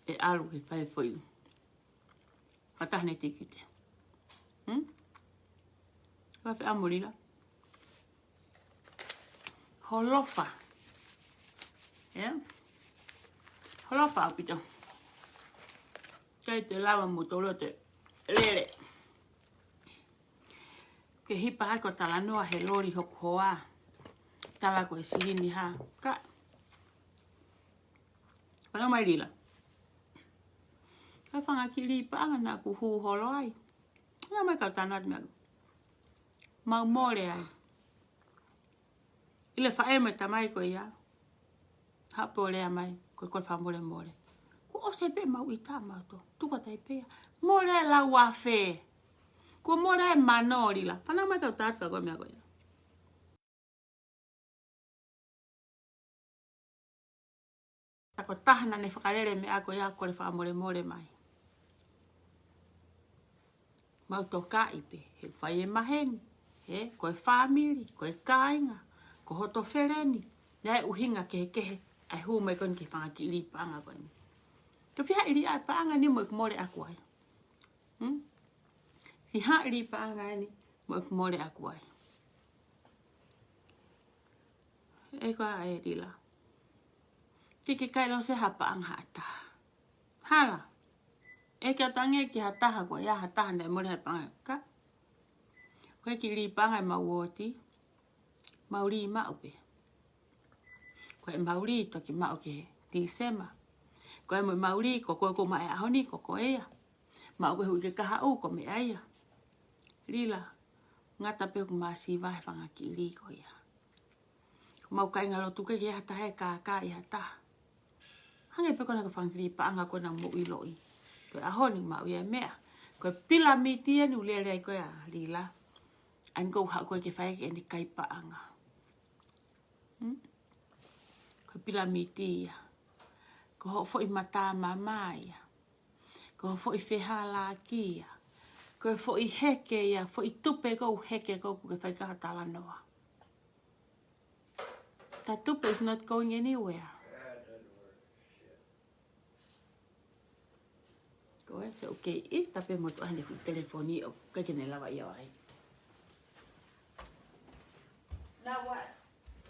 E aru ki pai fo iu. Hataha ne tiki te. Ka whi amurila. Holofa. Yeah. Holofa apito. Kei te lawa mutolo te lere. Ke hipa hako tala noa he lori hoku hoa. Tala ko e sirini ha. Ka. Wala mai rila. Ka whanga ki ripa anga na ku hu holo ai. Wala mai kau tanat mea. Mau more ai. Ile whae me tamai ko ia. Hapo lea mai. Ko koi wha more more. Ko o se pe mau i tā mau to. Tuka tai pea. More la wafe. Ko more manori la. Pana mai kau tātua ko mea ko ia. Tako tahana ne whakarere me ako ia ko le wha more more mai. Mau to ka ipe. He whai e maheni. He, ko e whamiri. Ko e kāinga. Ko hoto whereni. Nai uhinga kehe. Ai hu mai kon ki whanga ki li panga ko imi. Ka whiha iri ai panga ni mo ik more aku ai. Whiha iri panga ni mo ik more aku ai. E koa ai rila. Tiki kai lo se hapa anga hata. Hala. E kia tange ki hataha ko ia hataha nei more hai panga. Ka? Koe ki li panga i mauoti. Mauri i maupe. Koe mauri toki mau ki Disema. Koe mo mauri ko koe ko mai ahoni ko ko ea. Mau koe hui ke kaha u ko me aia. Lila. Ngata pe ku masi vai whanga ki li ko ia. Mau kai ngalo tuke ki hata he ka i hata. Hange pe kona ka whanga ki li paanga ko na mo i loi. Koe ahoni mau ia mea. Koe pila miti anu lele koe a lila. An go hau koe ke whae ki eni kai paanga. Koe pila miti ia. Ko ho fo i mata mama ia. Ko ho fo i wheha la ki ia. Ko fo i heke ia. Fo i tupe ko heke ko ke whai kaha tala noa. That tupe is not going anywhere. That doesn't work. Shit. Ko e te okay. I tape mo to ane fu telefoni o kai kene lawa ia ai. Now what?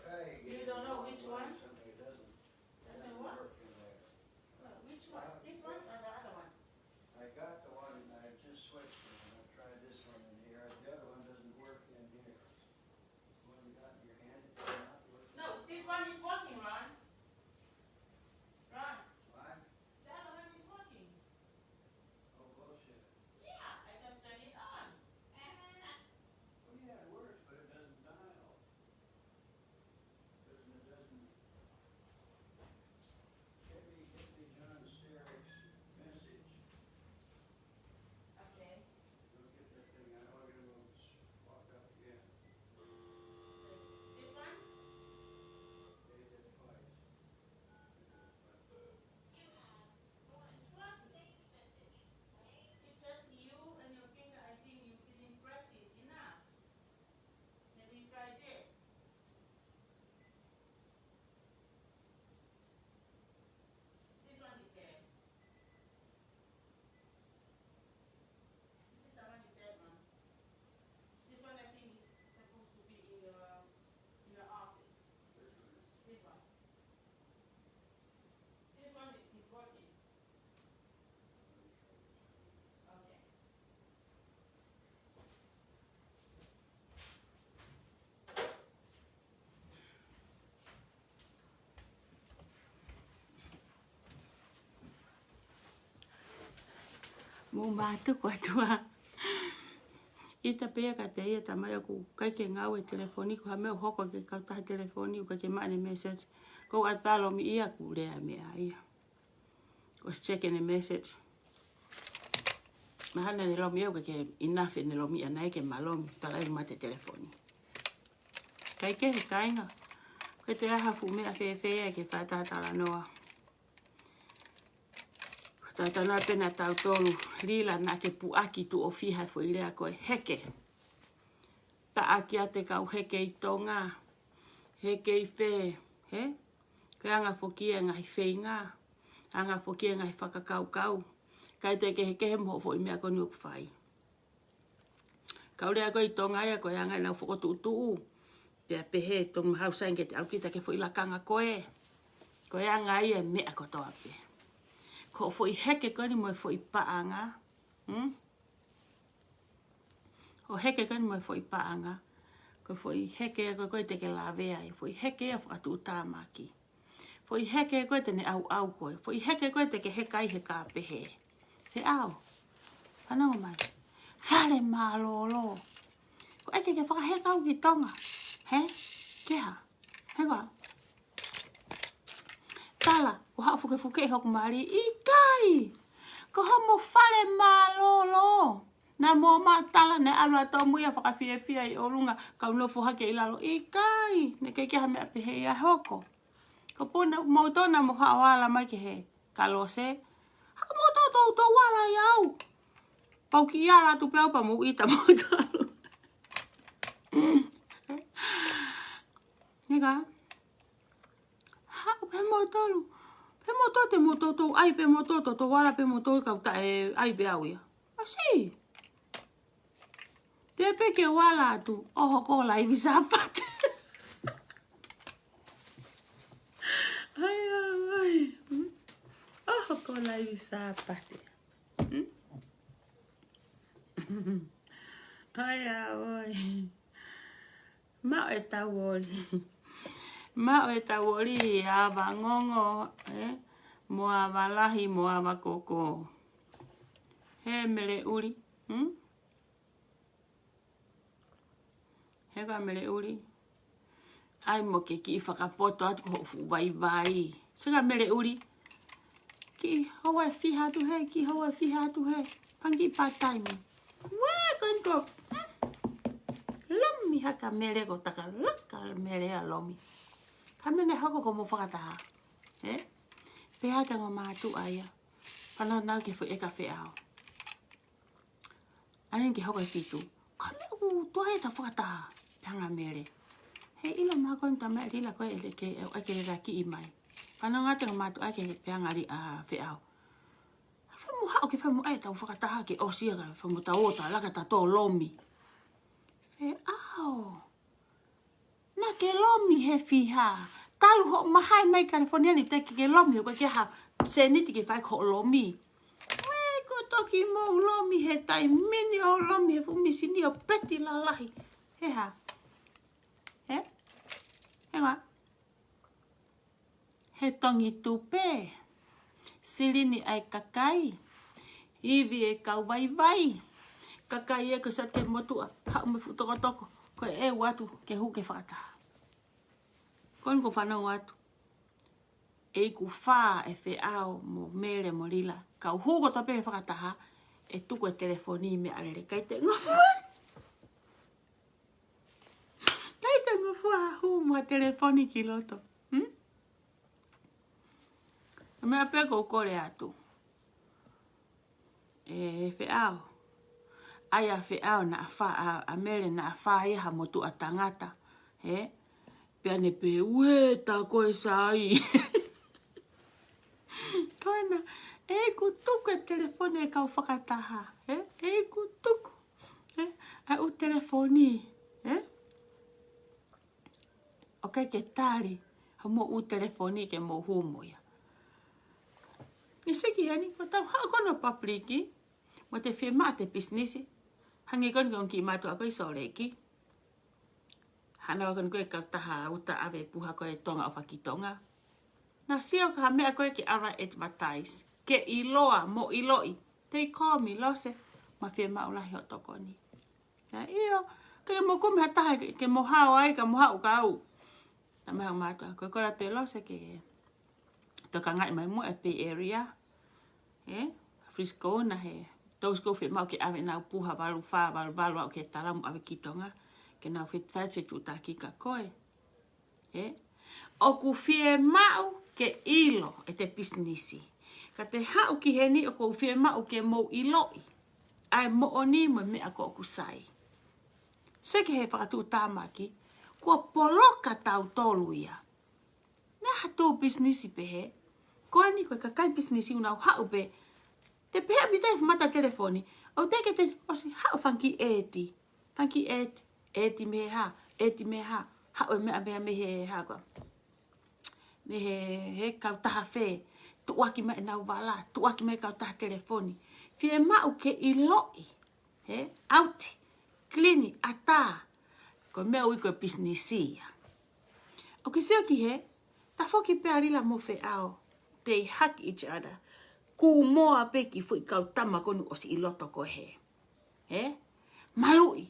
Right, You don't know which one? Something doesn't what? work in there. Which one? This one or the other one? I got the one, I just switched it, and I tried this one in here. The other one doesn't work in here. The one you got in your hand, it does not work. No, this one is working, Ron. Ron, What? the other one is working. Oh, bullshit. Yeah, I just turned it on. Well, yeah, it works, but it doesn't dial. It doesn't. Get me John Sterrick's message. Okay. Go get that thing. I know I'm gonna walk up again. This one? They did it twice. It's just you and your finger. I think you didn't press it enough. Maybe try this. This one is dead. This is the one is dead, man. This one I think is supposed to be in your office. This one. This one is working. Okay. Mo matu kwa tua. Ita pea ka te ia tamai aku kai ke ngau e telefoni ko ha meo hoko ke kautaha telefoni ka ke maane message. Ko at palo mi ia ku rea mea ia. Ko checking a message. Mahana ni lomi au ke enough ni lomi anai ke malomi talai mate telefoni. Kai ke he kainga. Koe te aha fu mea whewhea ke whātātara noa. Tātana pena tau tolu lila na ke puaki tu o fiha fo ilea koe heke. Ta aki a te kau heke I tonga. Heke I whe. He? Koe anga fokia ngai whenga. Anga fokia ngai whakakau. Kai te ke heke he moho fo I mea koni uku whai. Kau rea koe I tonga ia koe anga nau whakotu utu. Pea pehe tong mahausain ke te aukita ke fo I lakanga koe. Koe anga ia mea kotoa pe. Ko fo I heke koni mo fo I paanga. O heke koni mo fo I paanga. Ko fo I heke koe te ke lawea. Fo I heke a whakatu utamaki. Fo I heke koe te ne au koe. Fo I heke koe te ke hekai he ka pehe. He au. Whanau mai. Whare mālolo. Ko eke ke whakahekau ki tonga. He? Keha? He koa? Tala. Ko haa fuke hoku maari. Ikai! Ko homo whare mālolo. Na mo ma tala ne alua tō muia whakawhiawhia I orunga. Kau nofo hake I lalo. Ikai! Ne ke keha mea pehe ia hoko. Ko puna mo tōna mo haa wala mai ke he. Kalose. Haka mo tō wala I au. Pau ki ia ratu pēo pa mo ita mo talo. Nega. Haka pe mo tolu. Pe mo tō te mo tō ai pe mo tō wala pe mo tō kau ta e ai pe au ia. Asi. Te peke wala atu. Oho ko lai visapate. Ai. Oho ko lai visapate. Ai. Mau e tawori. Mau e tawori a vangongo. Moa valahi moa vakoko. He mele uri. He ka mele uri. Ai mo ke ki whakapoto atu ko fu vai. Sika mele uri. Ki hoa fiha tu he. Ki hoa fiha tu he. Pangi part-time. Wee konko. Lomi haka mele ko taka laka mele a lomi. Kamene hako ko mo whakataha. Pea tanga mātu aia. Pana nau ke whi eka whi au. Anen ke hoko e fitu. Kame u tua e ta whakataha. Panga mele. He ila mākon ta mea rila koe ele ke eke raki I mai. Pana ngā tanga mātu aia ke peanga ri a whi au. Whamu hao ke whamu aia tau whakataha ke osia ka whamu ta ota laka ta tō lomi. Whi au. Na ke lomi he fiha. Talu ho mahai mai California ni te ke lomi ko ke ha seniti ke fai ko lomi. Wei ko toki mo lomi he tai mini o lomi he fumi sini o peti la lahi. He ha. He? He wa. He tongi tupe. Silini ai kakai. Ivi e kau vai. Kakai e ko sa te motua. Ha me futoko. Ko e watu ke hu ke whakataha. Kon ko whanau atu. E ku wha e whe au mo mere mo lila. Kau huko tope e whakataha. E tuko e telefoni me arere. Kai te ngofua. Kai te ngofua hu mo telefoni ki loto. Mea peko kore atu. E whe au. Aia whe au na a a mere na a wha iha mo tu a tangata. Pea ne pe ue ta koe sai. Koena, e ku tuku e telefoni e kau whakataha. E ku tuku. A u telefoni. Ok ke tari. Ha mo u telefoni ke mo humoia. I siki hani, ko tau hao kono papriki. Mo te whima te pisnisi. Hangi kon ki matu a koe soreki. Hana wakon koe ka taha uta awe puha koe tonga o whakitonga. Na sio ka mea koe ki ara advertise. Ke iloa mo iloi. Te call me lose. Ma whia maulahi o tokoni. Na iyo. Ke mo kume hataha ke mo hao ai ka mo hao ka au. Na meha matua. Koe kora pe lose ke. Toka ngai mai mo e pe area. Frisco na he. Tau sko whia mau ke awe nau puha walu wha walu au ke talamu awe kitonga. ke nau fitu taki ka koe. O ku fie mau ke ilo e te pisnisi. Ka te hau ki he ni o ku fie mau ke mou iloi. Ai mo o ni mo mea ko ku sai. Se ke he whakatu tāmaki, kua poloka tau tolu ia. Nā hatu pisnisi pe he. Koe ni koe kakai pisnisi unau hau pe. Te peha bitai mata telefoni. O teke te osi hau whanki eti. Whanki eti. Eti me ha. Eti me ha. Hau e mea me he ha koa. Me he kau taha whē. Tuaki me nau wala. Tuaki me kau taha telefoni. Fie mau ke iloi. Auti. Klini. Ata. Ko mea ui koe pisnisia. O ki seo ki he. Ta whoki pēr ila mo whē ao. They hug each other. Ku moa peki fui kau tama konu o si iloto ko he. Malui.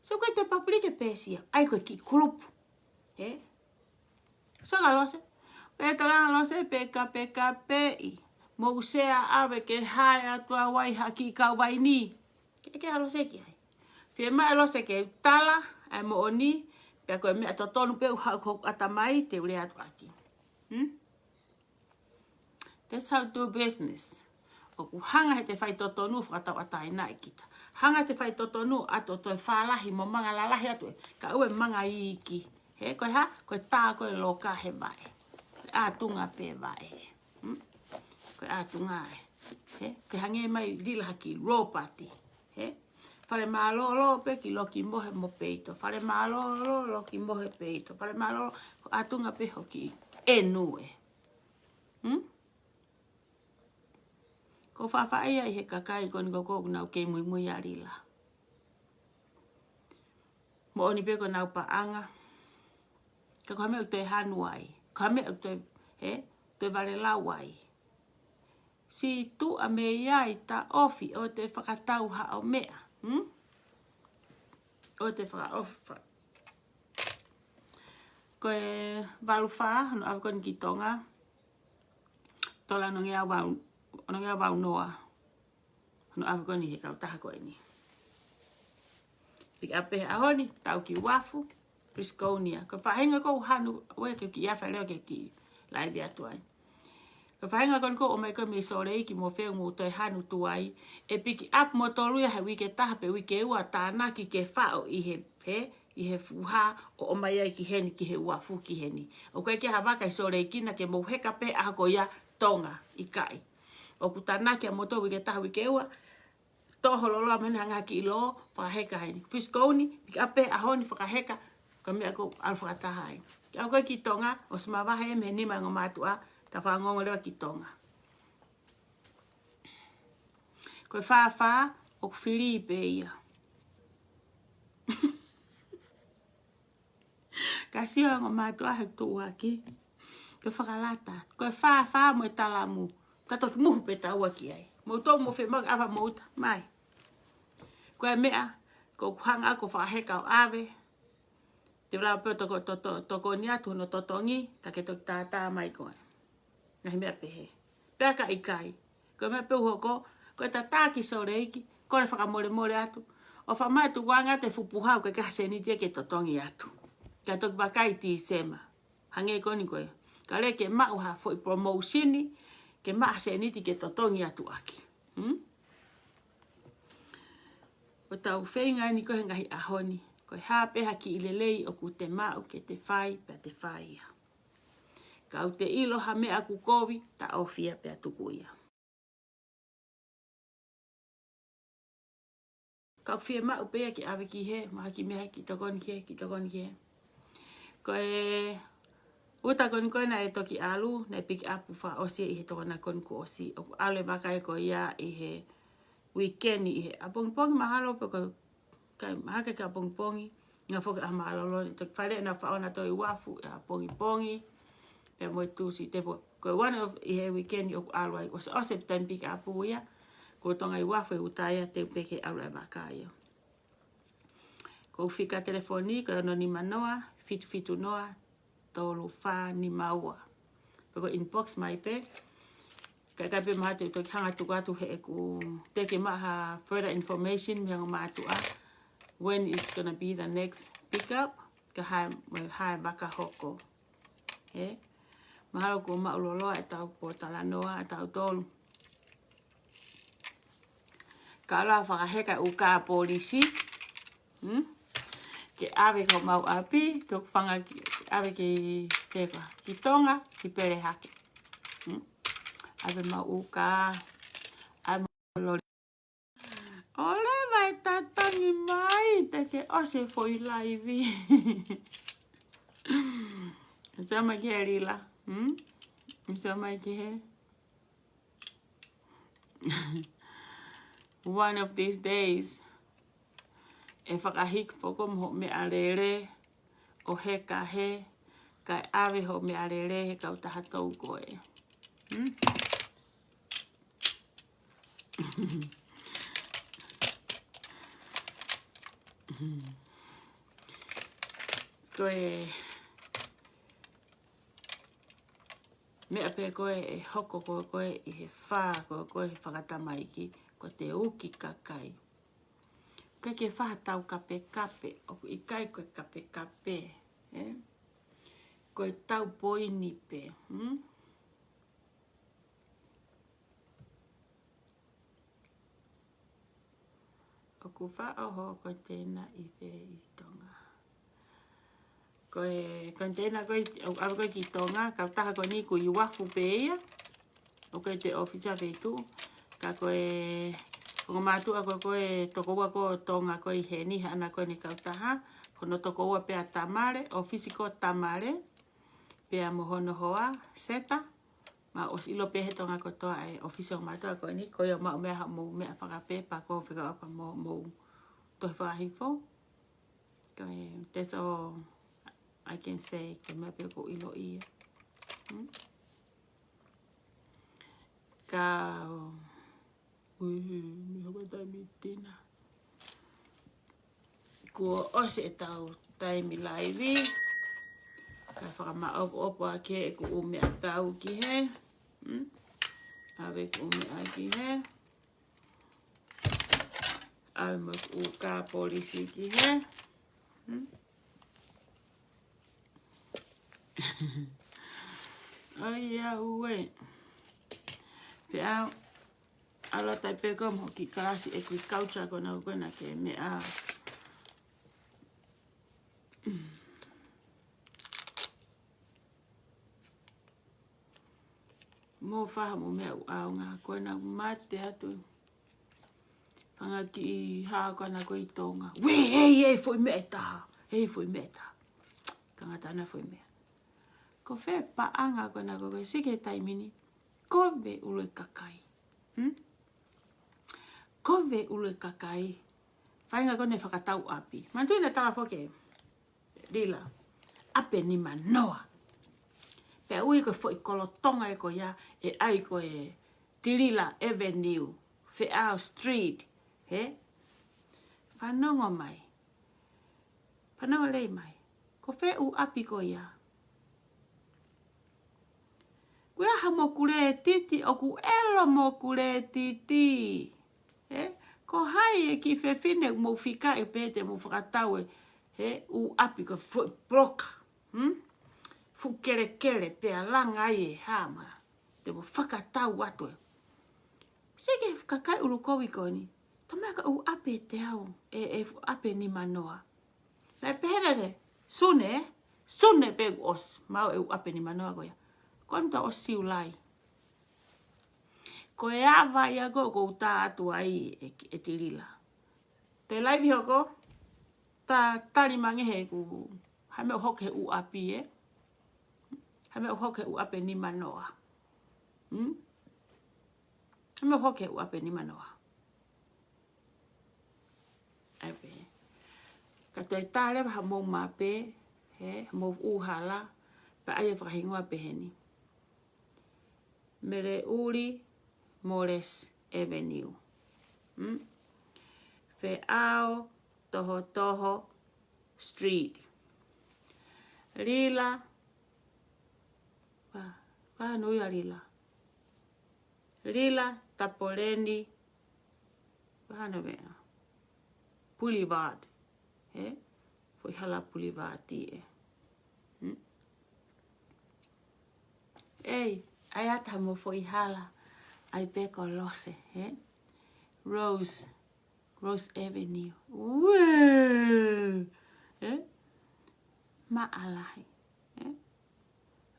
So koe te papulike pēsia. Ai koe ki kulupu. So ka lose. Pēta ka lose peka pei. Mo usea awe ke hae atua wai haki kau wai ni. Ke lose ki ai. Fie mai lose ke tala. Ai mo oni. Pea koe mea totonu peu hau kou atamai te ure atu aki. That's how to do business. O ku hanga he te whai totonu whakatau atai nai kita. Hanga te whai totonu ato toi whalahi mo manga lalahi atu. Ka ue manga iki. Koe ha? Koe tā koe loka he vai. Koe ātunga pe vai. Koe ātunga e. Koe hange mai rila haki raw party. Whare mālolo pe ki loki mohe mo peito. Whare mālolo loki mohe peito. Whare mālolo ātunga pe hoki enue. Ko whawhaia i he kakai koni koko nau kei mui a rila. Mo oni pe ko nau paanga. Ka koha mea u te hanu ai. Koha mea u te vare lau ai. Si tu a me iai ta ofi o te whakatau ha o mea. O te whakaofi. Koe walu wha, hano awa koni ki tonga. Tola no ngea wau noa. Hano awa koni he kau taha koe ni. Pika apehe ahoni, tau ki wafu. Prisconia. Ko whahenga kou hanu, oe ke ki awha leo ke ki laibi atu ai. Ko whahenga kou o mai koe me sore iki mo wheu mo toi hanu tu ai. E piki ap mo toluia he wike taha pe wike ua tāna ki ke whao i he fuha o mai ai ki heni ki he uafu ki heni. O koe ke hawaka i sore ikina ke mo heka pe ahako ia tonga i kai. O ku tāna ki a mo tō wike taha wike ua. Toho loloa mene hanga ki ilo, whakaheka heni. Fisconi, piki ape ahoni whakaheka. Ko mea ko alwhakataha ai. Kia koe ki tonga, o samawaha e me nima ngō mātua, ta whangongo lewa ki tonga. Koe whawha, o ku Filipe ia. Ka sio ngō mātua he tua ki. Koe whakalata. Koe whawha mo e talamu. Kato ki muhu pe taua ki ai. Mo tō mo whi mag awa mouta. Mai. Koe mea, ko kuhanga ko whakaheka o awe. Te wala peo toko ni atu no totongi, ka ke toki tātā mai koe. Ngahi mea pehe. Pea ka ikai. Koe mea peo hoko, koe tātā ki sore iki, kore whakamore more atu. O whamai tu wanga te fupuhau ke kahasenitia ke totongi atu. Ka toki wakai ti sema. Hange koni koe. Ka le ke mauha fo i promosioni, ke mahaseniti ke totongi atu aki. O tau whenga ni koe ngahi ahoni. Koe hāpeha ki ilelei o ku te mau ke te whai pia te whaia. Kau te iloha mea ku kovi ta ofia pia tukuia. Kau whia mau pia ki awe ki he, maha ki mea ki tokoni he. Koe uta koni koe na e toki alu, na e piki apu wha osia i he tokona koni ku osi. O ku alu e makai ko ia i he weekend i he. A pongi mahalo pe koe kai mahaka ka pongi nga foka a malolo to fare na fa ona to i wafu a pongi pe mo tu si te ko one of i weekend o alwai was o september pick up ya ko tonga i wafu utaya te peke alwa makayo ko fika telefoni ko no ni manoa fitu noa to lu fa ni maua ko inbox mai pe ka pe mate to hanga tu he ku te ke maha further information me ngo matu a when it's gonna be the next pickup. Ka hai baka hoko. He? Mahalo ko mauloloa e tau po talanoa e tau tolu. Ka ala whakaheka u ka polisi. Ke awe ko mau api, tok whanga awe ki tonga, ki pere hake. Awe mau u ka, awe mau lori. Ole vai tatangi mai, te ke ose foi laivi. Sama ki he rila. Sama ki he. One of these days, e whakahik whoko mo me arere, o he ka he, kai awe ho me arere he kau taha tau koe. Koe, me ape koe e hoko koe i he wha koe whakatamaiki, ko te uki kakai. Koe ke whahatau kape kape, o i kai koe kape kape. Koe tau poini pe. O ku wha oho ko tēnā i whe i tonga. Koe tēnā koe, awa koe ki tonga, ka taha koe ni ku i wafu pe ia. O koe te ofisa whetu. Ka koe, ko mātua koe toko ua ko tonga koe he ni ana koe ni kautaha. Kono toko ua pea tamare, ofisi ko tamare. Pea mohono hoa, seta. Ma os ilo pehe tonga ko toa e ofisi o mātua koe ni. Koe o mao mea mou mea whakapepa ko whika apa mou tohi whakahifo. Koe, that's all I can say. Koe mea pea ko ilo ia. Ka... mi hawa taimi tina. Kua ose e tau taimi laivi. Ka whakama opo ake e ku ume a tau ki he. Awe ku ume a ki he. Awe mo ku ka polisi ki he. Ai a ue. Pea ala tai peko mo ki klasi e kui culture ko na koe na ke me a. Mo whaha mo mea au ngā koe na mate atu. Whanga ki i haa koe na koe i tonga. Wei, hei, foi mea taha. Hei, foi mea taha. Ka ngatana foi mea. Ko whea paanga koe na koe sike taimini. Kowe ule kakai. Kowe ule kakai. Whainga kone whakatau api. Mantuina tala whoke. Rila. Ape ni manoa. Pea ui koe fo i kolotonga e ko ia. E ai koe Tirila Avenue. Wheao Street. He? Whanongo mai. Whanongo rei mai. Ko whe u api ko ia. Kue aha mo kure titi o ku elo mo kure titi. Ko hai e ki whewhine mo whika e pete mo whakatau e u api ko bloka. Fu kere pea langa i e hama. Te mo whakatau atu e. Seke kakai ulu kowi koni. Tamaka u api te au. E api ni manoa. Lai pehere Sune pegu os. Mau e u api ni manoa koia. Konta o siu lai. Ko e awa ia ko uta atu ai e tirila. Te lai viho ko. Ta tari mangehe ku. Hame o hoke u api e. Hame o hoke u api ni manoa. Hame o hoke u api ni manoa. Epe. Ka te tare ha mou mape. Mou uhala. Pa aia whakahingoa peheni. Mere uri Morris Avenue. Wheao Toho Street. Rila. Nui a Rila. Rila Tapoleni. Boulevard. he foi hala puli vāti e. Ei, ai ata mo foi hala ai peko lose, he? Rose Avenue. Wee! Eh? Maalahi. Eh?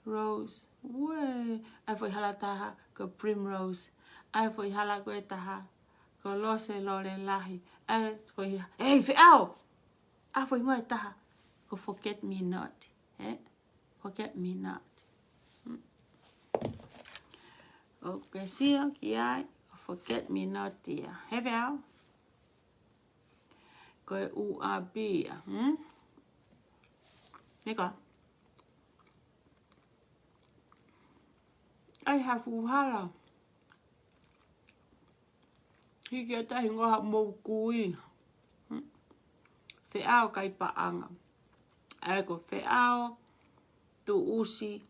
Rose. Wee! Ai foi hala taha ko Primrose. Ai foi hala ko e taha ko lose lole lahi. Ai foi... Ei, whiao! Ai foi ngoe taha ko Forget Me Not. Eh? Forget Me Not. Okay, sia ki ai. Forget Me Not tia. He whiao? Koe u a bia. Nika. Ai hafu hala. Hiki a tahi ngoha mou kui. Whiao kai paanga. Ai ko whiao tu usi.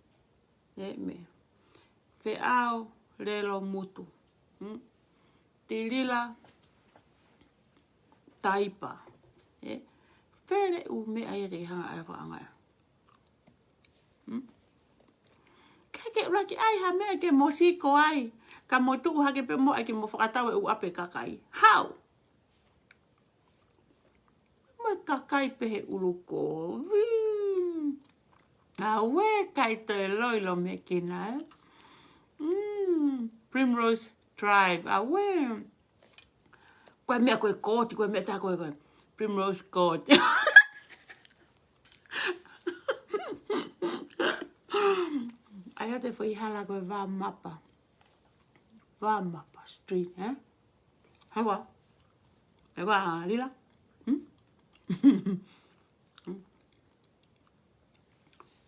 Me. Whiao relo mutu. Tirila taipa. Where u me ai te hanga ai whaanga. Keke ula ki ai ha mea ke mosiko ai. Ka mo tuku hake pe mo ai ke mo whakatau e u ape kakai. How? Mo kakai pehe uluko. A we kai te loilo me kina. Primrose Drive. A we. Koe mea koe kōti, koe mea tā koe. Primrose Court. Ai ate whai hala koe Wāmapa. Wāmapa Street, eh? Hewa? Hewa, lila?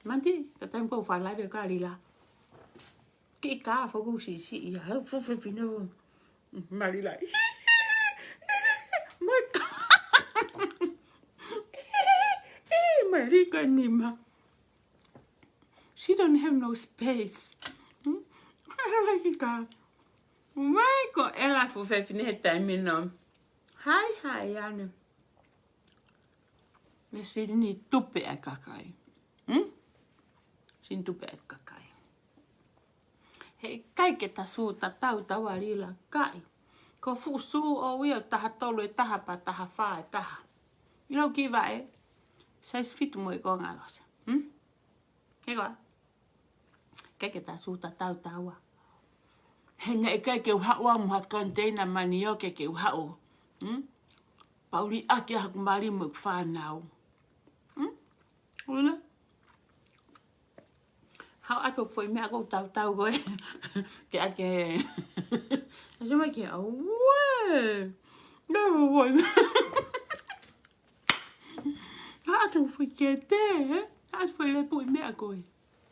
Manti, ka taim kou whalai vea ka lila. Ki ka whaku si ia. Hau fufe whino. Marila. Marika Nima. She don't have no space. Mai ko ela fu fe fine termino. Hai ane. Me sini tupe a kakai. Sin tupe a kakai. Hei kai ke ta su ta tau tawarila kai. Ko fu su o ia taha tolu e taha pa taha wha e taha. Ilo ki vai. Sais fitu mo e ko ngalosa. Hei kai ke ta su ta tau tawa. Henga e kai ke uhaua muha container mani o ke uhau. Pauli aki a hakumari mo whanau. Ula? Hau ato foi mea kou tau koe. Ke ake. Aso mai ke au. Wee! Nau foi mea. Hau ato foi ke te. Hau foi le pui mea koe.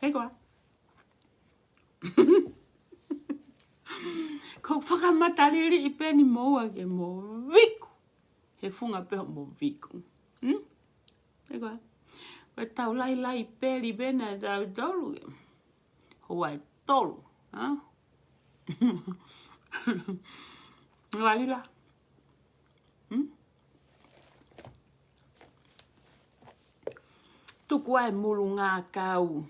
Hei koa. Ko whakamatari I peni moa ke mo viku. He funga peho mo viku. Hei koa. Koe tau lai peri bena e tau tolu ke. Hoa e tolu. Ngalila. Tuku ai mulu ngā kau.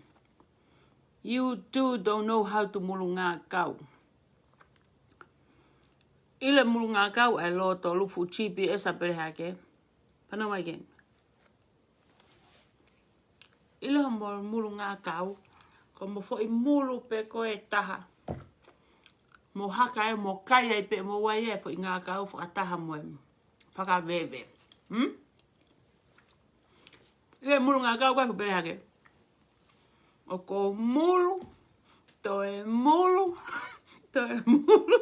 You too don't know how to mulu ngā kau. Ile mulu ngā kau ai loto lufu chipi esa perehake. Pana mai ke. Ile mo mulu ngā kau. Ko mo fo I mulu pe koe taha. Mo haka e mo kai ai pe mo wai e fo I ngā kau whakataha mo e. Whakawebe. Ile mulu ngā kau koe perehake. O ko mulu. To e mulu. To e mulu.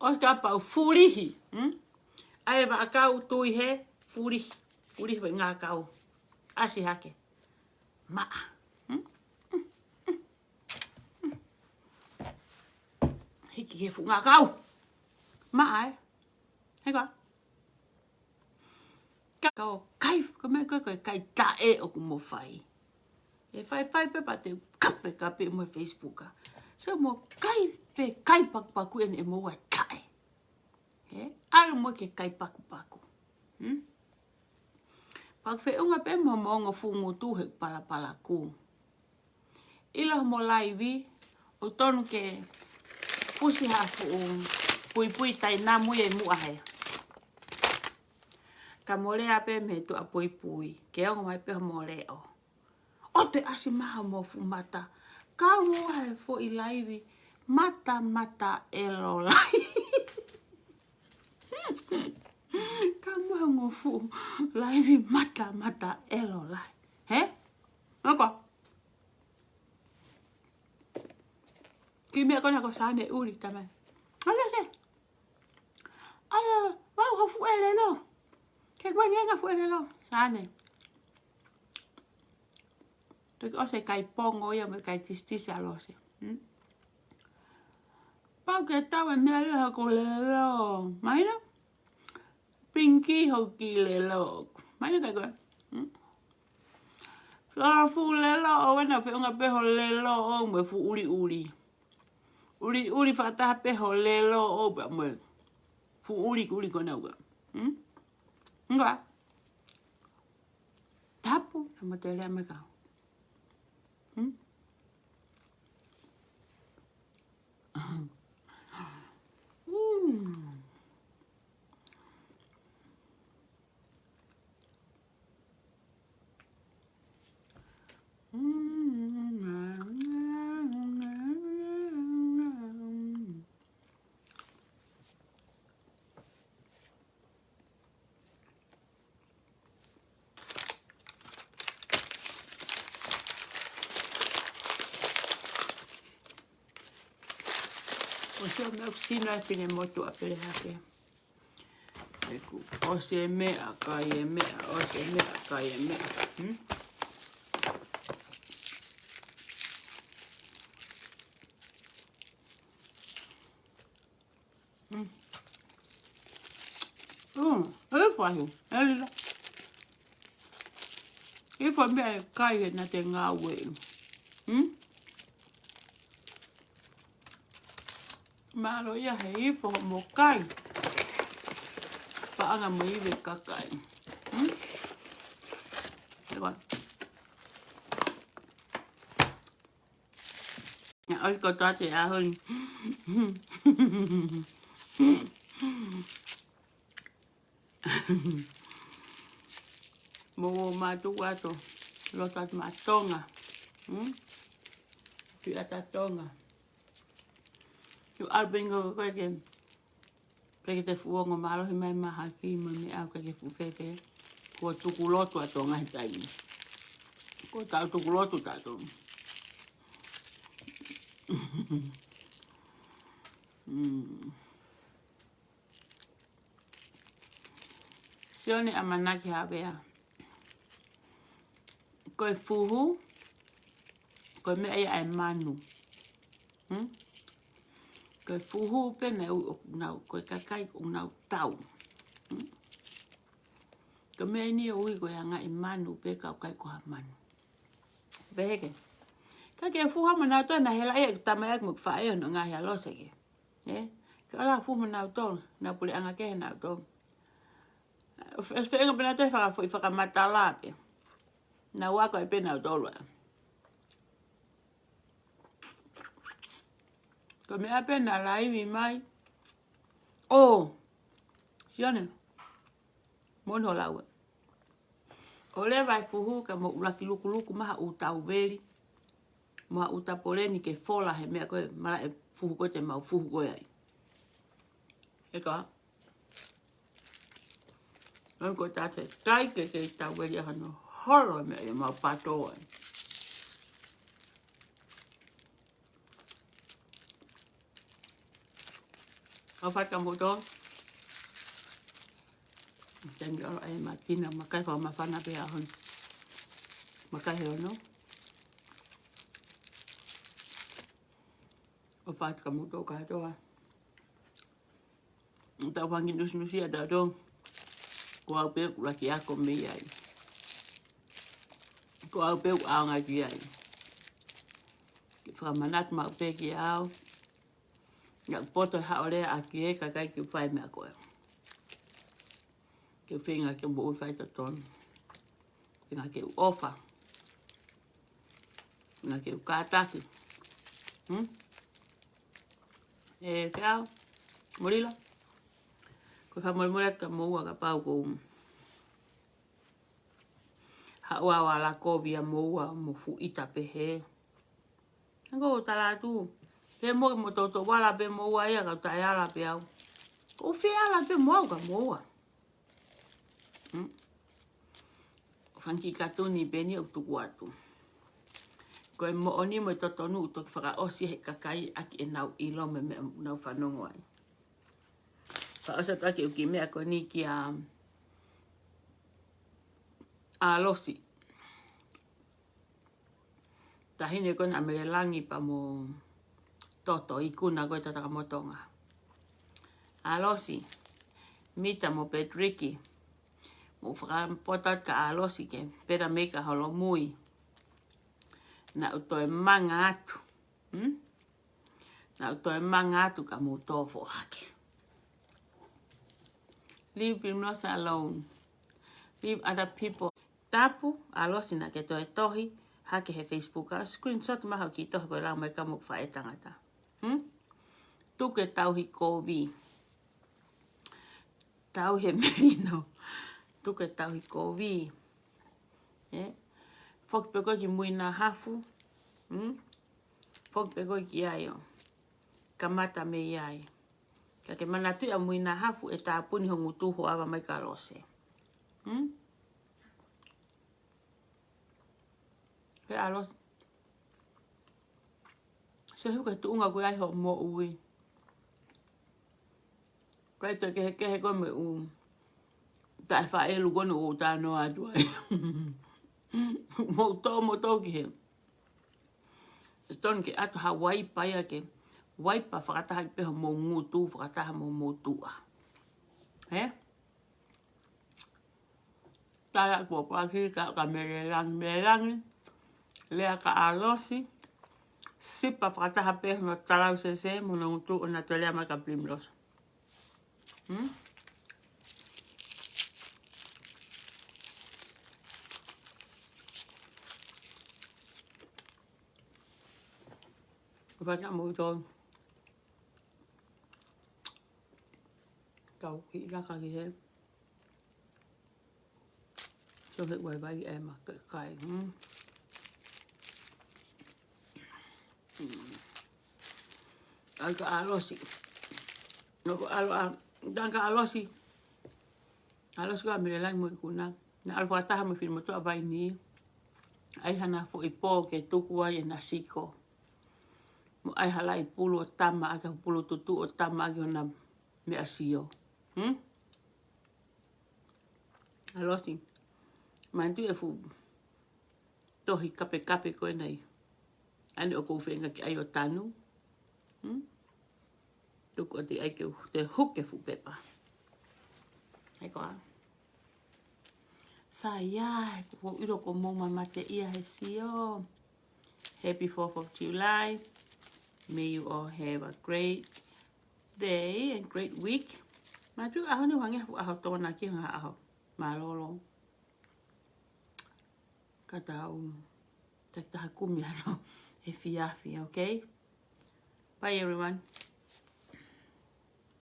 O ka pau furihi. Ai wa kau tui he furihi. Furihi wa ngā kau. Asi hake. Maa. Hiki he fu ngā kau. Maa e. Hei koa. Kau kai. Ko me koe kai tae o ku mo whai. E whai pepa te kape mo Facebooka. So mo kai pe kai paku ene e mo wa tae. He? Alu mo ke kai paku. Pak fe unga pe mo ngo fungu tu he pala ku. Ilo mo laivi o tonu ke pusi hafu pui tai na mu e mu ahe. Ka mole ape me tu a pui. Ke o mai pe mole o. O te asi maha mo fu mata. Ka mo ahe fo I laivi. Mata e lo lai. Ka mo ngo fu laivi mata e lo lai. He? Noko? Ki mea kona ko sane uri tamai. Ala se. Aya, wau ho fu ele no. Ke kwa nyenga fu ele no. Sane. Tuk ose kai pongo ia me kai tistisi alose. Pau ke tau e mea leha ko lelo. Maina? Pinky ho ki lelo. Maina kai koe? Sora fu lelo o wena fe unga peho lelo o mwe fu uri. Uri whataha peho lelo o mwe. Fu uri kona ua. Nga? Tapu, na mo te lea me kau. O se o mea kusino e pine motu a pere hake. Eku, o se mea kai e mea, o se mea kai e mea. E whahiu, e lila. E wha mea kai e na te ngā weu. Malo ia he ifo mo kai. Paanga mo iwe kakai. Ewa. Ya oi ko tate ahoi. Mo matu wato. Lotat matonga. Tu ata tonga. Tu albingo koe ke te fuongo malo hi mai maha ki mo me au ke fu fefe. Ko tukulotu atonga hitai. Ko tau tukulotu tato. Sione amanaki hawea. Koe fuhu. Koe mea ia e manu. Koe fuhu pe ne unau. Koe kakai unau tau. Koe mea ni ui koe anga i manu pe kau kai koha manu. Peheke. Ka ke fuha manau toa na hela e tama ek muk whae ono ngā hea lose ke. Ka ala fuha manau toa na pule anga ke he nau toa. Es whenga pena te whakamata la pe. Na wako e pena tolu. Ko mea pena laivi mai. Sione. Mono laua. O le vai fuhu ka mo ulaki luku maha utau veli. Maha utapoleni ke fola he mea koe mara e fuhu koe te mau fuhu koe ai. Eka. Ko tate kai ke tau veli hano holo mea e mau patoa. Kau whaka moto. Tengi oro e matina makai wha mawhana pe ahon. Makai he ono. O whaka moto katoa. Tau whangi nusi a tau ko au pe laki ako me ai. Ko au pe aonga ki ai. Ki whamanat ma pe ki au. Nga poto haore a ki e kakai ki whai mea koe. Ke whenga ke mo ui whaita tonu. Whenga ke u ofa. Whenga ke u kātaki. E whiau, morila. Ko whamorimorea ka moua ka pau ko haua wala kovia moua mo fu ita pehe. Ngo talatu. He mo toto wala be moua ia ka tayala pe au. O whiala pe moua ka moua. Whanki katuni beni o tuku atu. Ko e mo oni mo totonu u toki whaka osi he kakai aki e nau ilo me nau whanongo ai. Wha osa taki u ki mea ko ni ki a losi. Tahine kona mele langi pa mo toto i kuna koe tataka motonga. A losi. Mita mo Petriki. Mo whakapotat ka a losi ke pera meka holo mui. Na utoe manga atu. Na utoe manga atu ka mo tofo hake. Leave him not alone. Leave other people. Tapu, alosi na ke toe tohi, hake he Facebook a screenshot maha ki tohi koe lau mai kamuk whae tangata. Tuke tau hi kovi. Tau he merino. Tuke tau hi kovi. Fok peko ki muina hafu. Fok peko ki aio. Kamata me iai. Ka ke manatu a muina hafu e tāpuni hongu tuho awa mai ka rose. He alos. Se huka tuunga koe aiho mo ui. Koe te kehe koe me tae wha elu kono o tāno atu ai. Mo tō ki he. E ton ke atu ha waipa ia ke waipa whakataha ki peho mo ngutu, whakataha mo tua. He? Tala kua paki ka merelangi. Lea ka alosi. Sipa whakataha peho no talau se mo na ngutu o na te lea mai ka primlos. Vaya mo ito. Tau ki raka ki he. So he wai bai e ma kai. Ai ka alosi. No dan ka alosi. Alosi ka mire lang mo kuna. Na alfa taha mo filmo to vai ni. Ai hana fo ipo ke tuku ai na siko. Mo ai halai pulu o tama aka pulu tutu o tama ake ona me asio. Alosi. Mantu e fu tohi kape koe nei. Ane o kou whenga ki ai o tanu. Tuku o te ai ke te huke fu pepa. Hei koa. Sa ia, ko iro ko moma mate ia he sio. Happy 4th of July. May you all have a great day and great week. Matu aho ni wangi aho tona ki hanga aho. Malolo. Katau. Tak tahakumi ano. He fiafi, okay? Bye everyone.